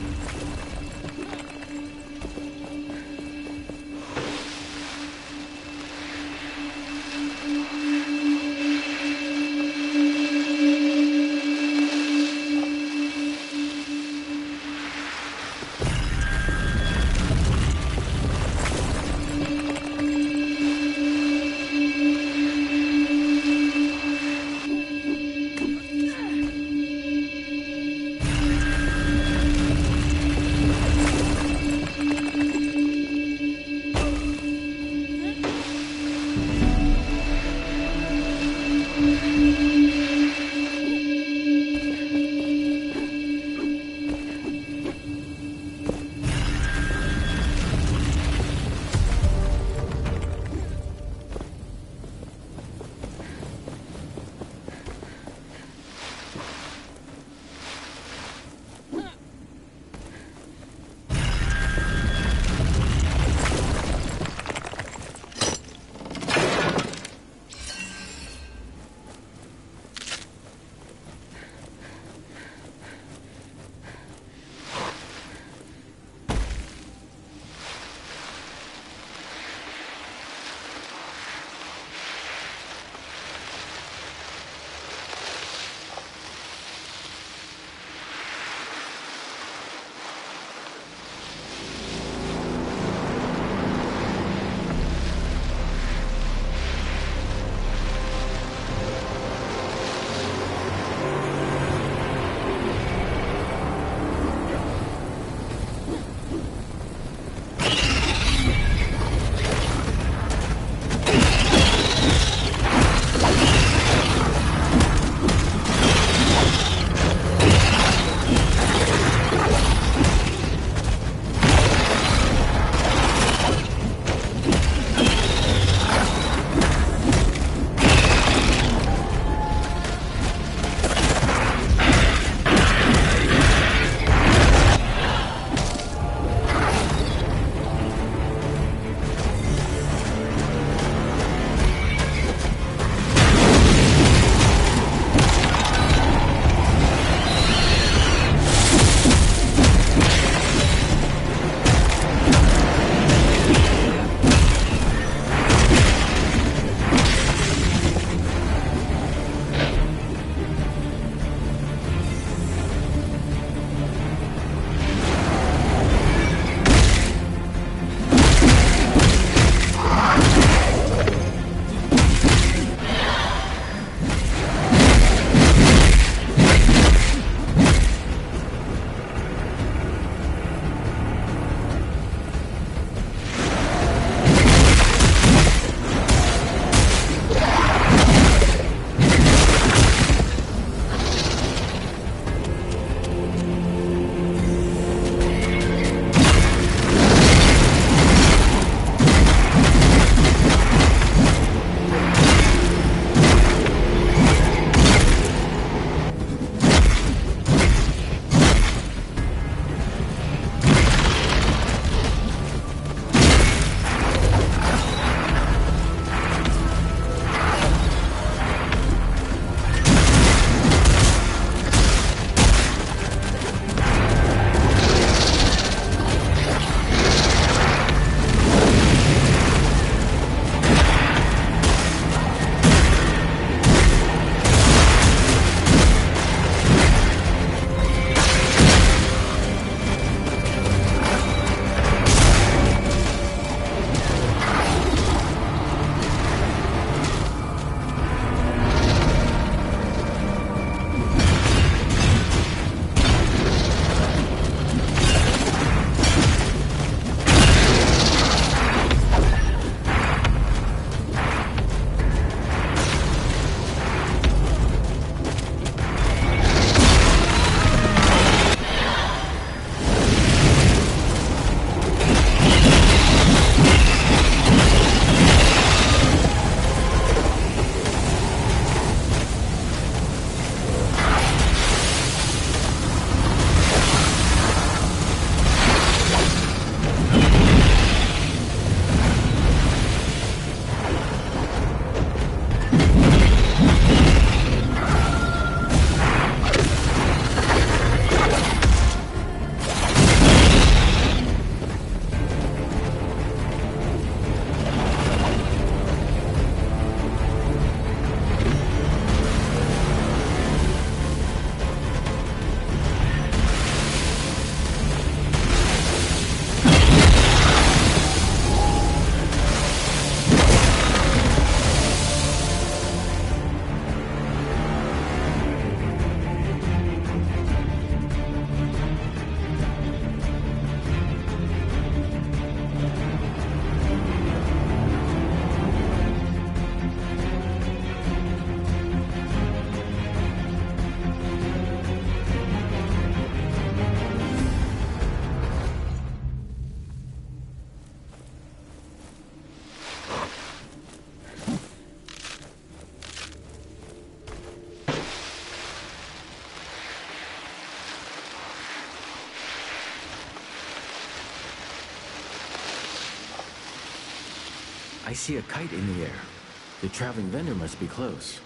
I see a kite in the air. The traveling vendor must be close.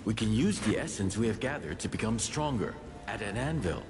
We can use the essence we have gathered to become stronger at an anvil.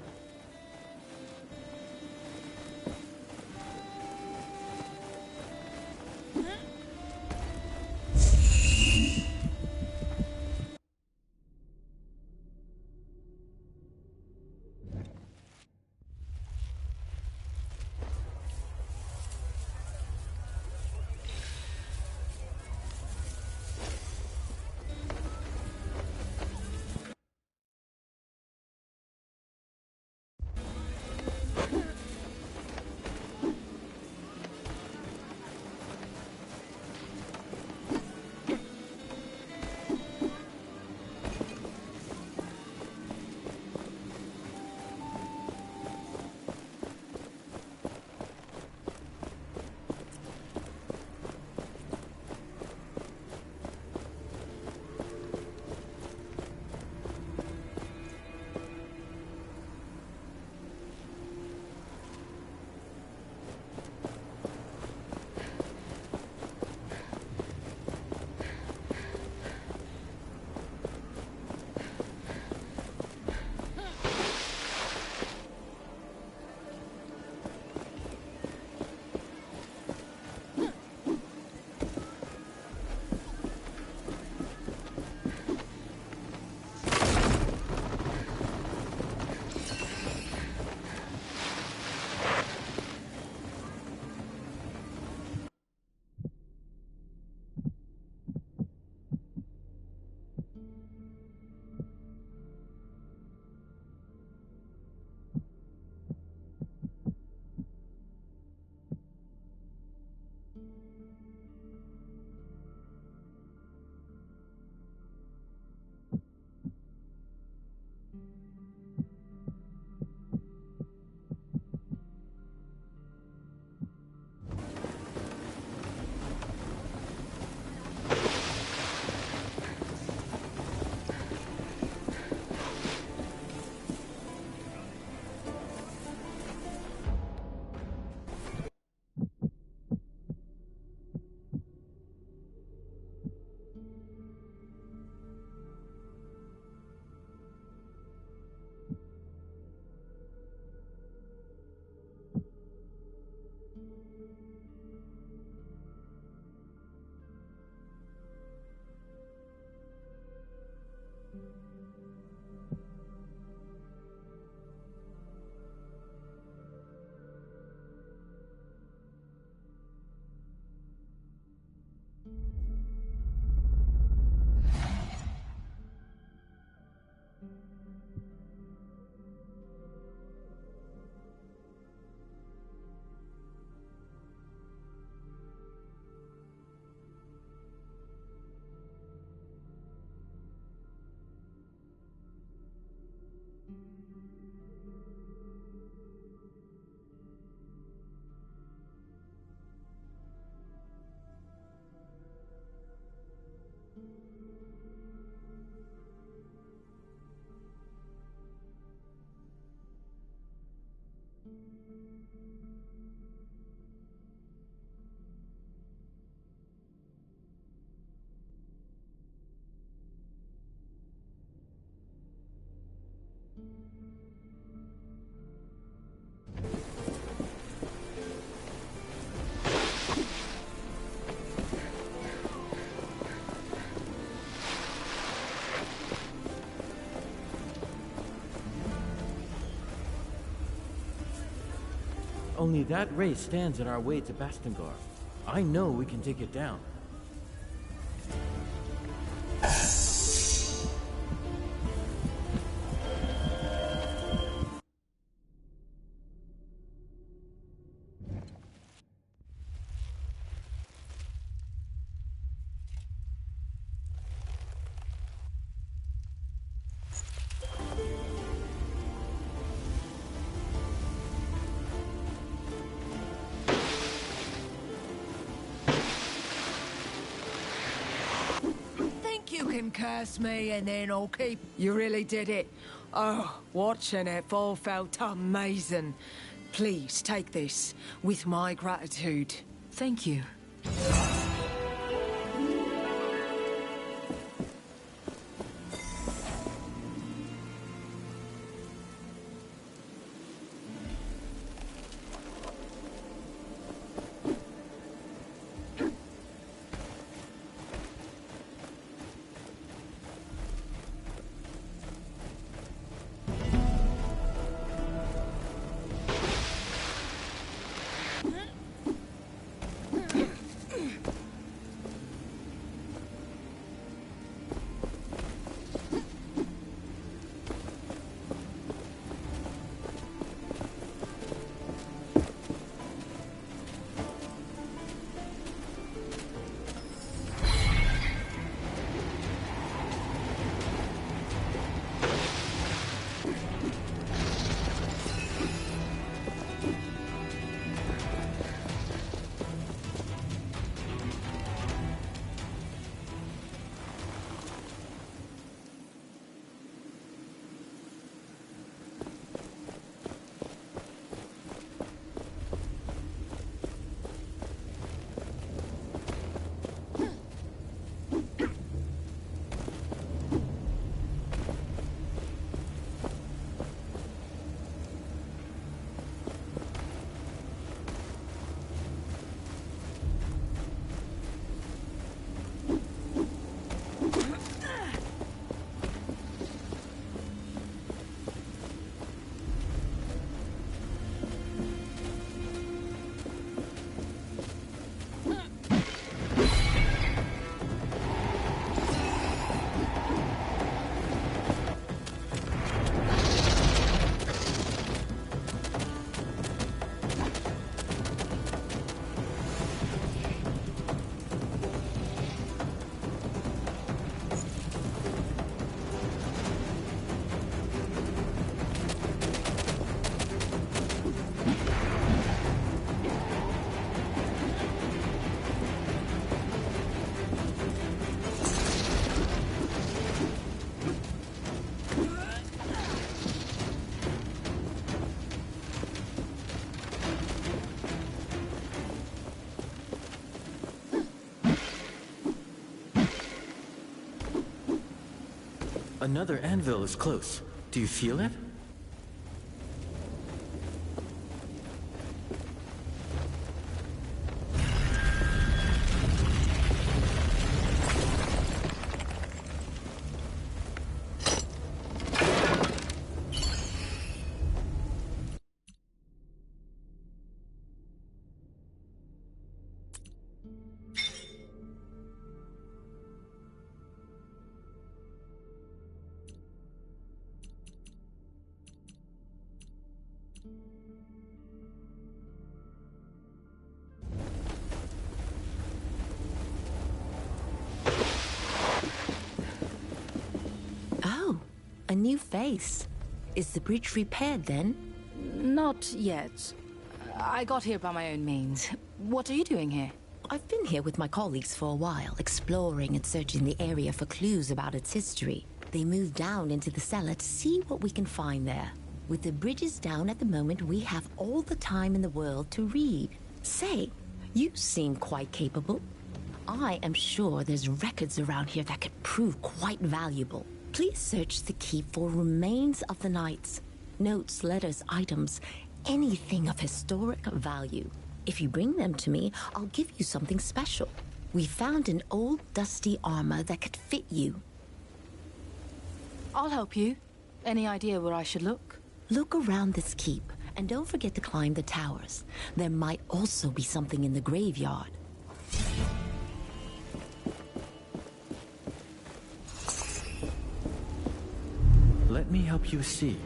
Only that race stands in our way to Bastengar. I know we can take it down. fucking curse me and then I'll keep... You really did it. Oh, watching it all felt amazing. Please take this with my gratitude. Thank you. Another anvil is close. Do you feel it? A new face. Is the bridge repaired then? Not yet. I got here by my own means. What are you doing here? I've been here with my colleagues for a while, exploring and searching the area for clues about its history. They moved down into the cellar to see what we can find there. With the bridges down at the moment, we have all the time in the world to read. Say, you seem quite capable. I am sure there's records around here that could prove quite valuable. Please search the keep for remains of the knights. Notes, letters, items, anything of historic value. If you bring them to me, I'll give you something special. We found an old dusty armor that could fit you. I'll help you. Any idea where I should look? Look around this keep, and don't forget to climb the towers. There might also be something in the graveyard. Let me help you see.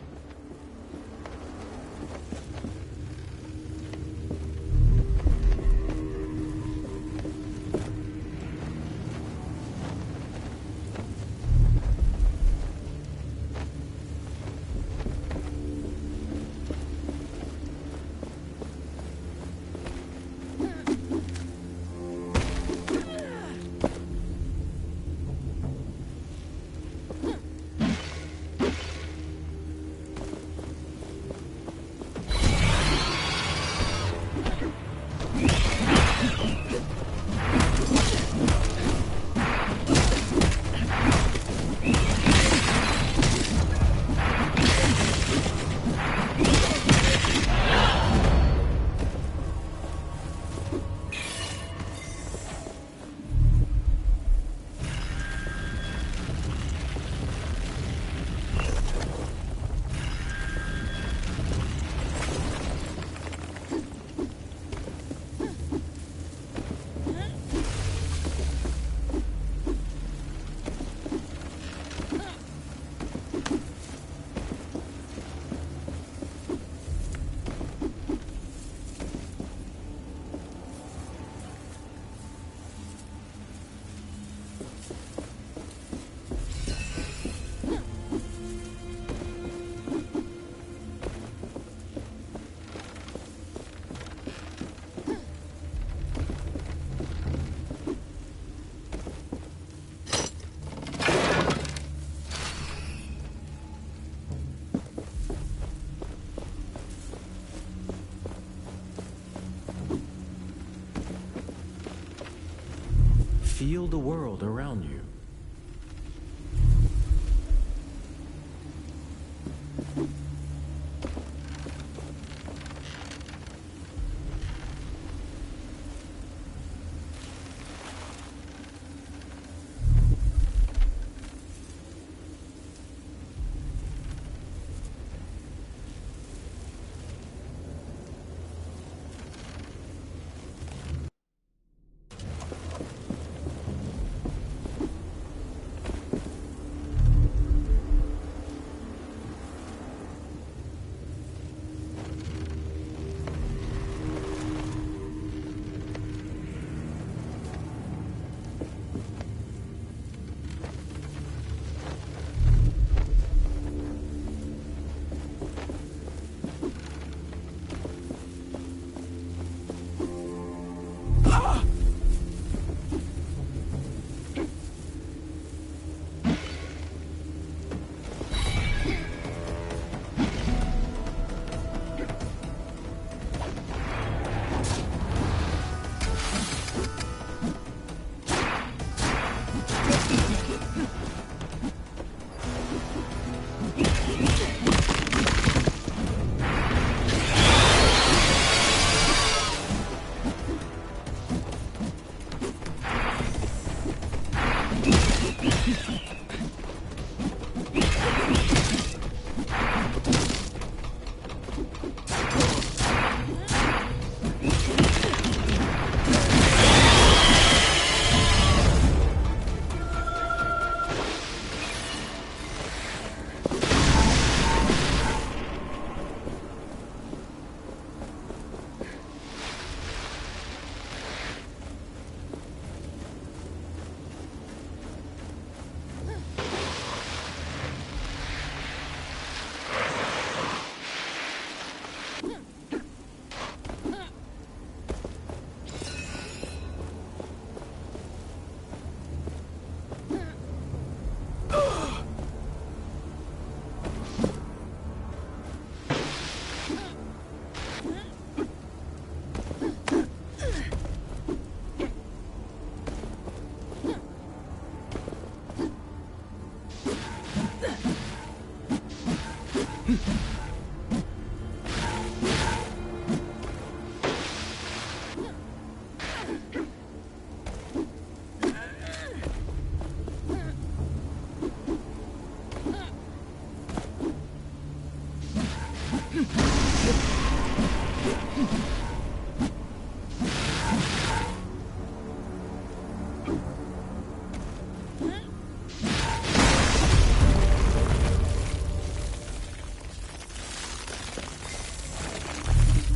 Feel the world around you.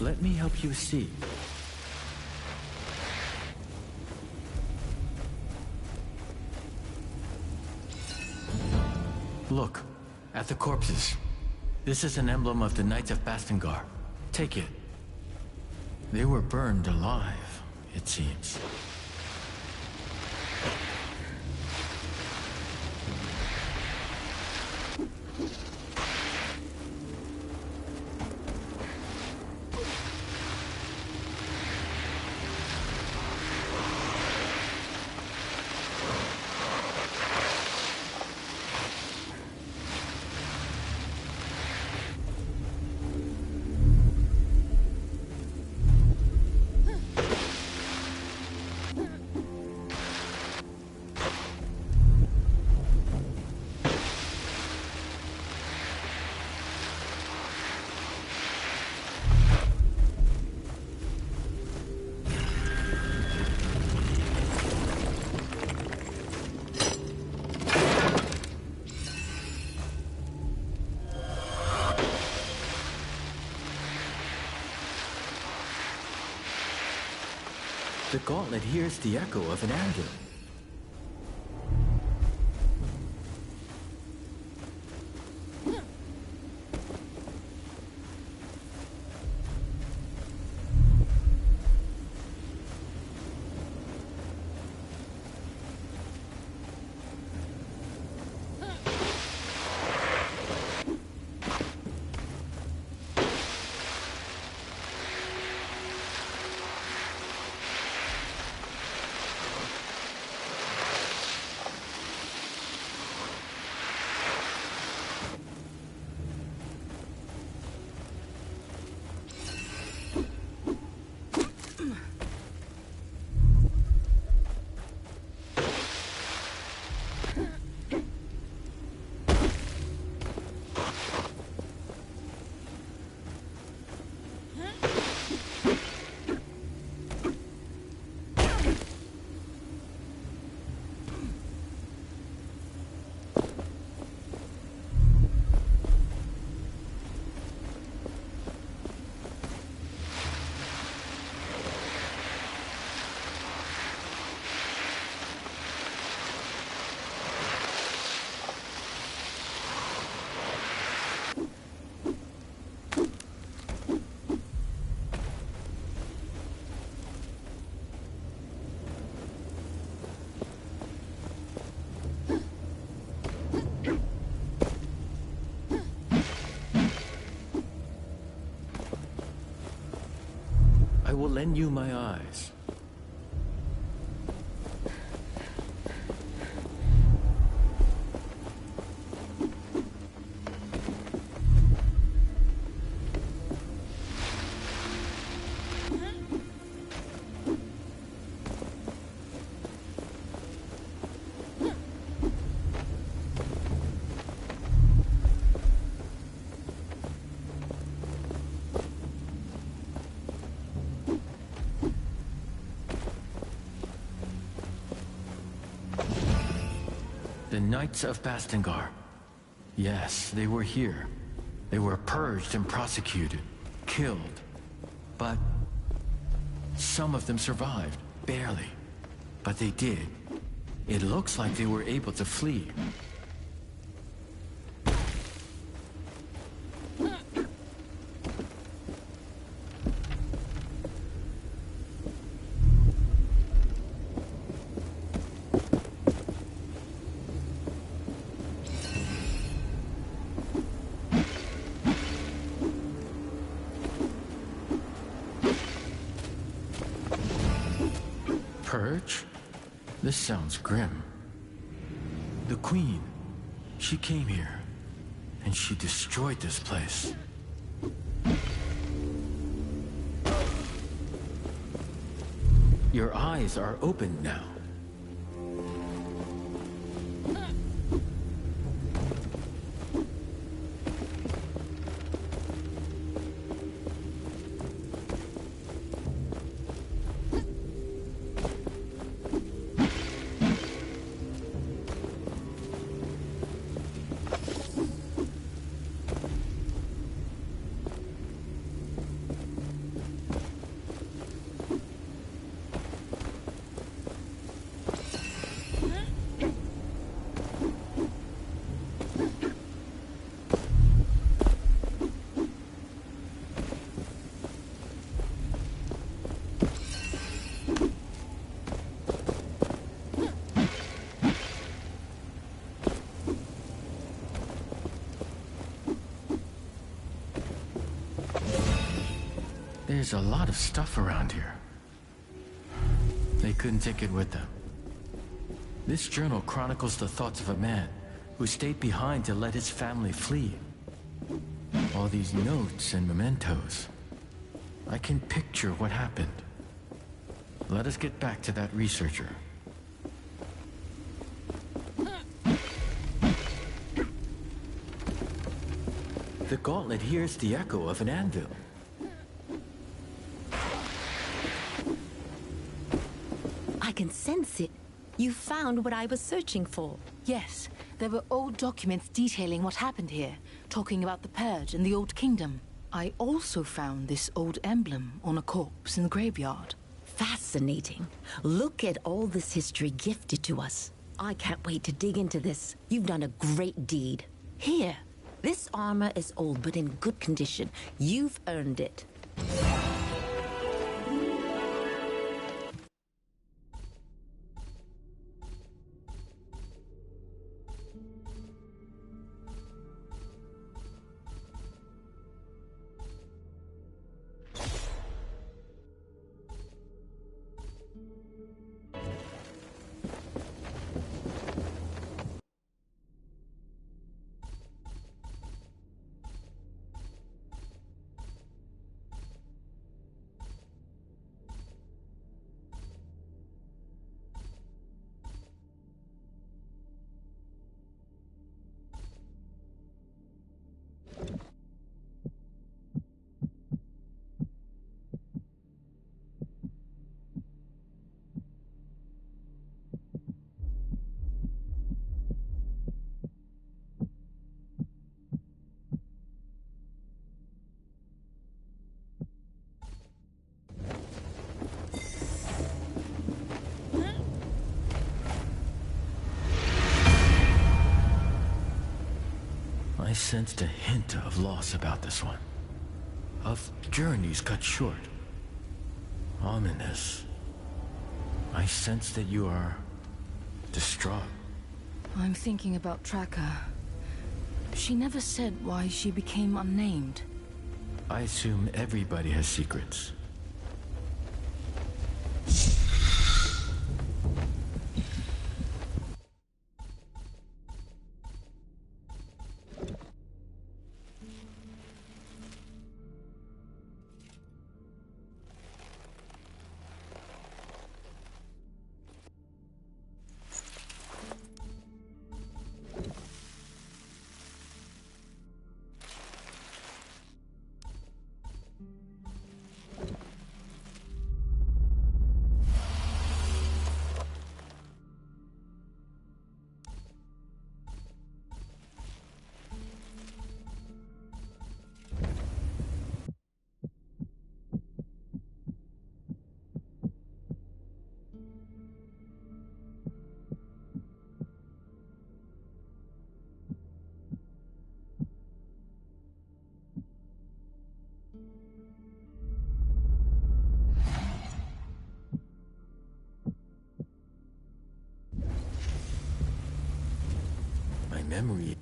Let me help you see. Look, at the corpses. This is an emblem of the Knights of Bastengar. Take it. They were burned alive, it seems. The gauntlet hears the echo of an anvil. lend you my eyes. The Knights of Bastengar. Yes, they were here. They were purged and prosecuted, killed. But some of them survived, barely. But they did. It looks like they were able to flee. Purge? This sounds grim. The Queen, she came here, and she destroyed this place. Your eyes are open now. There's a lot of stuff around here. They couldn't take it with them. This journal chronicles the thoughts of a man who stayed behind to let his family flee. All these notes and mementos. I can picture what happened. Let us get back to that researcher. The gauntlet hears the echo of an anvil. I can sense it. You found what I was searching for. Yes, there were old documents detailing what happened here, talking about the Purge and the Old Kingdom. I also found this old emblem on a corpse in the graveyard. Fascinating. Look at all this history gifted to us. I can't wait to dig into this. You've done a great deed. Here, this armor is old but in good condition. You've earned it. I sensed a hint of loss about this one. Of journeys cut short. Ominous. I sense that you are distraught. I'm thinking about Tracker. She never said why she became unnamed. I assume everybody has secrets. memory.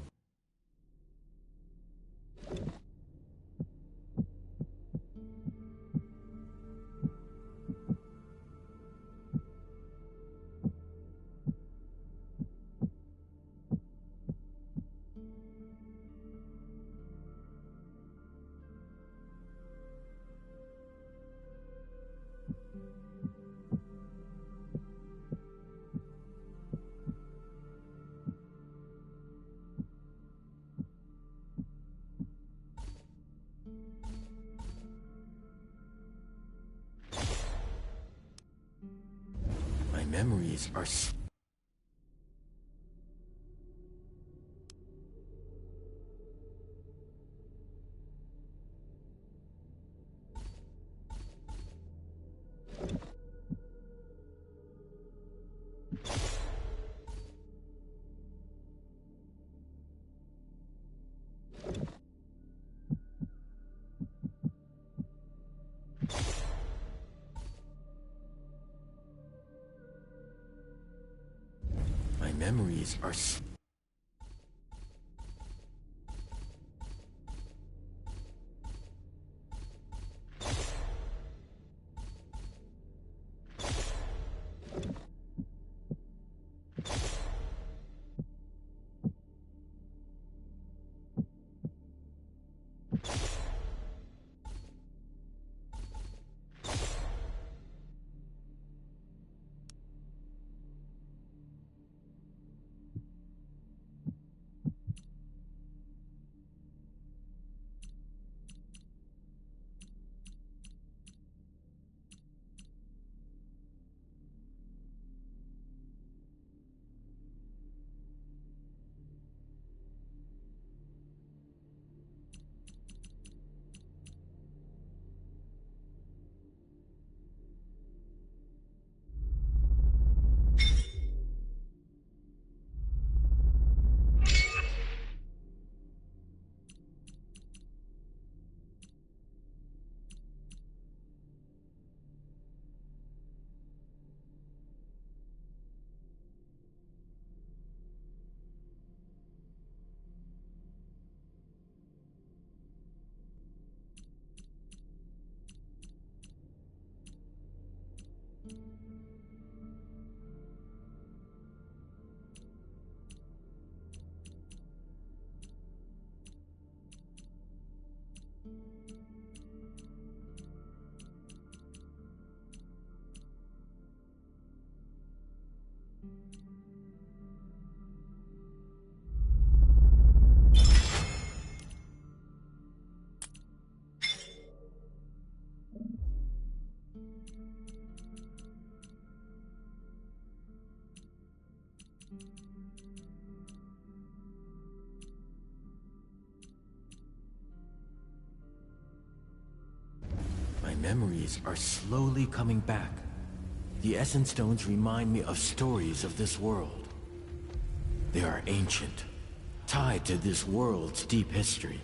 My memories are... My memories are... My memories are slowly coming back. The Essence Stones remind me of stories of this world. They are ancient, tied to this world's deep history.